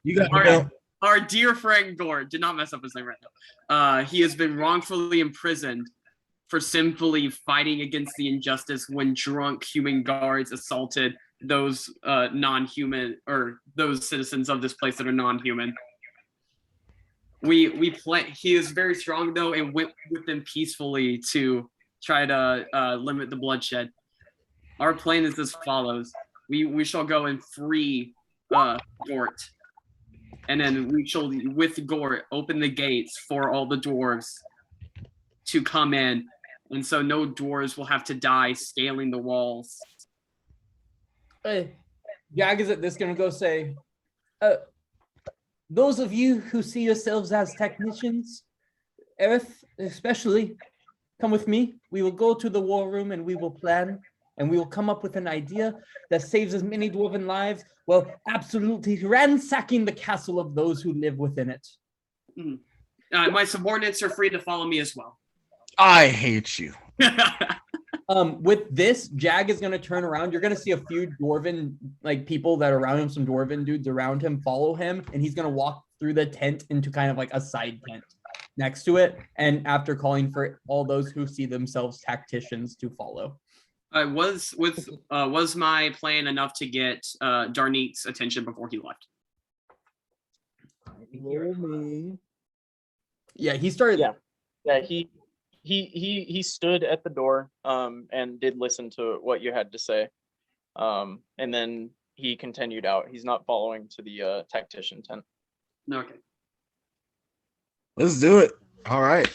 You got it. Our dear friend Gord, did not mess up his name right now. He has been wrongfully imprisoned for simply fighting against the injustice when drunk human guards assaulted those non-human or those citizens of this place that are non-human. He is very strong though and went with them peacefully to try to limit the bloodshed. Our plan is as follows. We shall go and free Gort. And then we shall, with Gort, open the gates for all the dwarves to come in. And so no dwarves will have to die scaling the walls. Jag is at this going to go say, those of you who see yourselves as technicians, Aerith especially, come with me. We will go to the war room and we will plan. And we will come up with an idea that saves as many dwarven lives while absolutely ransacking the castle of those who live within it. My subordinates are free to follow me as well. I hate you. With this, Jag is going to turn around. You're going to see a few dwarven people that are around him, some dwarven dudes around him follow him, and he's going to walk through the tent into kind of like a side tent next to it. And after calling for all those who see themselves tacticians to follow. Was my plan enough to get Darnique's attention before he left? Yeah, he started. Yeah, he stood at the door and did listen to what you had to say, and then he continued out. He's not following to the tactician tent. Okay. Let's do it. All right.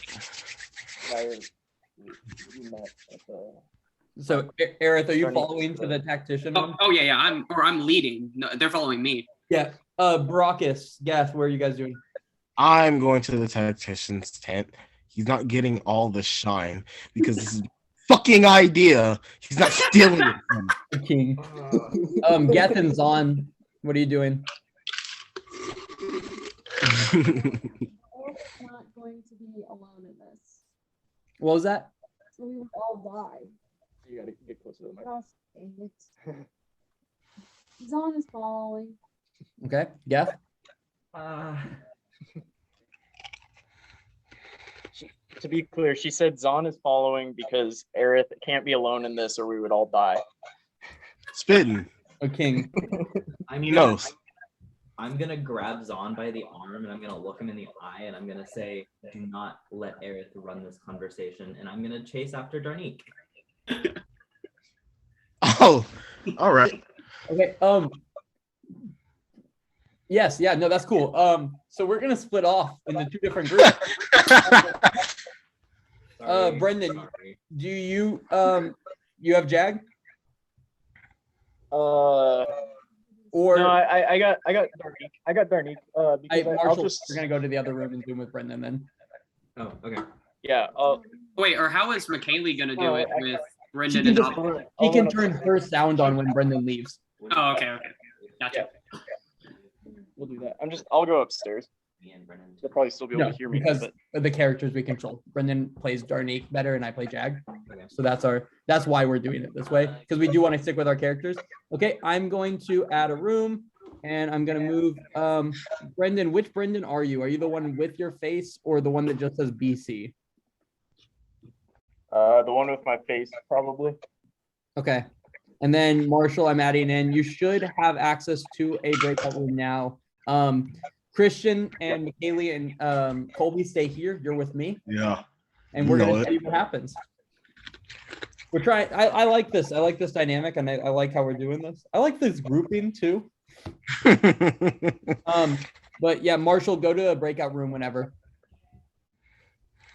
So, Aerith, are you Darnique, following to the tactician? Oh yeah. I'm leading. No, they're following me. Yeah. Brockus, Gath, where are you guys doing? I'm going to the tactician's tent. He's not getting all the shine because this is fucking idea. He's not stealing it from The king. Gath and Zon, what are you doing? We're not going to be alone in this. What was that? So we will all die. You gotta get closer to the mic. Gosh dang it. Zon is following. Okay, Gath. To be clear, she said Zon is following because Aerith can't be alone in this or we would all die. Spitting. A king. I'm He knows. I'm gonna grab Zahn by the arm and I'm gonna look him in the eye and I'm gonna say, "Do not let Aerith run this conversation," and I'm gonna chase after Darnique. Oh, all right. Okay. Yes. Yeah. No, that's cool. So we're gonna split off into two different groups. Sorry, Brendan, sorry. do you you have Jag Or or no, I got Darnique. I got Darnique. Because I'll Marshall? just We're gonna go to the other room and Zoom with Brendan then. Oh, okay. yeah. Wait, or how is McKaylee gonna do Oh, it I- with She Brendan can and just Ob- she can turn her sound on when Brendan leaves. Oh, okay. Gotcha. We'll do that. I'll go upstairs. Me and Brennan. They'll probably still be able No, to hear me. because But of the characters we control. Brendan plays Darnique better, and I play Jag. Okay. So that's why we're doing it this way, because we do want to stick with our characters. Okay, I'm going to add a room, and I'm gonna move. Brendan, which Brendan are you? Are you the one with your face or the one that just says BC? the one with my face, probably. Okay. And then Marshall, I'm adding in. You should have access to a breakout room now. Christian and McKaylee and Colby, stay here. You're with me, Yeah. and we're You know gonna it. see what happens. We're trying. I like this. I like this dynamic, and I like how we're doing this. I like this grouping too. But yeah, Marshall, go to a breakout room whenever.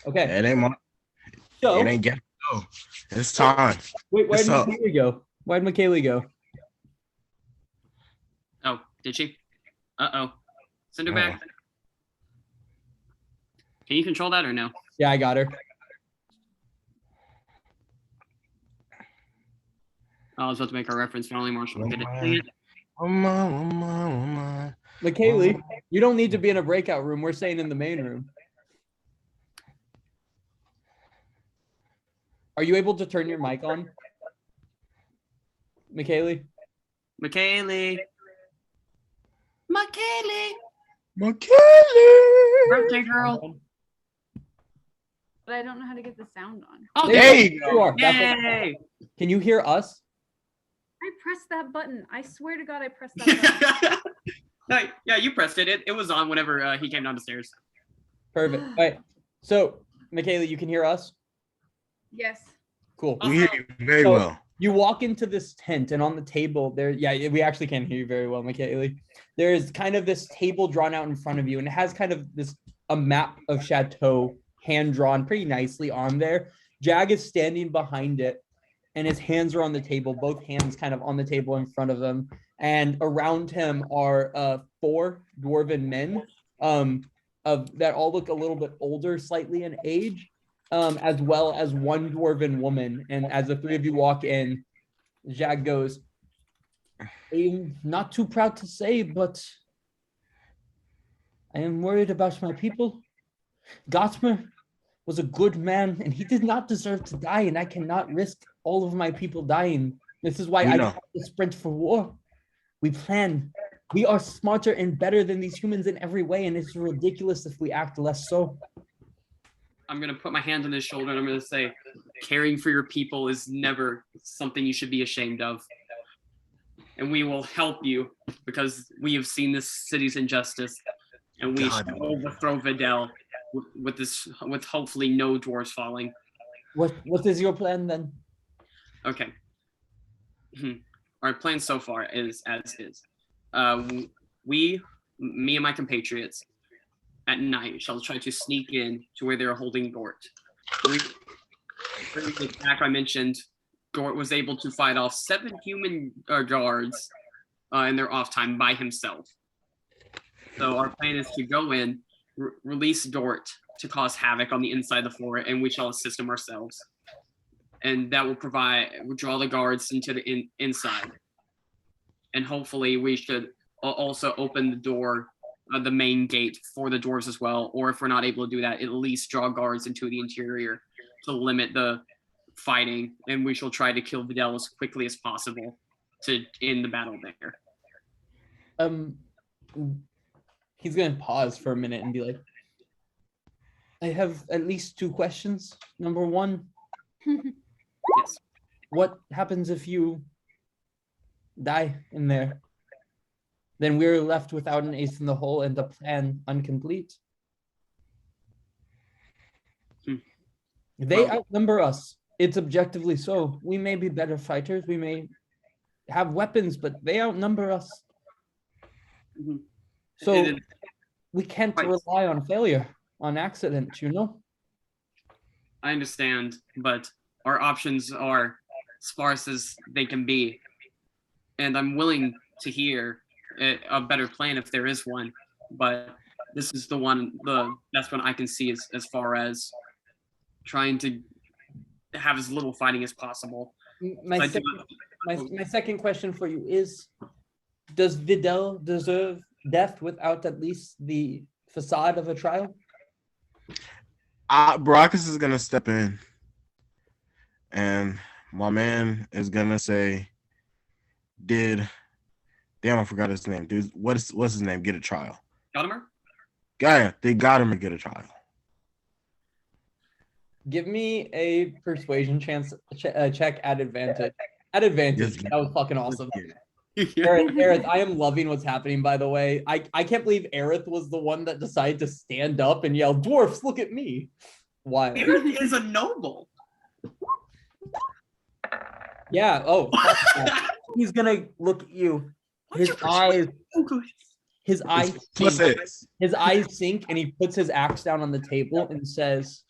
Okay. It ain't my, So it ain't get go. It's time. wait, where What's did up? McKaylee go? Why did McKaylee go? Oh, did she? Uh-oh. Send her Uh-oh. back. Can you control that or no? Yeah, I got her. Oh, I was about to make a reference, but only Marshall will get it. Dang it. McKaylee, you don't need to be in a breakout room. We're staying in the main room. Are you able to turn your mic on? McKaylee? McKaylee. McKaylee. McKaylee. Birthday girl. But I don't know how to get the sound on. Oh, There you You are. That's what- Yay. Can you hear us? I pressed that button. I swear to God, I pressed that button. No, yeah, you pressed it. It was on whenever he came down the stairs. Perfect. All right. So, Michaela, you can hear us? Yes. Cool. We hear you very So- well. You walk into this tent, and on the table there, yeah, we actually can't hear you very well, Michaela. There's kind of this table drawn out in front of you, and it has kind of a map of Chateau hand drawn pretty nicely on there. Jag is standing behind it, and his hands are on the table, both hands kind of on the table in front of him. And around him are 4 dwarven men that all look a little bit older slightly in age, as well as 1 dwarven woman. And as the 3 of you walk in, Jag goes, "I'm not too proud to say, but I am worried about my people. Gotmer was a good man, and he did not deserve to die, and I cannot risk all of my people dying. This is why We I know. don't have to sprint for war. We plan. We are smarter and better than these humans in every way, and it's ridiculous if we act less so." I'm going to put my hand on his shoulder and I'm going to say, caring for your people is never something you should be ashamed of. And we will help you because we have seen this city's injustice and we God. shall overthrow Videl with hopefully no dwarves falling. What is your plan then? Okay. Our plan so far is as is. Me and my compatriots, at night shall try to sneak in to where they're holding Gort. During the attack I mentioned, Gort was able to fight off 7 human guards in their off time by himself. So our plan is to go in, release Gort to cause havoc on the inside of the fort, and we shall assist him ourselves. And that will draw the guards into the inside. And hopefully we should also open the door, the main gate for the dwarves as well. Or if we're not able to do that, at least draw guards into the interior to limit the fighting. And we shall try to kill Videl as quickly as possible to end the battle there. He's gonna pause for a minute and be like, "I have at least 2 questions. Number 1, Yes. what happens if you die in there?" then we're left without an ace in the hole and the plan incomplete. They outnumber us. It's objectively so. We may be better fighters. We may have weapons, but they outnumber us. So we can't rely on failure, on accident, you know? I understand, but our options are sparse as they can be. And I'm willing to hear a better plan if there is one, but this is the best one I can see as far as trying to have as little fighting as possible. My second question for you is, does Vidal deserve death without at least the facade of a trial? Baracus is gonna step in, and my man is gonna say, "Damn, I forgot his name, dude. What's his name? Get a trial." Gottimer? Yeah, they got him to get a trial. Give me a persuasion check at advantage. At advantage. Yes. That was fucking awesome. Aerith, I am loving what's happening, by the way. I can't believe Aerith was the one that decided to stand up and yell, "Dwarfs, look at me." Why? Aerith is a noble. Yeah, oh. He's gonna look at you. His eyes sink, and he puts his axe down on the table and says,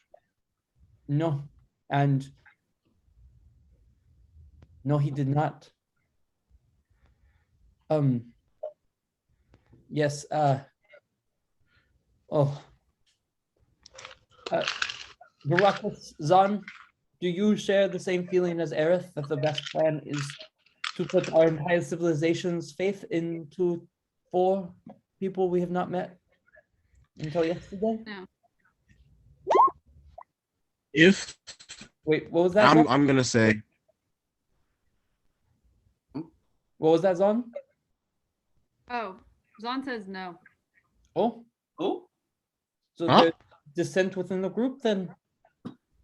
"No." And no, he did not. Yes, Baracus, Zahn, do you share the same feeling as Aerith that the best plan is to put our entire civilization's faith into 4 people we have not met until yesterday? No. Wait, what was that? I'm gonna say, What was that, Zahn? Oh, Zahn says no. Oh, so Huh? there's dissent within the group then.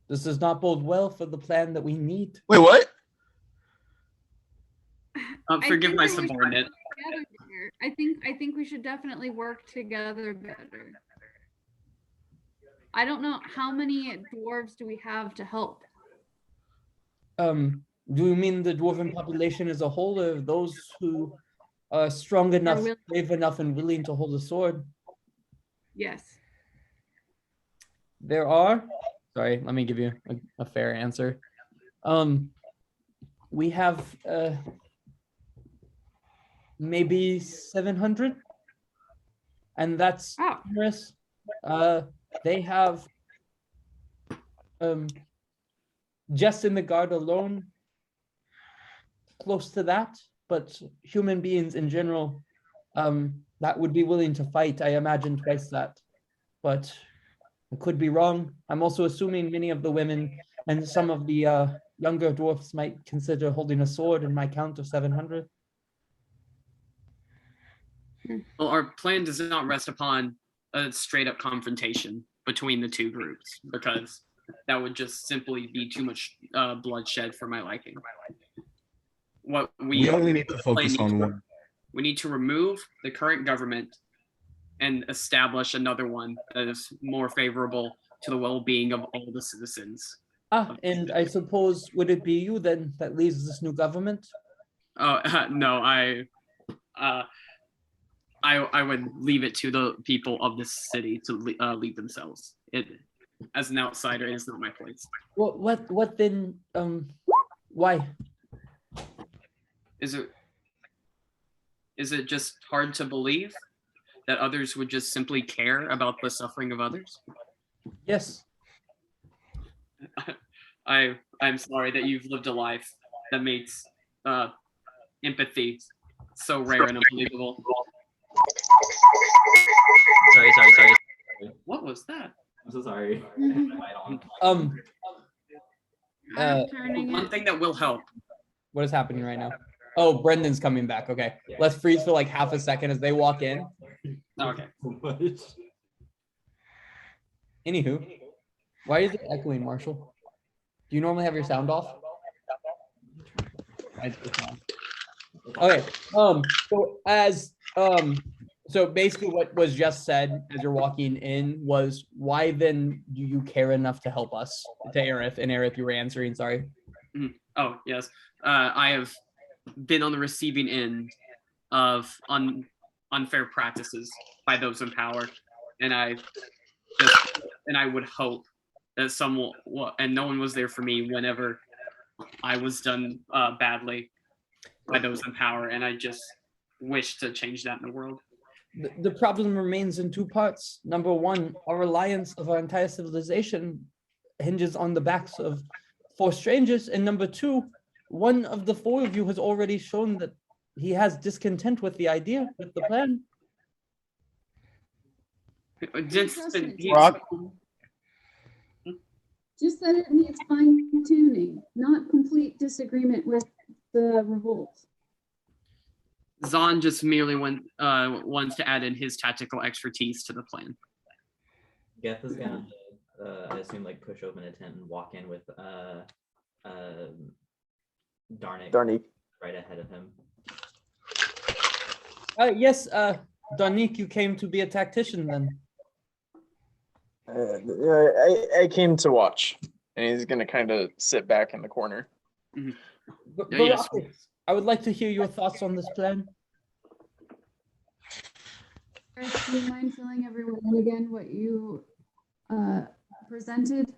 This does not bode well for the plan that we need. wait, what? Forgive think my that we should subordinate. work together better. I think we should definitely work together better. I don't know how many dwarves do we have to help. Do you mean the dwarven population as a whole, or those who are strong enough, willing- brave enough, and willing to hold a sword? Yes. There are. Sorry, let me give you a fair answer. We have maybe 700, and that's Oh. generous. They have just in the guard alone, close to that, but human beings in general, that would be willing to fight, I imagine twice that, but I could be wrong. I'm also assuming many of the women and some of the younger dwarfs might consider holding a sword in my count of 700. Well, our plan does not rest upon a straight up confrontation between the 2 groups, because that would just simply be too much bloodshed for my liking. What We only need to focus on one. We need to remove the current government and establish another one that is more favorable to the well-being of all the citizens. And I suppose, would it be you then that leads this new government? No, I would leave it to the people of this city to lead themselves. As an outsider, it is not my place. What then? Why? Is it just hard to believe that others would just simply care about the suffering of others? Yes. I'm sorry that you've lived a life that makes empathy so rare and unbelievable. Sorry. What was that? I'm so sorry. Turning One it. thing that will help. What is happening right now? Oh, Brendan's coming back. Okay. Yeah. Let's freeze for like half a second as they walk in. Okay. Anywho, why is it echoing, Marshall? Do you normally have your sound off? It's on. Okay. So as so basically what was just said as you're walking in was, why then do you care enough to help us? To Aerith, and Aerith, you were answering, sorry. Oh, yes. I have been on the receiving end of unfair practices by those in power, and I would hope that someone, and no one was there for me whenever I was done badly by those in power, and I just wish to change that in the world. The problem remains in two parts. Number one, our reliance of our entire civilization hinges on the backs of 4 strangers. And number two, one of the 4 of you has already shown that he has discontent with the idea, with the plan. Just Rock. Just that it needs fine tuning, not complete disagreement with the revolt. Zahn just merely wants to add in his tactical expertise to the plan. Geth is gonna, I assume, like push open a tent and walk in with Darnik right ahead of him. Yes, Darnik, you came to be a tactician then. I came to watch, and he's gonna kind of sit back in the corner. Yes. I would like to hear your thoughts on this plan. Aerith, do you mind filling everyone in again what you presented?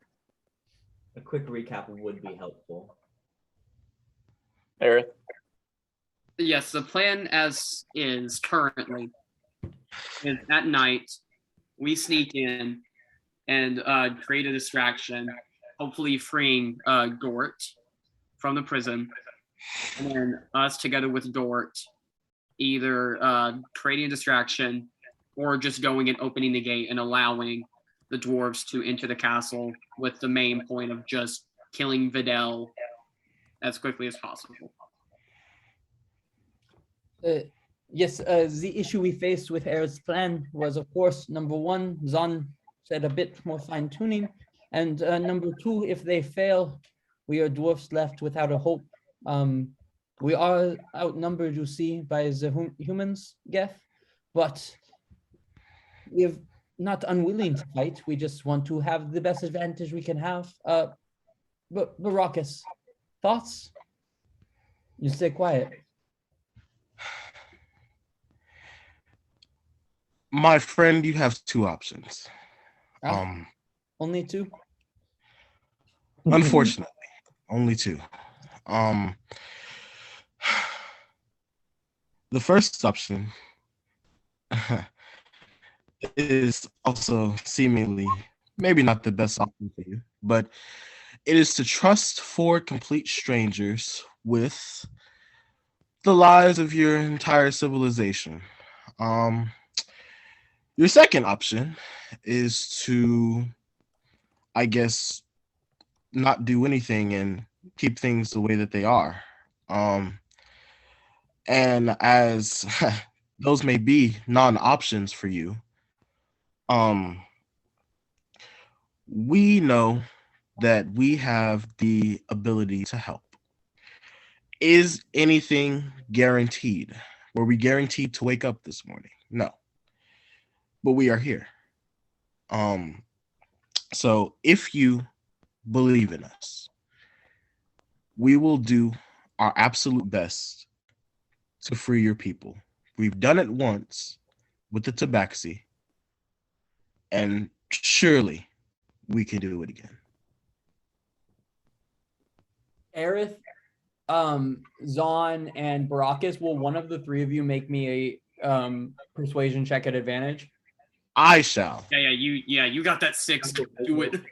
A quick recap would be helpful. Aerith. Yes, the plan as is currently is at night we sneak in and create a distraction, hopefully freeing Dort from the prison, and then us together with Dort either creating a distraction or just going and opening the gate and allowing the dwarves to enter the castle with the main point of just killing Videl as quickly as possible. Yes, the issue we faced with Aerith's plan was, of course, number one, Zahn said a bit more fine tuning, and number two, if they fail, we are dwarfs left without a hope. We are outnumbered, you see, by the humans, Geth, but we're not unwilling to fight. We just want to have the best advantage we can have. But Baracus, thoughts? You stay quiet. My friend, you have 2 options. Only 2? Unfortunately, only 2. The first option is also seemingly maybe not the best option for you, but it is to trust 4 complete strangers with the lives of your entire civilization. Your second option is to, I guess, not do anything and keep things the way that they are. And as those may be non-options for you, we know that we have the ability to help. Is anything guaranteed? Were we guaranteed to wake up this morning? No. But we are here. So if you believe in us, we will do our absolute best to free your people. We've done it once with the Tabaxi, and surely we can do it again. Aerith, Zahn, and Baracus, will one of the 3 of you make me a persuasion check at advantage? I shall. You got that 6. Do it.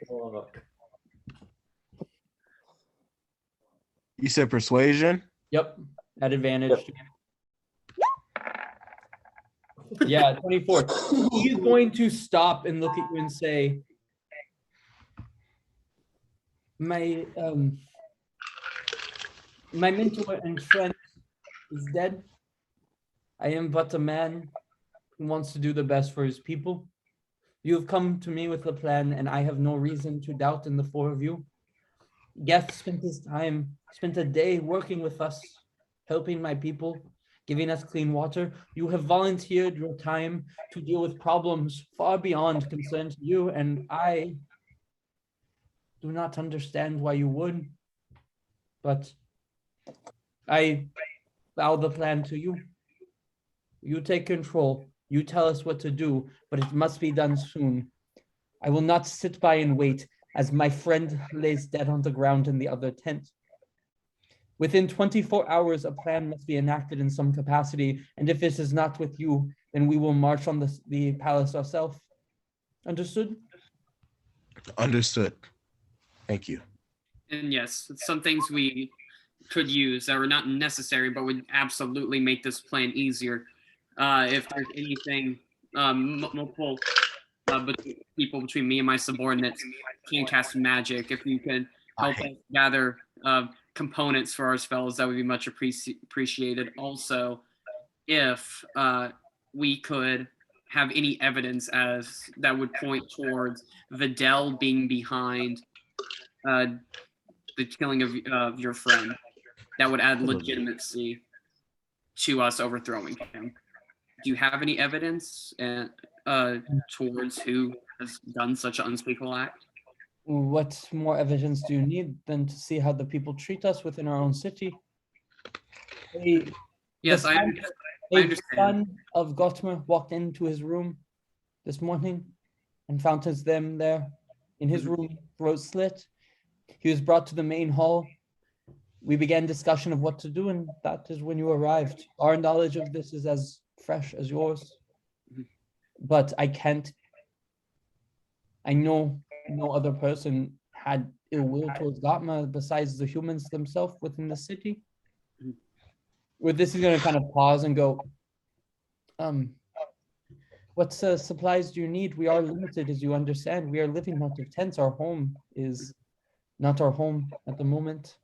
You said persuasion? Yep, at advantage. Yep. Yeah, 24. He's going to stop and look at you and say, my mentor and friend is dead. I am but a man who wants to do the best for his people. You have come to me with a plan, and I have no reason to doubt in the 4 of you. Geth spent a day working with us helping my people, giving us clean water. You have volunteered your time to deal with problems far beyond concern to you, and I do not understand why you would, but I bow the plan to you. You take control. You tell us what to do, but it must be done soon. I will not sit by and wait as my friend lays dead on the ground in the other tent. Within 24 hours, a plan must be enacted in some capacity, and if this is not with you, then we will march on the palace ourselves. Understood? Understood. Thank you. And yes, some things we could use that were not necessary, but would absolutely make this plan easier. If there's anything, multiple people between me and my subordinates can cast magic. If you can help us gather components for our spells, that would be much appreciated. Also, if we could have any evidence as that would point towards Vidal being behind the killing of your friend, that would add legitimacy to us overthrowing him. Do you have any evidence towards who has done such an unspeakable act? What more evidence do you need than to see how the people treat us within our own city? Yes, I understand. The son of Gotmer walked into his room this morning and found them there in his room, throat slit. He was brought to the main hall. We began discussion of what to do, and that is when you arrived. Our knowledge of this is as fresh as yours. But I know no other person had ill will towards Gotma besides the humans themselves within the city. With this, he's going to kind of pause and go, what supplies do you need? We are limited, as you understand. We are living out of tents. Our home is not our home at the moment.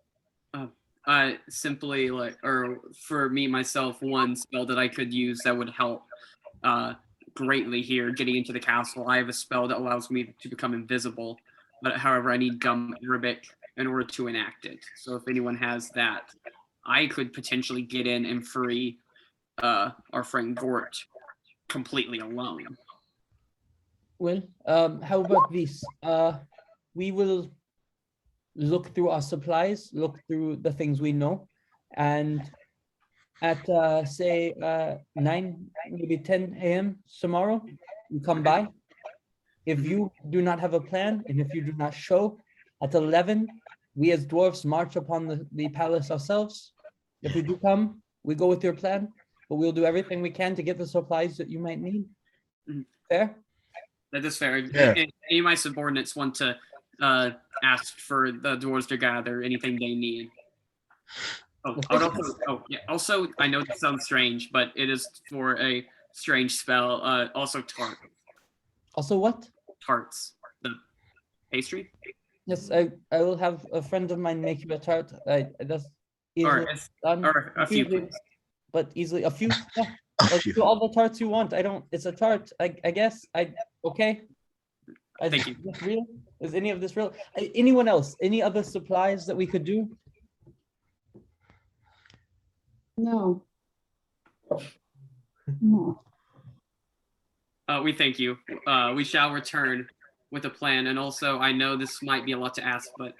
Simply or for me, myself, one spell that I could use that would help greatly here getting into the castle. I have a spell that allows me to become invisible, but however, I need dumb Arabic in order to enact it. So if anyone has that, I could potentially get in and free our friend Gort completely alone. Well, how about this? We will look through our supplies, look through the things we know, and at say 9, maybe 10 a.m. tomorrow, you come by. If you do not have a plan, and if you do not show, at 11, we as dwarves march upon the palace ourselves. If you do come, we go with your plan, but we'll do everything we can to get the supplies that you might need. Fair? That is fair. Yeah. Any of my subordinates want to ask for the dwarves to gather anything they need. Also, I know this sounds strange, but it is for a strange spell. Also tart. Also what? Tarts. The pastry? Yes, I will have a friend of mine make you a tart. That's easily done. Or a few, please. But easily a few. Yeah. A I'll few. do all the tarts you want. It's a tart. I guess. Okay. Thank you. Is this real? Is any of this real? Anyone else? Any other supplies that we could do? No. No. We thank you. We shall return with a plan. And also, I know this might be a lot to ask, but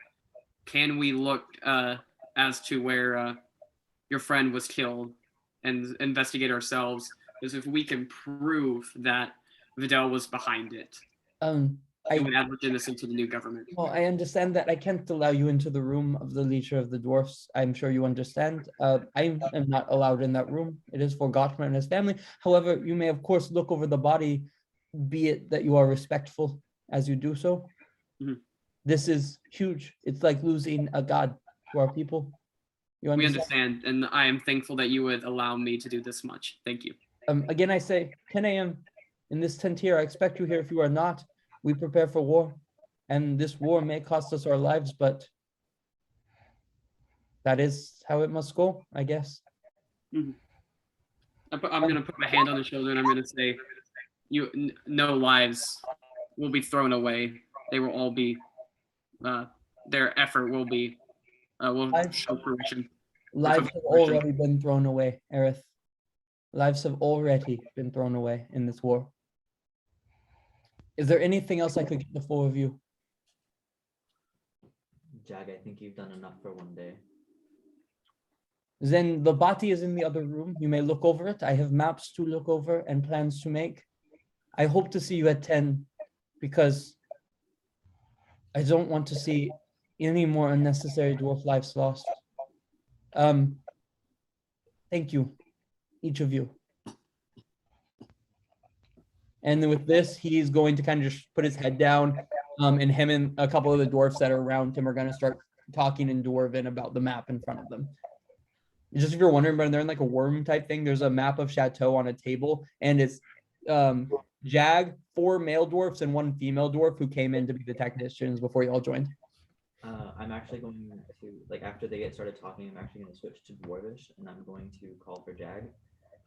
can we look as to where your friend was killed and investigate ourselves? Because if we can prove that Vidal was behind it, it would add legitimacy to the new government. Well, I understand that I can't allow you into the room of the leader of the dwarfs. I'm sure you understand. I am not allowed in that room. It is for Gottman and his family. However, you may, of course, look over the body, be it that you are respectful as you do so. Mhm. This is huge. It's like losing a god to our people. You We understand? understand, and I am thankful that you would allow me to do this much. Thank you. Again, I say 10 a.m. in this tent here. I expect you here. If you are not, we prepare for war. And this war may cost us our lives, but that is how it must go, I guess. I'm going to put my hand on his shoulder and I'm going to say, no lives will be thrown away. They will all be, their effort will be, will show fruition. Lives have already been thrown away, Aerith. Lives have already been thrown away in this war. Is there anything else I could get the four of you? Jag, I think you've done enough for one day. Then the body is in the other room. You may look over it. I have maps to look over and plans to make. I hope to see you at 10 because I don't want to see any more unnecessary dwarf lives lost. Thank you, each of you. And then with this, he's going to kind of just put his head down, and him and a couple of the dwarfs that are around him are going to start talking in Dwarven about the map in front of them. Just if you're wondering, but they're in like a worm type thing. There's a map of Chateau on a table, and it's Jag, 4 male dwarfs, and 1 female dwarf who came in to be the technicians before you all joined. I'm actually going to, like, after they get started talking, I'm actually going to switch to Dwarvish, and I'm going to call for Jag,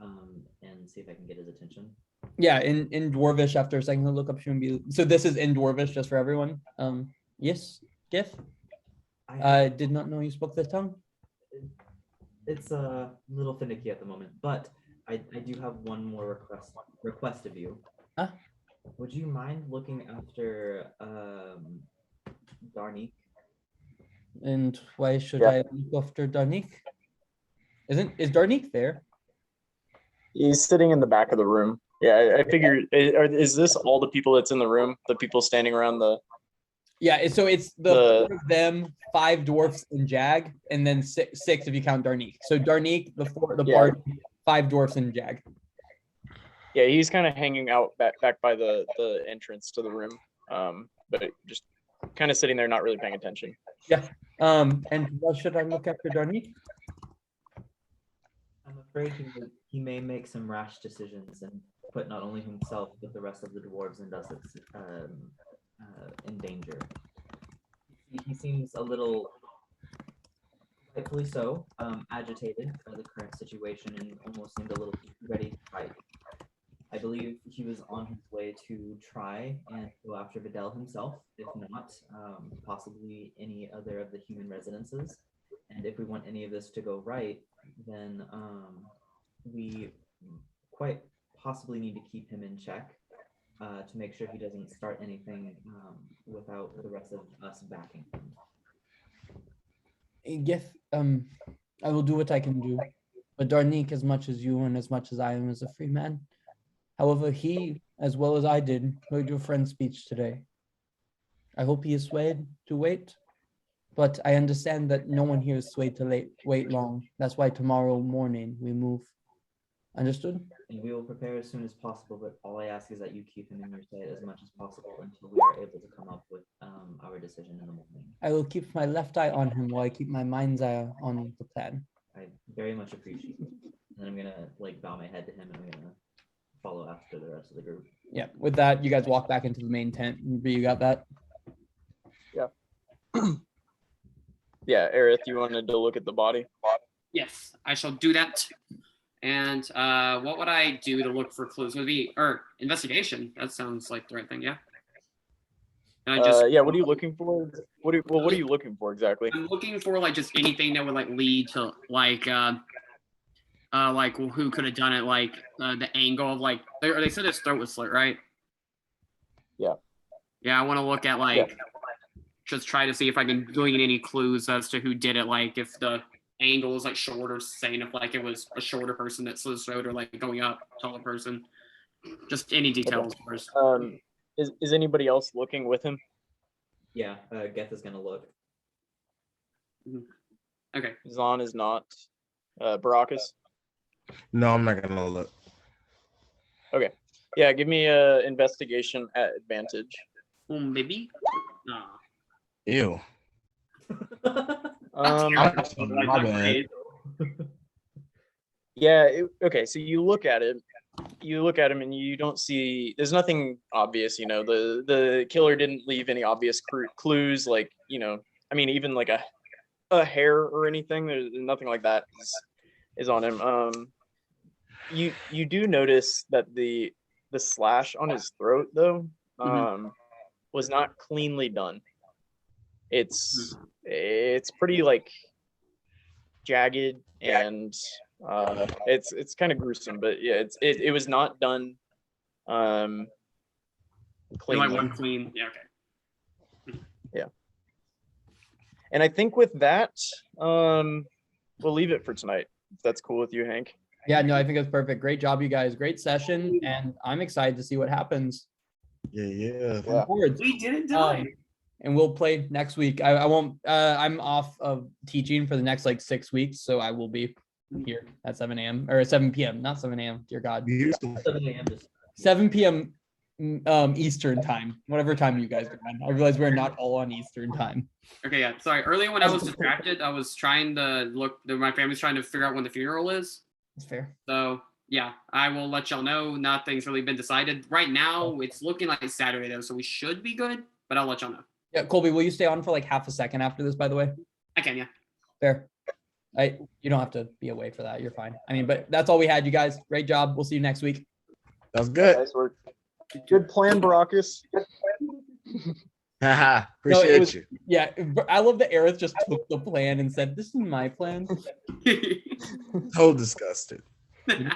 and see if I can get his attention. Yeah, in Dwarvish, after a second, he'll look up be. So this is in Dwarvish, just for everyone. Yes, Gif? I did not know you spoke this tongue. It's a little finicky at the moment, but I do have one more request of you. Huh? Would you mind looking after Darnik? And why should I look after Darnik? Is Darnik there? He's sitting in the back of the room. Yeah, I figure. Is this all the people that's in the room? The people standing around the? Yeah, so it's the 4 of them, 5 dwarfs and Jag, and then 6 if you count Darnik. So Darnik, the party, 5 dwarfs and Jag. Yeah, he's kind of hanging out back by the entrance to the room, but just kind of sitting there, not really paying attention. Yeah. And why should I look after Darnik? I'm afraid he may make some rash decisions and put not only himself but the rest of the dwarves and us in danger. He seems a little, rightfully so, agitated by the current situation and almost seemed a little ready to fight. I believe he was on his way to try and go after Videl himself, if not, possibly any other of the human residences. And if we want any of this to go right, then we quite possibly need to keep him in check to make sure he doesn't start anything without the rest of us backing him. Yes, I will do what I can do. But Darnik, as much as you and as much as I am, is a free man. However, he, as well as I did, heard your friend's speech today. I hope he is swayed to wait, but I understand that no one here is swayed to wait long. That's why tomorrow morning we move. Understood? And we will prepare as soon as possible, but all I ask is that you keep him in your sight as much as possible until we are able to come up with our decision in the morning. I will keep my left eye on him while I keep my mind's eye on the plan. I very much appreciate it. And I'm gonna bow my head to him and I'm gonna follow after the rest of the group. Yeah, with that, you guys walk back into the main tent. You got that? Yeah. Yeah, Aerith, you wanted to look at the body? Yes, I shall do that. And what would I do to look for clues? Would be investigation. That sounds like the right thing. Yeah. Yeah. What are you looking for? What are you looking for exactly? I'm looking for just anything that would lead to who could have done it, the angle of they said his throat was slit, right? Yeah. Yeah, I want to look at just try to see if I can glean any clues as to who did it, if the angle is shorter, saying if it was a shorter person that slit his throat or going up, taller person. Just any details first. Is anybody else looking with him? Yeah, Geth is gonna look. Okay. Zahn is not. Baracus? No, I'm not gonna look. Okay. Yeah, give me a investigation at advantage. Maybe. Ew. My bad. Yeah. Okay. So you look at him. And you don't see. There's nothing obvious. The killer didn't leave any obvious clues. Even a hair or anything. There's nothing like that is on him. You do notice that the slash on his throat though was not cleanly done. It's pretty jagged and it's kind of gruesome, but yeah, it was not done You cleanly. like one clean. Yeah. Okay. And I think with that, we'll leave it for tonight. If that's cool with you, Hank. Yeah, no, I think that's perfect. Great job, you guys. Great session, and I'm excited to see what happens. Yeah. Forwards. We didn't die. And we'll play next week. I won't. I'm off of teaching for the next like 6 weeks, so I will be here at 7 a.m. or 7 p.m. Not 7 a.m. Dear God, 7 a.m. 7 p.m. Eastern time, whatever time you guys are on. I realize we're not all on Eastern time. Okay, yeah. Sorry. Earlier when I was distracted, I was trying to look. My family's trying to figure out when the funeral is. That's fair. So yeah, I will let y'all know. Nothing's really been decided right now. It's looking like Saturday though, so we should be good. But I'll let y'all know. Yeah, Colby, will you stay on for like half a second after this? By the way. I can, yeah. Fair. You don't have to be away for that. You're fine. I mean, but that's all we had, you guys. Great job. We'll see you next week. That's good. Nice work. Good plan, Baracus. Appreciate you. Yeah, I love that Aerith just took the plan and said, "This is my plan." So disgusted.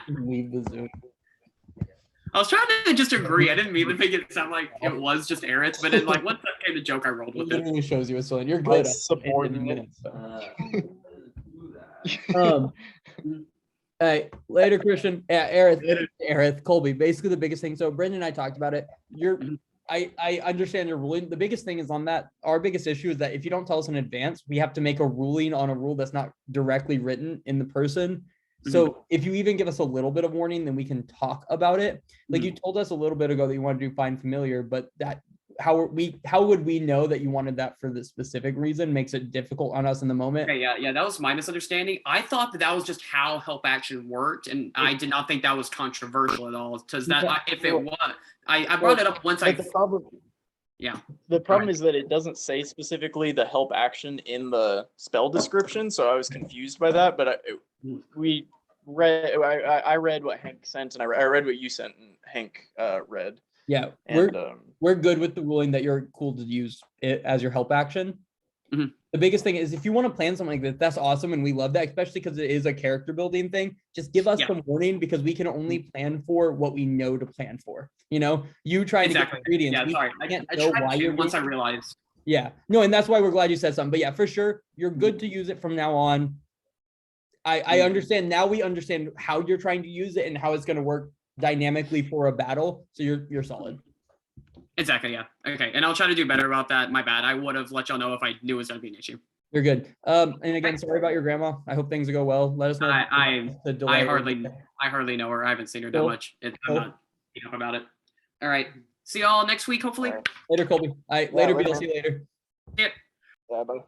Leave the Zoom. I was trying to just agree. I didn't mean to make it sound like it was just Aerith, but then like once that came the joke, I rolled It with it. literally shows you a cylinder. You're good. Subordinate. Hey, later, Christian. Yeah, Aerith, Colby. Basically, the biggest thing. So, Brendan and I talked about it. I understand your ruling. The biggest thing is on that. Our biggest issue is that if you don't tell us in advance, we have to make a ruling on a rule that's not directly written in the person. So if you even give us a little bit of warning, then we can talk about it. Like you told us a little bit ago that you want to do find familiar, but that how would we know that you wanted that for the specific reason makes it difficult on us in the moment. Okay, yeah, that was my misunderstanding. I thought that was just how help action worked, and I did not think that was controversial at all. Because if it was, I brought it up once. The problem is that it doesn't say specifically the help action in the spell description, so I was confused by that. But I read what Hank sent, and I read what you sent, and Hank read. Yeah, and, we're good with the ruling that you're cool to use it as your help action. The biggest thing is if you want to plan something like this, that's awesome, and we love that, especially because it is a character building thing. Just give us some warning because we can only plan for what we know to plan for. You know, you trying to get ingredients. Yeah, sorry. I tried to once I realized. Yeah, no, and that's why we're glad you said something. But yeah, for sure, you're good to use it from now on. I understand now. We understand how you're trying to use it and how it's going to work dynamically for a battle. So you're solid. Exactly. Yeah. Okay. And I'll try to do better about that. My bad. I would have let y'all know if I knew it was going to be an issue. You're good. And again, sorry about your grandma. I hope things go well. Let us know. I hardly know her. I haven't seen her that much. I'm not up about it. All right. See y'all next week, hopefully. Later, Colby. All right. Later, Beetle. See you later. Yeah. Yeah, bye.